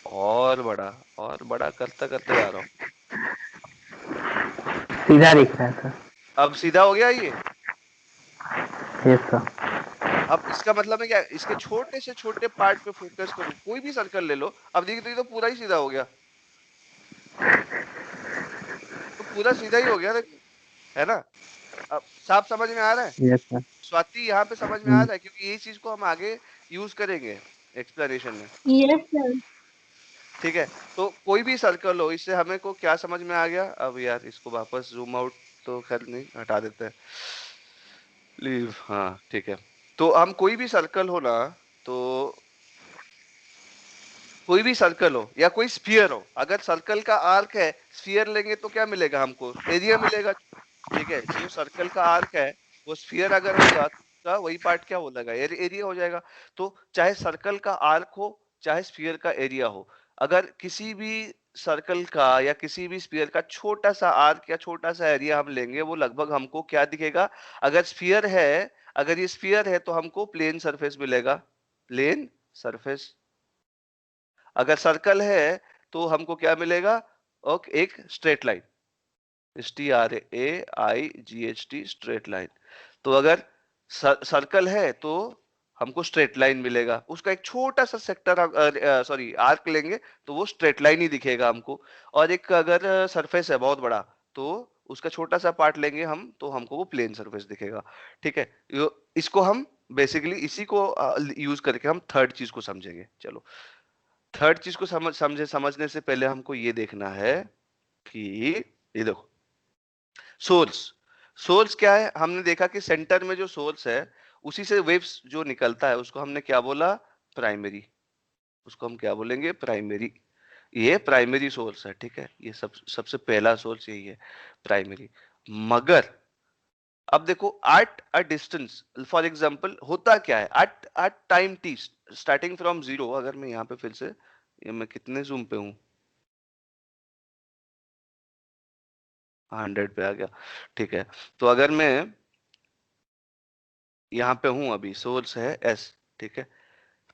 और बड़ा, और बड़ा करता करते जा रहा हूँ। सीधा दिख रहा है सर। अब सीधा हो गया ये। Yes sir. अब इसका मतलब है क्या, इसके छोटे से छोटे पार्ट पे फोकस करूं, कोई भी सर्कल ले लो, अब देखिए तो ये तो पूरा ही सीधा हो गया, तो पूरा सीधा ही हो गया, देखो, है ना। अब साफ समझ में आ रहा है यस सर। स्वाति, यहाँ पे समझ में आ रहा है, क्योंकि यही चीज को हम आगे यूज करेंगे एक्सप्लेनेशन में। Yes sir. ठीक है, तो कोई भी सर्कल हो, इससे हमें को क्या समझ में आ गया। अब यार इसको वापस जूम आउट तो खैर नहीं, हटा देते हैं, लीव, हाँ ठीक है। तो हम कोई भी सर्कल हो ना, तो कोई भी सर्कल हो या कोई स्फीयर हो, अगर सर्कल का आर्क है, स्फीयर लेंगे तो क्या मिलेगा हमको, एरिया मिलेगा। ठीक है, जो सर्कल का आर्क है वो स्फीयर अगर होगा तो वही पार्ट क्या हो जाएगा, एरिया हो जाएगा। तो चाहे सर्कल का आर्क हो, चाहे स्फीयर का एरिया हो, अगर किसी भी सर्कल का या किसी भी स्फीयर का छोटा सा आर्क या छोटा सा एरिया हम लेंगे, वो लगभग हमको क्या दिखेगा। अगर स्फीयर है, अगर ये स्फीयर है तो हमको प्लेन सरफेस मिलेगा, प्लेन सरफेस। अगर सर्कल है तो हमको क्या मिलेगा, ओके, एक straight line, STRAIGHT, straight line. तो अगर सर्कल है तो हमको स्ट्रेट लाइन मिलेगा, उसका एक छोटा सा सेक्टर, सॉरी आर्क लेंगे तो वो स्ट्रेट लाइन ही दिखेगा हमको। और एक अगर सरफेस है बहुत बड़ा, तो उसका छोटा सा पार्ट लेंगे हम, तो हमको वो प्लेन सरफेस दिखेगा। ठीक है, इसको हम बेसिकली इसी को यूज करके हम थर्ड चीज को समझेंगे। चलो, थर्ड चीज को समझने से पहले हमको ये देखना है कि ये देखो, सोर्स, सोर्स क्या है। हमने देखा कि सेंटर में जो सोर्स है उसी से वेव्स जो निकलता है उसको हमने क्या बोला, प्राइमरी। उसको हम क्या बोलेंगे, प्राइमरी। ये प्राइमरी सोर्स है, ठीक है, ये सबसे पहला सोर्स यही है, प्राइमरी। मगर अब देखो, at a distance, for example होता क्या है, at time T, starting from zero, अगर मैं यहाँ पे फिर से, ये मैं कितने जूम पे हूँ, 100 पे आ गया। ठीक है, तो अगर मैं यहाँ पे हूँ, अभी सोर्स है एस, ठीक है,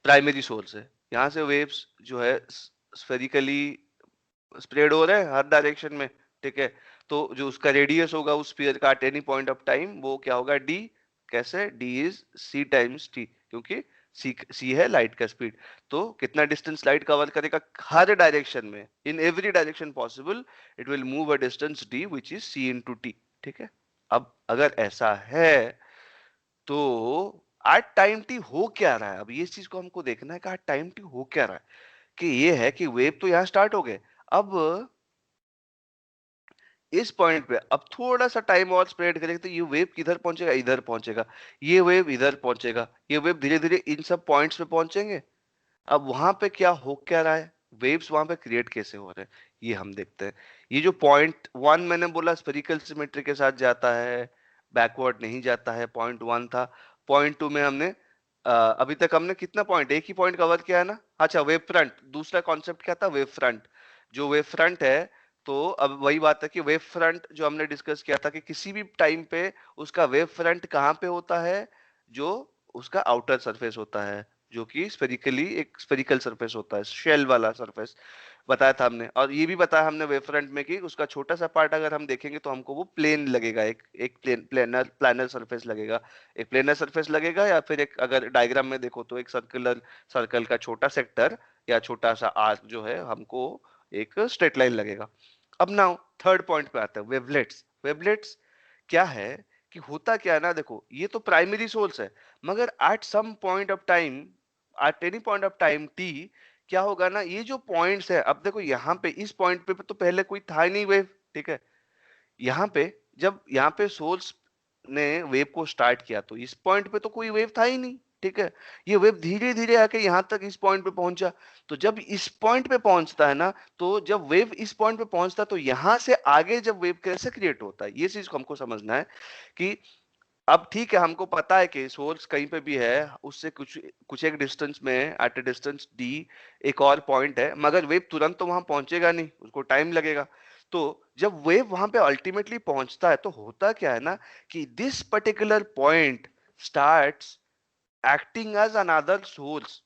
प्राइमरी सोर्स है, यहाँ से वेव्स जो है स्फेरिकली स्प्रेड हो रहे हैं हर डायरेक्शन में। ठीक है, तो जो उसका रेडियस होगा उस स्फीयर का at any point of time, वो क्या होगा, डी। कैसे, D is C times T, क्योंकि सी है लाइट का स्पीड। तो कितना डिस्टेंस लाइट कवर करेगा हर डायरेक्शन में, in every direction possible, it will move a distance D which is C into T. ठीक है, अब अगर ऐसा है तो एट टाइम टी हो क्या रहा है, अब ये चीज को हमको देखना है कि एट टाइम टी हो क्या रहा है। कि ये है कि वेव तो यहाँ स्टार्ट हो गए, अब इस पॉइंट पे अब थोड़ा सा टाइम और स्प्रेड करेंगे तो ये वेव किधर पहुंचेगा, इधर पहुंचेगा, ये वेव इधर पहुंचेगा, ये वेव धीरे धीरे इन सब पॉइंट्स पे पहुंचेंगे। अब वहां पे क्या हो क्या रहा है, वेव्स वहां पे क्रिएट कैसे हो रहे हैं, ये हम देखते हैं। ये जो पॉइंट वन मैंने बोला स्फेरिकल सिमेट्री के साथ जाता है, बैकवर्ड नहीं जाता है, पॉइंट वन था। पॉइंट टू में हमने अभी तक हमने कितना पॉइंट, एक ही पॉइंट कवर किया है ना। अच्छा, वेव फ्रंट, दूसरा कॉन्सेप्ट क्या था, वेव फ्रंट। जो वेव फ्रंट है, तो अब वही बात है कि वेव फ्रंट जो हमने डिस्कस किया था कि किसी भी टाइम पे उसका वेव फ्रंट कहाँ पे होता है, जो उसका आउटर सरफेस होता है, जो कि स्फेरिकली एक स्फेरिकल सरफेस होता है, शेल वाला सरफेस बताया था हमने। और ये भी बताया हमने वेव फ्रंट में कि उसका छोटा सा पार्ट अगर हम देखेंगे तो हमको वो प्लेन लगेगा, एक प्लेनर सरफेस लगेगा, एक प्लेनर सरफेस लगेगा, या फिर एक अगर डायग्राम में देखो तो एक सर्कल का छोटा सेक्टर या छोटा सा आर्क जो है हमको एक स्ट्रेट लाइन लगेगा। अब नाउ थर्ड पॉइंट पे आता है, वेवलेट्स। वेवलेट्स क्या है कि होता क्या है ना, देखो ये तो प्राइमरी सोर्स है, मगर at some point of time, at any point of time T, क्या होगा ना, ये जो पॉइंट्स है, अब देखो यहाँ पे इस पॉइंट पे तो पहले कोई था ही नहीं वेव। ठीक है, यहाँ पे जब यहाँ पे सोर्स ने वेव को स्टार्ट किया तो इस पॉइंट पे तो कोई वेव था ही नहीं। ठीक है, ये वेव धीरे धीरे आके यहाँ तक इस पॉइंट पे पहुंचा। तो जब इस पॉइंट पे पहुंचता है ना, तो जब वेव इस पॉइंट पे पहुंचता है तो यहाँ से आगे जब वेव कैसे क्रिएट होता है, ये चीज को हमको समझना है। कि अब ठीक है, हमको पता है कि सोर्स कहीं पे भी है, उससे कुछ कुछ एक डिस्टेंस में, एट अ डिस्टेंस डी एक और पॉइंट है, मगर वेव तुरंत तो वहां पहुंचेगा नहीं, उसको टाइम लगेगा। तो जब वेव वहां पे अल्टीमेटली पहुंचता है तो होता क्या है ना, कि this particular point starts acting as another source.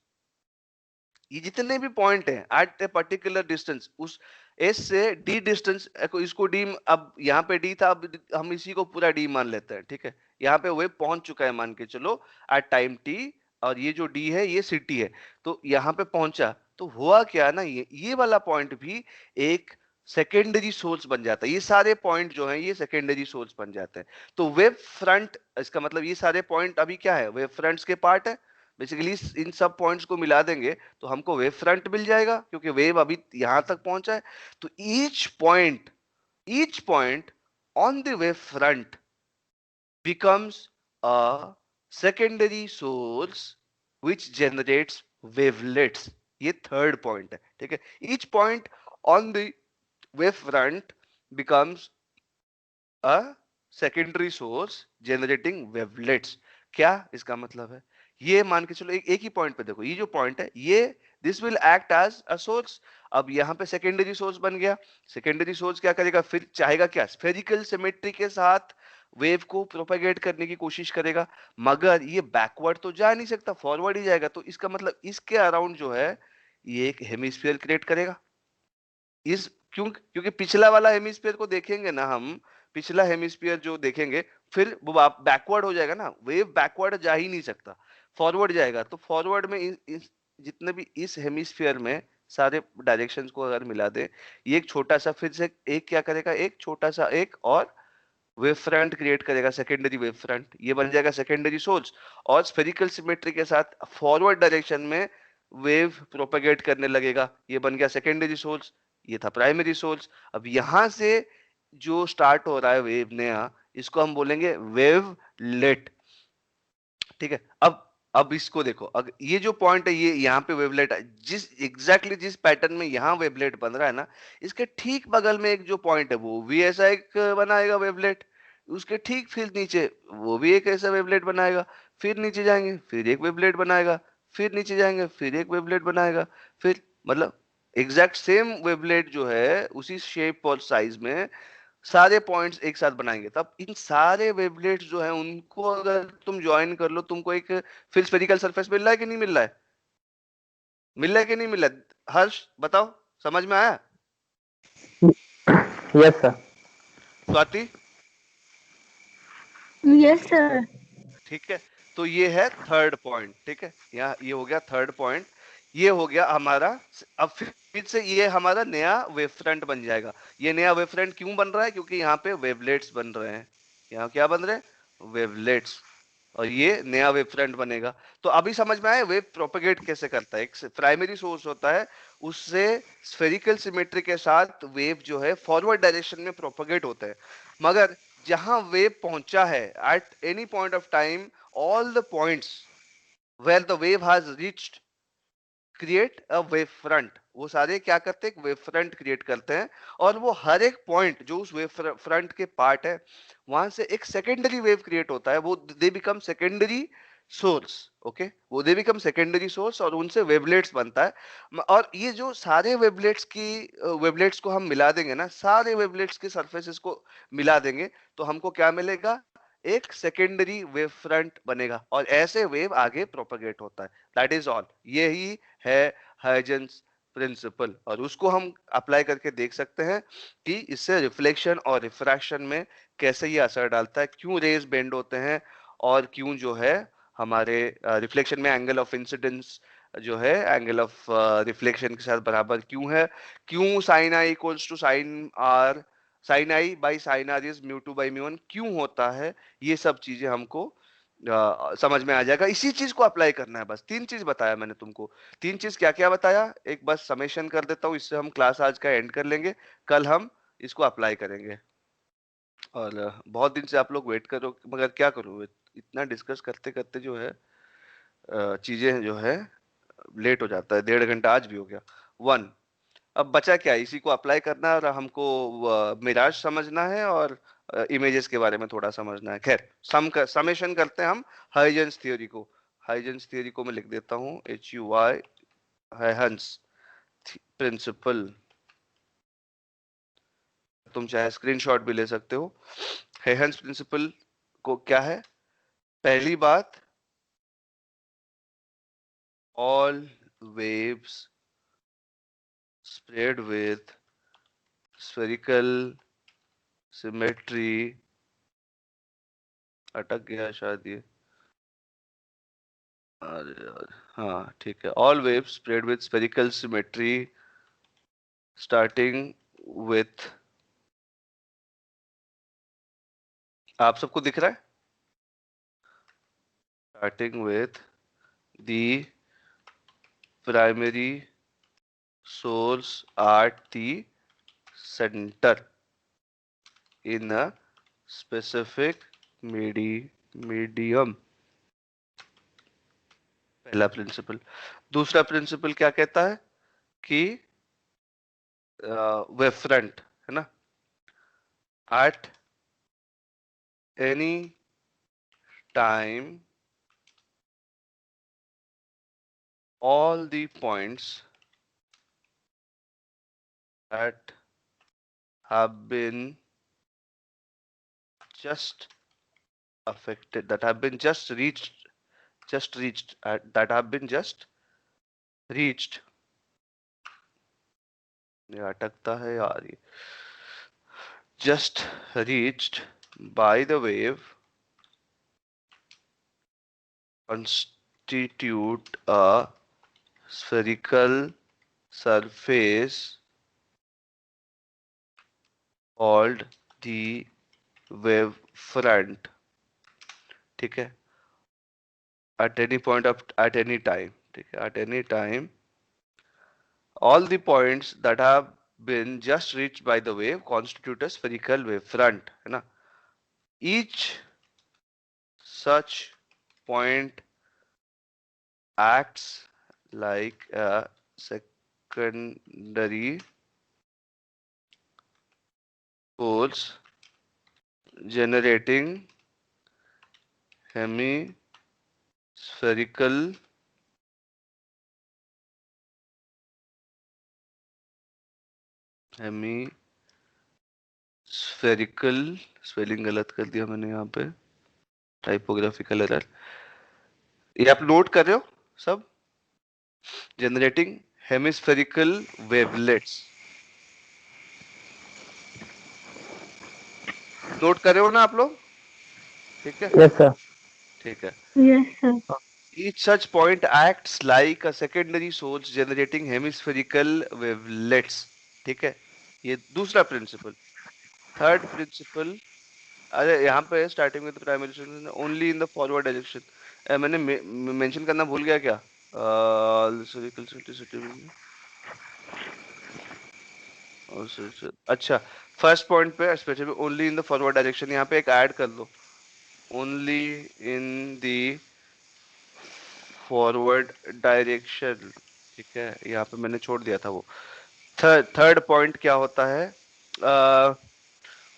ये जितने भी पॉइंट हैं एट ए पर्टिकुलर डिस्टेंस, उस एस से डी डिस्टेंस, इसको डी, अब यहाँ पे डी था, अब हम इसी को पूरा डी मान लेते हैं, ठीक है। यहाँ पे वेव पहुंच चुका है मान के चलो एट टाइम टी, और ये जो डी है ये सिटी है, तो यहाँ पे पहुंचा, तो हुआ क्या ना, ये वाला पॉइंट भी एक सेकेंडरी सोर्स बन जाता है। ये सारे पॉइंट जो हैं ये सेकेंडरी सोर्स बन जाते हैं। तो वेव फ्रंट, इसका मतलब ये सारे पॉइंट अभी क्या है, वेव फ्रंट्स के पार्ट है। बेसिकली इन सब पॉइंट्स को मिला देंगे तो हमको वेव फ्रंट मिल जाएगा, क्योंकि वेव अभी यहां तक पहुंचा है। तो each point on the wave front becomes a secondary source which generates wavelets। ये थर्ड पॉइंट है, ठीक है। each point on the wave front becomes a secondary source generating wavelets। क्या इसका मतलब है, ये मान के चलो एक ही पॉइंट पे देखो, ये जो पॉइंट है ये this will act as a source. अब यहाँ पे सेकेंडरी सोर्स बन गया। सेकेंडरी सोर्स क्या करेगा, फिर चाहेगा क्या, स्फेरिकल सिमेट्री के साथ वेव को प्रोपेगेट करने की कोशिश करेगा, मगर ये बैकवर्ड तो जा नहीं सकता, फॉरवर्ड ही जाएगा। तो इसका मतलब इसके अराउंड जो है ये एक हेमिस्फीयर क्रिएट करेगा। क्योंकि पिछला वाला हेमिस्फीयर को देखेंगे ना हम, पिछला हेमिस्फीयर जो देखेंगे फिर वो बैकवर्ड हो जाएगा ना, वेव बैकवर्ड जा ही नहीं सकता, फॉरवर्ड जाएगा। तो फॉरवर्ड में जितने भी इस हेमिस्फीयर में सारे डायरेक्शंस को अगर मिला दे, ये एक छोटा सा फिर से एक क्या करेगा, एक छोटा सा एक और वेव फ्रंट क्रिएट करेगा, सेकेंडरी वेव फ्रंट, ये बन जाएगा सेकेंडरी सोर्स। और स्फेरिकल सिमेट्री के साथ फॉरवर्ड डायरेक्शन में वेव प्रोपेगेट करने लगेगा, ये बन गया सेकेंडरी सोर्स, ये था प्राइमरी सोर्स। अब यहां से जो स्टार्ट हो रहा है वेव नया, इसको हम बोलेंगे वेव लेट, ठीक है। अब इसको देखो, अगर ये जो पॉइंट है ये यहाँ पे वेवलेट है, जिस पैटर्न में यहाँ वेवलेट बन रहा है ना, इसके ठीक बगल में एक जो पॉइंट है वो भी ऐसा एक बनाएगा वेवलेट, उसके ठीक फिर नीचे वो भी एक ऐसा वेवलेट बनाएगा, फिर नीचे जाएंगे फिर एक वेवलेट बनाएगा, फिर नीचे जाएंगे फिर एक वेवलेट बनाएगा, फिर मतलब एग्जैक्ट सेम वेवलेट जो है उसी शेप और साइज में सारे पॉइंट्स एक साथ बनाएंगे। तब इन सारे वेवलेट्स जो है उनको अगर तुम ज्वाइन कर लो, तुमको एक फिर स्फेरिकल सरफेस मिल रहा है कि नहीं मिल रहा है, मिल रहा है कि नहीं मिल रहा है, हर्ष बताओ, समझ में आया? Yes sir. Swati? Yes sir. ठीक है, तो ये है थर्ड पॉइंट, ठीक है। यहाँ ये हो गया थर्ड पॉइंट, ये हो गया हमारा। अब फिर से ये हमारा नया वेव फ्रंट बन जाएगा। ये नया वेव फ्रंट क्यों बन रहा है, क्योंकि यहाँ पे वेवलेट्स बन रहे हैं। यहाँ क्या बन रहे हैं, वेवलेट्स, और ये नया वेव फ्रंट बनेगा। तो अभी समझ में आया वेव प्रोपेगेट कैसे करता है। एक प्राइमरी सोर्स होता है, उससे स्फेरिकल सिमेट्री के साथ वेव जो है फॉरवर्ड डायरेक्शन में प्रोपेगेट होता है, मगर जहां वेव पहुंचा है at any point of time, all the points where the wave has reached create a wave front. वो सारे क्या करते हैं, वेव फ्रंट क्रिएट करते हैं, और वो हर एक पॉइंट जो उस वेव फ्रंट के पार्ट है वहां से एक सेकेंडरी वेव क्रिएट होता है, वो they become secondary source. Okay, वो दे बिकम सेकेंडरी सोर्स और उनसे वेवलेट्स बनता है। और ये जो सारे वेवलेट्स को हम मिला देंगे ना, सारे वेवलेट्स के सरफेसेस को मिला देंगे, तो हमको क्या मिलेगा, एक सेकेंडरी वेव फ्रंट बनेगा, और ऐसे वेव आगे प्रोपेगेट होता है। दैट इज ऑल, यही है हाइजेंस प्रिंसिपल। और उसको हम अप्लाई करके देख सकते हैं कि इससे रिफ्लेक्शन और रिफ्रैक्शन में कैसे ये असर डालता है, क्यों रेज बेंड होते हैं, और क्यों जो है हमारे रिफ्लेक्शन में एंगल ऑफ इंसिडेंस जो है एंगल ऑफ रिफ्लेक्शन के साथ बराबर क्यों है, क्यों sine I equals to sine R, sine I by sine R is mu two by mu one क्यों होता है, ये सब चीजें हमको समझ में आ जाएगा। इसी चीज को अप्लाई करना है, बस तीन चीज बताया मैंने तुमको। तीन चीज क्या क्या बताया, एक बस समेशन कर देता हूँ, इससे हम क्लास आज का एंड कर लेंगे, कल हम इसको अप्लाई करेंगे। और बहुत दिन से आप लोग वेट करो, मगर क्या करूँ, इतना डिस्कस करते करते जो है चीजें जो है लेट हो जाता है, 1.5 घंटा आज भी हो गया। वन, अब बचा क्या, इसी को अप्लाई करना है, और हमको मिराज समझना है और इमेजेस के बारे में थोड़ा समझना है। खैर समेशन करते हैं हम हाइजेंस थ्योरी को। हाइजेंस थ्योरी को मैं लिख देता हूँ HUY, हाइजेंस प्रिंसिपल, तुम चाहे स्क्रीनशॉट भी ले सकते हो। हाइजेंस प्रिंसिपल को क्या है, पहली बात all waves spread with spherical symmetry, अटक गया शायद ये, अरे यार, हाँ ठीक है, all waves spread with spherical symmetry starting with, आप सबको दिख रहा है, starting with the primary source at the center in a specific medium, पहला प्रिंसिपल। दूसरा प्रिंसिपल क्या कहता है कि वेव फ्रंट है ना, at any time all the points that have been just affected, that have been just reached, that have been just reached, ये अटकता है यार ये, just reached by the wave constitute a spherical surface called the wave front, ठीक है, at any point of at any time, ठीक है, at any time all the points that have been just reached by the wave constitute a spherical wave front, है ना, each such point acts like a secondary force generating hemispherical spelling गलत कर दिया मैंने यहाँ पे, टाइपोग्राफिकल एरर, ये आप नोट कर रहे हो सब, जनरेटिंग हेमिस्फेरिकल वेवलेट्स, नोट कर रहे हो ना आप लोग, ठीक है, यस सर। ठीक है, Yes, sir. each such point acts like a secondary source generating hemispherical wavelets, ठीक है, ये दूसरा प्रिंसिपल। थर्ड प्रिंसिपल, अरे यहाँ पे starting with primary source only in the forward direction, मैंने मेंशन करना भूल गया क्या, अच्छा, फर्स्ट पॉइंट पे specific only in the forward direction, यहाँ पे एक ऐड कर लो, only in the forward direction, ठीक है, यहाँ पे मैंने छोड़ दिया था वो। थर्ड पॉइंट क्या होता है,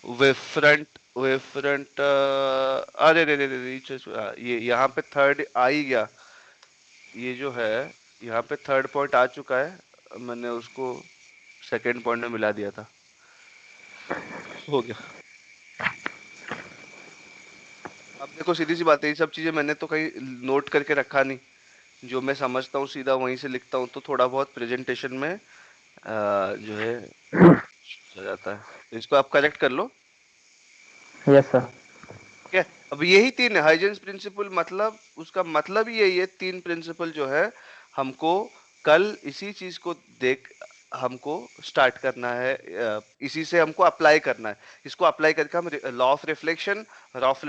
वेव फ्रंट, अरे रे रे रे ये यहाँ पे थर्ड आ ही गया, ये जो है यहाँ पे थर्ड पॉइंट आ चुका है, मैंने उसको सेकंड पॉइंट में मिला दिया था, हो गया। अब देखो सीधी सी बात है, ये सब चीजें मैंने तो कहीं नोट करके रखा नहीं, जो मैं समझता हूँ सीधा वहीं से लिखता हूँ, तो थोड़ा बहुत प्रेजेंटेशन में जो है हो जाता है, तो इसको आप करेक्ट कर लो, यस सर। ठीक है। अब यही तीन है हाइजेंस प्रिंसिपल, मतलब उसका मतलब ही यही है, तीन प्रिंसिपल जो है हमको कल इसी चीज को देख हमको स्टार्ट करना है, इसी से हमको अप्लाई करना है, इसको अप्लाई करके हम law of reflection, law of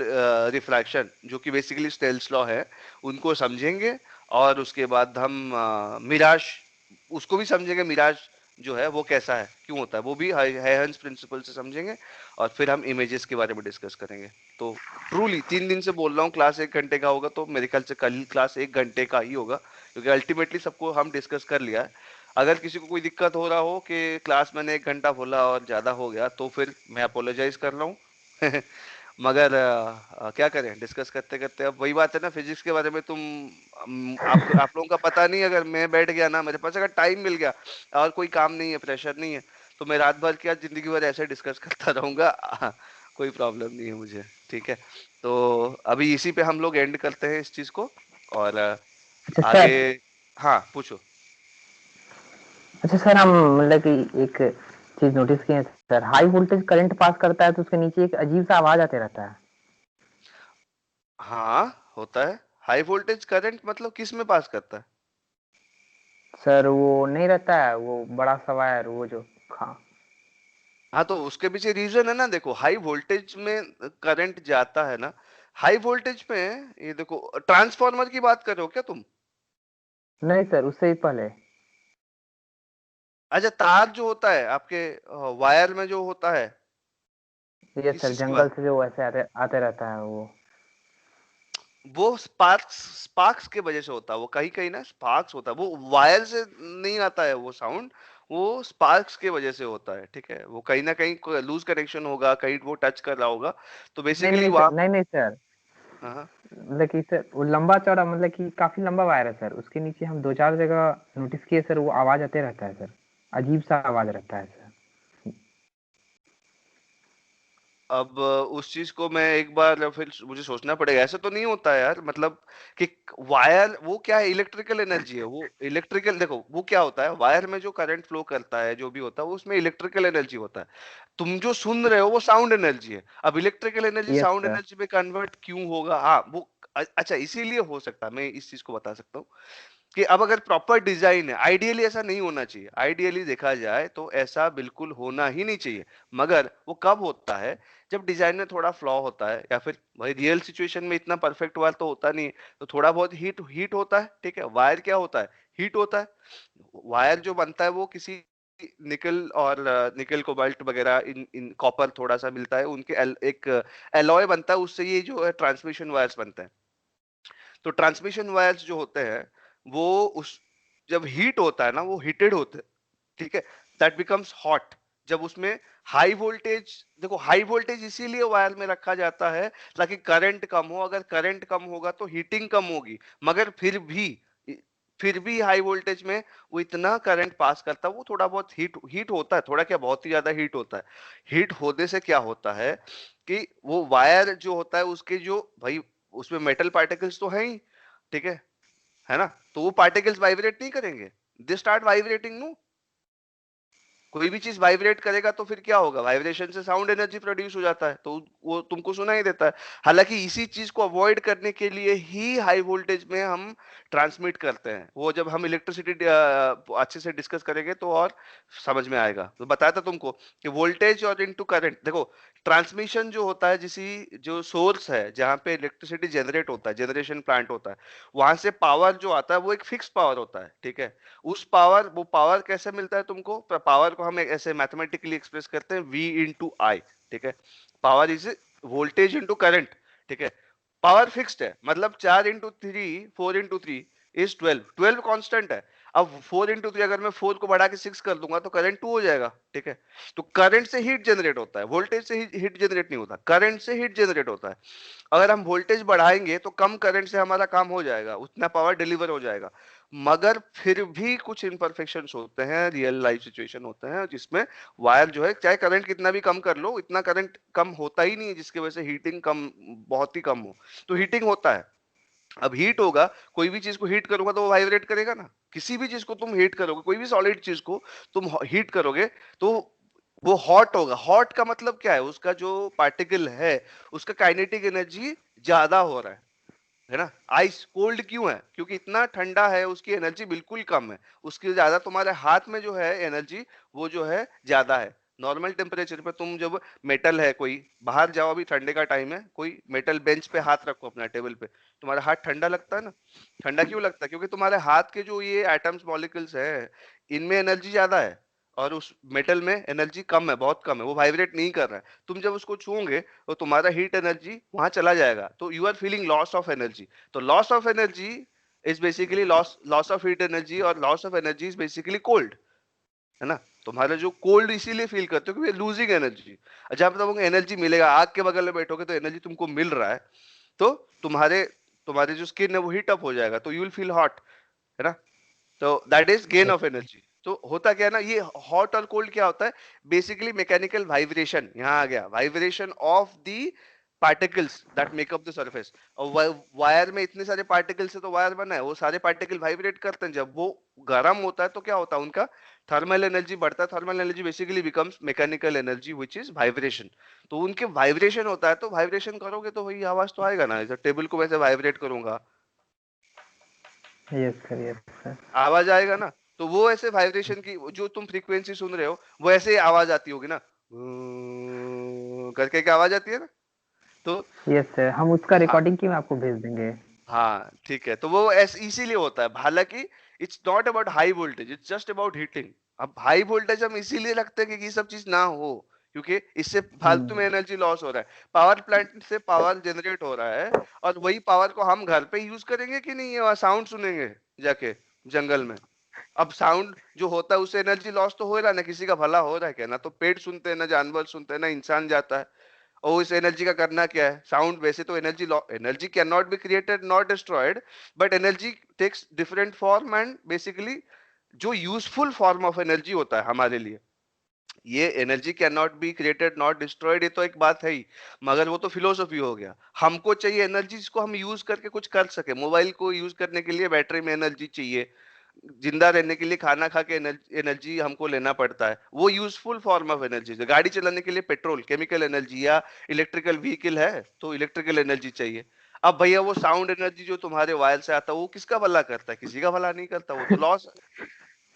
refraction जो कि बेसिकली स्नेल्स लॉ है, उनको समझेंगे, और उसके बाद हम मिराज उसको भी समझेंगे, मिराज जो है वो कैसा है, क्यों होता है, वो भी हाइजेंस प्रिंसिपल से समझेंगे, और फिर हम इमेजेस के बारे में डिस्कस करेंगे। तो ट्रूली 3 दिन से बोल रहा हूँ, क्लास 1 घंटे का होगा, तो मेरे ख्याल से कल क्लास 1 घंटे का ही होगा, क्योंकि अल्टीमेटली सबको हम डिस्कस कर लिया है। अगर किसी को कोई दिक्कत हो रहा हो कि क्लास मैंने 1 घंटा बोला और ज्यादा हो गया, तो फिर मैं अपोलोजाइज कर रहा हूँ मगर क्या करें, डिस्कस करते करते, अब वही बात है ना, फिजिक्स के बारे में तुम आप लोगों का पता नहीं, अगर मैं बैठ गया ना, मेरे पास अगर टाइम मिल गया और कोई काम नहीं है, प्रेशर नहीं है, तो मैं रात भर क्या जिंदगी भर ऐसे डिस्कस करता रहूंगा कोई प्रॉब्लम नहीं है मुझे, ठीक है। तो अभी इसी पे हम लोग एंड करते हैं इस चीज को, और अच्छा आगे सर, हाँ पूछो। अच्छा सर, हम मतलब कि एक चीज नोटिस किए हैं sir, high voltage current pass करता है तो उसके नीचे एक अजीब सा आवाज आते रहता है। हाँ होता है। हाई वोल्टेज करंट मतलब किस में पास करता है? सर वो नहीं रहता है, वो बड़ा सा वायर, वो जो, हाँ। हाँ तो उसके पीछे रीजन है ना, देखो हाई वोल्टेज में करंट जाता है ना, हाई वोल्टेज में। ये देखो, ट्रांसफार्मर की बात कर रहे हो क्या तुम? नहीं सर, उससे ही पहले। अच्छा, तार जो होता है आपके वायर में जो होता है, ये किस सर चीज की जंगल बात? से जो वैसे आते आते रहता है वो। वो स्पार्क्स, स्पार्क्स के वजह से होता है वो, कहीं कहीं ना स्पार्क्स होता है, वो वायर से नहीं आता है वो साउंड, वो स्पार्क्स के वजह से होता है, ठीक है। वो कहीं ना कहीं लूज कनेक्शन होगा, कहीं वो टच कर रहा होगा, तो नहीं बेसिकली नहीं सर, वहां। नहीं नहीं सर, हाँ हाँ। मतलब कि सर वो लंबा चौड़ा, मतलब कि काफी लंबा वायर है सर, उसके नीचे हम दो चार जगह नोटिस किए सर, वो आवाज आते रहता है सर, अजीब सा आवाज रहता है सर। अब उस चीज को मैं एक बार फिर मुझे सोचना पड़ेगा, ऐसा तो नहीं होता है यार, मतलब कि वायर वो क्या है, इलेक्ट्रिकल एनर्जी है वो, इलेक्ट्रिकल, देखो वो क्या होता है, वायर में जो करंट फ्लो करता है जो भी होता है वो उसमें इलेक्ट्रिकल एनर्जी होता है। तुम जो सुन रहे हो वो साउंड एनर्जी है। अब electrical energy yes sound sir. Energy में कन्वर्ट क्यों होगा, हाँ वो अच्छा इसीलिए हो सकता है, मैं इस चीज को बता सकता हूँ कि अब अगर प्रॉपर डिजाइन है, आइडियली ऐसा नहीं होना चाहिए, आइडियली देखा जाए तो ऐसा बिल्कुल होना ही नहीं चाहिए, मगर वो कब होता है, जब डिजाइन में थोड़ा फ्लॉ होता है, या फिर भाई रियल सिचुएशन में इतना परफेक्ट वायर तो होता नहीं है, तो थोड़ा बहुत हीट हीट होता है, ठीक है। वायर क्या होता है, हीट होता है। वायर जो बनता है वो किसी निकल और निकल कोबाल्ट वगैरह, इन इन कॉपर थोड़ा सा मिलता है, उनके एक एलॉय बनता है, उससे ये जो है ट्रांसमिशन वायर्स बनते हैं। तो ट्रांसमिशन वायर्स जो होते हैं वो उस जब हीट होता है ना, वो हीटेड होते हैं, ठीक है, दैट बिकम्स हॉट। जब उसमें हाई वोल्टेज, देखो हाई वोल्टेज इसीलिए वायर में रखा जाता है ताकि करंट कम हो, अगर करंट कम होगा तो हीटिंग कम होगी, मगर फिर भी हाई वोल्टेज में वो इतना करंट पास करता है, वो थोड़ा बहुत हीट हीट होता है, थोड़ा क्या बहुत ही ज्यादा हीट होता है। हीट होने से क्या होता है कि वो वायर जो होता है उसके जो भाई उसमें मेटल पार्टिकल्स तो है ही, ठीक है ना, तो वो पार्टिकल्स वाइब्रेट नहीं करेंगे, दे स्टार्ट वाइब्रेटिंग नो। कोई भी चीज वाइब्रेट करेगा तो फिर क्या होगा, वाइब्रेशन से साउंड एनर्जी प्रोड्यूस हो जाता है, तो वो तुमको सुनाई देता है। हालांकि इसी चीज को अवॉइड करने के लिए ही हाई वोल्टेज में हम ट्रांसमिट करते हैं, वो जब हम इलेक्ट्रिसिटी अच्छे से डिस्कस करेंगे तो और समझ में आएगा। तो बताया था तुमको कि वोल्टेज और इनटू करंट, देखो ट्रांसमिशन जो होता है, जो सोर्स है जहां पे इलेक्ट्रिसिटी जनरेट होता है, जनरेशन प्लांट होता है, वहां से पावर जो आता है वो एक फिक्स पावर होता है, ठीक है। वो पावर कैसे मिलता है तुमको, पावर को हम ऐसे मैथमेटिकली एक्सप्रेस करते हैं V इंटू आई, ठीक है। Power is voltage into current, ठीक है। पावर फिक्स्ड है, मतलब 4 इंटू 3, 4 इंटू 3 इज 12, 12 कांस्टेंट है। अब 4 इंटू 3 अगर मैं 4 को बढ़ा के 6 कर दूंगा तो करंट 2 हो जाएगा, ठीक है। तो करंट से हीट जनरेट होता है, वोल्टेज से हीट जनरेट नहीं होता, करंट से हीट जनरेट होता है। अगर हम वोल्टेज बढ़ाएंगे तो कम करंट से हमारा काम हो जाएगा, उतना पावर डिलीवर हो जाएगा, मगर फिर भी कुछ इम्परफेक्शंस होते हैं, रियल लाइफ सिचुएशन होते हैं जिसमें वायर जो है, चाहे करंट कितना भी कम कर लो, इतना करंट कम होता ही नहीं है जिसकी वजह से हीटिंग कम, बहुत ही कम हो। तो हीटिंग होता है। अब हीट होगा, कोई भी चीज को हीट करूंगा तो वो वाइब्रेट करेगा ना, किसी भी चीज को तुम हीट करोगे, कोई भी सॉलिड चीज को तुम हीट करोगे तो वो हॉट होगा। हॉट का मतलब क्या है, उसका जो पार्टिकल है उसका काइनेटिक एनर्जी ज्यादा हो रहा है ना। आइस कोल्ड क्यों है, क्योंकि इतना ठंडा है, उसकी एनर्जी बिल्कुल कम है, उसकी ज्यादा तुम्हारे हाथ में जो है एनर्जी वो जो है ज्यादा है। नॉर्मल टेम्परेचर पे तुम जब मेटल है, कोई बाहर जाओ, अभी ठंडे का टाइम है, कोई मेटल बेंच पे हाथ रखो अपना टेबल पे, तुम्हारा हाथ ठंडा लगता है ना। ठंडा क्यों लगता है, क्योंकि तुम्हारे हाथ के जो ये एटम्स मॉलिक्यूल्स है इनमें एनर्जी ज्यादा है, और उस मेटल में एनर्जी कम है, बहुत कम है, वो वाइब्रेट नहीं कर रहा है। तुम जब उसको छूओगे तो तुम्हारा हीट एनर्जी वहां चला जाएगा, तो you are feeling loss of energy. तो loss of energy is basically loss of heat energy, और loss of energy is basically cold, है ना। तुम्हारा जो कोल्ड इसीलिए फील करते हो क्योंकि लूजिंग एनर्जी। जब तुमको एनर्जी मिलेगा, आग के बगल में बैठोगे तो एनर्जी तुमको मिल रहा है, तो तुम्हारे तुम्हारे जो स्किन है वो हीट अप हो जाएगा, तो यू विल फील हॉट, है ना। तो that is gain of energy. तो होता क्या है ना, ये हॉट और कोल्ड क्या होता है, बेसिकली मैकेनिकल वाइब्रेशन, यहाँ आ गया vibration of the particles that make up the surface. और वायर में इतने सारे पार्टिकल्स से तो वायर बना है, वो सारे पार्टिकल वाइब्रेट करते हैं। जब वो गर्म होता है तो क्या होता है, उनका थर्मल एनर्जी बढ़ता है। Thermal energy basically becomes mechanical energy which is vibration. तो उनके वाइब्रेशन होता है, तो वाइब्रेशन करोगे तो वही आवाज तो आएगा ना। जैसे टेबल को वैसे वाइब्रेट करूंगा, यस सर, यस सर। आवाज आएगा ना। तो वो ऐसे वाइब्रेशन की जो तुम फ्रीक्वेंसी सुन रहे हो, वो ऐसे आवाज आती होगी ना, करके क्या आवाज आती है ना। तो यस सर, हम उसका हाँ, रिकॉर्डिंग की मैं आपको भेज देंगे। हाँ ठीक है। तो वो ऐसे इसीलिए होता है, हालांकि it's not about high voltage, it's just about heating. अब हाई वोल्टेज हम इसीलिए रखते हैं कि ये सब चीज ना हो, क्योंकि इससे फालतू में एनर्जी लॉस हो रहा है। पावर प्लांट से पावर जनरेट हो रहा है, और वही पावर को हम घर पे यूज करेंगे कि नहीं, ये साउंड सुनेंगे जाके जंगल में। अब साउंड जो होता है उससे एनर्जी लॉस तो हो रहा है ना, किसी का भला हो रहा है क्या? ना तो पेड़ सुनते हैं, ना जानवर सुनते हैं, ना इंसान जाता है। और इस एनर्जी का करना क्या है? साउंड वैसे तो energy can not be created not destroyed, but energy takes different form, and basically जो यूजफुल फॉर्म ऑफ एनर्जी होता है हमारे लिए, ये energy can not be created not destroyed, ये तो एक बात है ही, मगर वो तो फिलोसफी हो गया। हमको चाहिए एनर्जी जिसको हम यूज करके कुछ कर सके। मोबाइल को यूज करने के लिए बैटरी में एनर्जी चाहिए, जिंदा रहने के लिए खाना खा के एनर्जी हमको लेना पड़ता है, वो यूजफुल फॉर्म ऑफ एनर्जी है। गाड़ी चलाने के लिए पेट्रोल केमिकल एनर्जी, या इलेक्ट्रिकल व्हीकल है तो इलेक्ट्रिकल एनर्जी चाहिए। अब भैया वो साउंड एनर्जी जो तुम्हारे वायर से आता है, वो किसका भला करता है? किसी का भला नहीं करता, वो तो लॉस।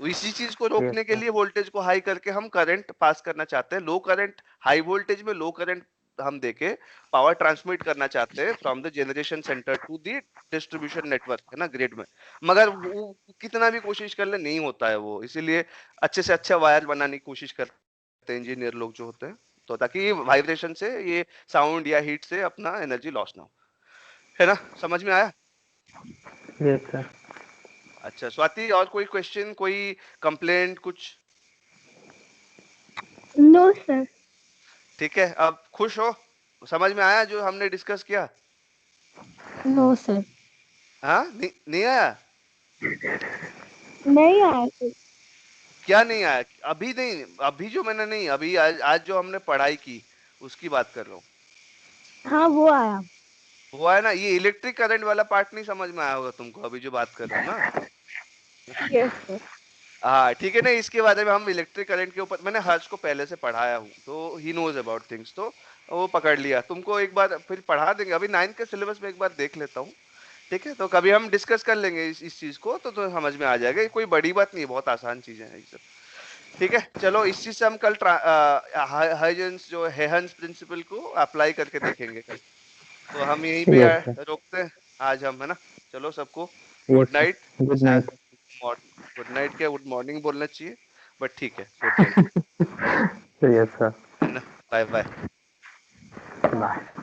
तो इसी चीज को यस रोकने के सर। लिए वोल्टेज को हाई करके हम करंट पास करना चाहते हैं। लो करंट, हाई वोल्टेज में लो करंट हम देके पावर ट्रांसमिट करना चाहते हैं from the generation centre to the distribution network, है ना, ग्रिड में। मगर वो कितना भी कोशिश कर ले नहीं होता है वो, इसीलिए अच्छे से अच्छा वायर बनाने की कोशिश करते हैं इंजीनियर लोग जो होते हैं, तो ताकि वाइब्रेशन से, ये साउंड या हीट से अपना एनर्जी लॉस ना हो। है ना, समझ में आया? Yes sir. अच्छा स्वाति, और कोई क्वेश्चन, कोई कंप्लेंट कुछ? No sir. ठीक है, अब खुश हो? समझ में आया जो हमने डिस्कस किया? No sir. हाँ, नहीं आया? नहीं आया सर। क्या नहीं आया? अभी नहीं, अभी जो मैंने नहीं, अभी आज जो हमने पढ़ाई की उसकी बात कर रहा हूँ। हाँ वो आया। वो है ना, ये इलेक्ट्रिक करंट वाला पार्ट नहीं समझ में आया होगा तुमको, अभी जो बात कर रहा हूँ ना। Yes sir. हाँ ठीक है ना, इसके बारे में हम इलेक्ट्रिक करंट के ऊपर, मैंने हर्ष को पहले से पढ़ाया हूँ, तो ही नोज अबाउट थिंग्स, तो वो पकड़ लिया। तुमको एक बार फिर पढ़ा देंगे, अभी 9th के सिलेबस में एक बार देख लेता हूँ। ठीक है, तो कभी हम डिस्कस कर लेंगे इस चीज को, तो समझ में आ जाएगा। ये कोई बड़ी बात नहीं है, बहुत आसान चीजें हैं ये सब। ठीक है, चलो इस चीज से हम कल हाइजेंस जो हेहंस प्रिंसिपल को अप्लाई करके देखेंगे कल। तो हम यहीं पे यस सर। रोकते हैं आज हम, है ना। चलो सबको yes good sir. Night. Good night. Good night क्या, गुड मॉर्निंग बोलना चाहिए, बट ठीक है, गुड नाइट। Yes sir. है ना, बाय बाय। बाय।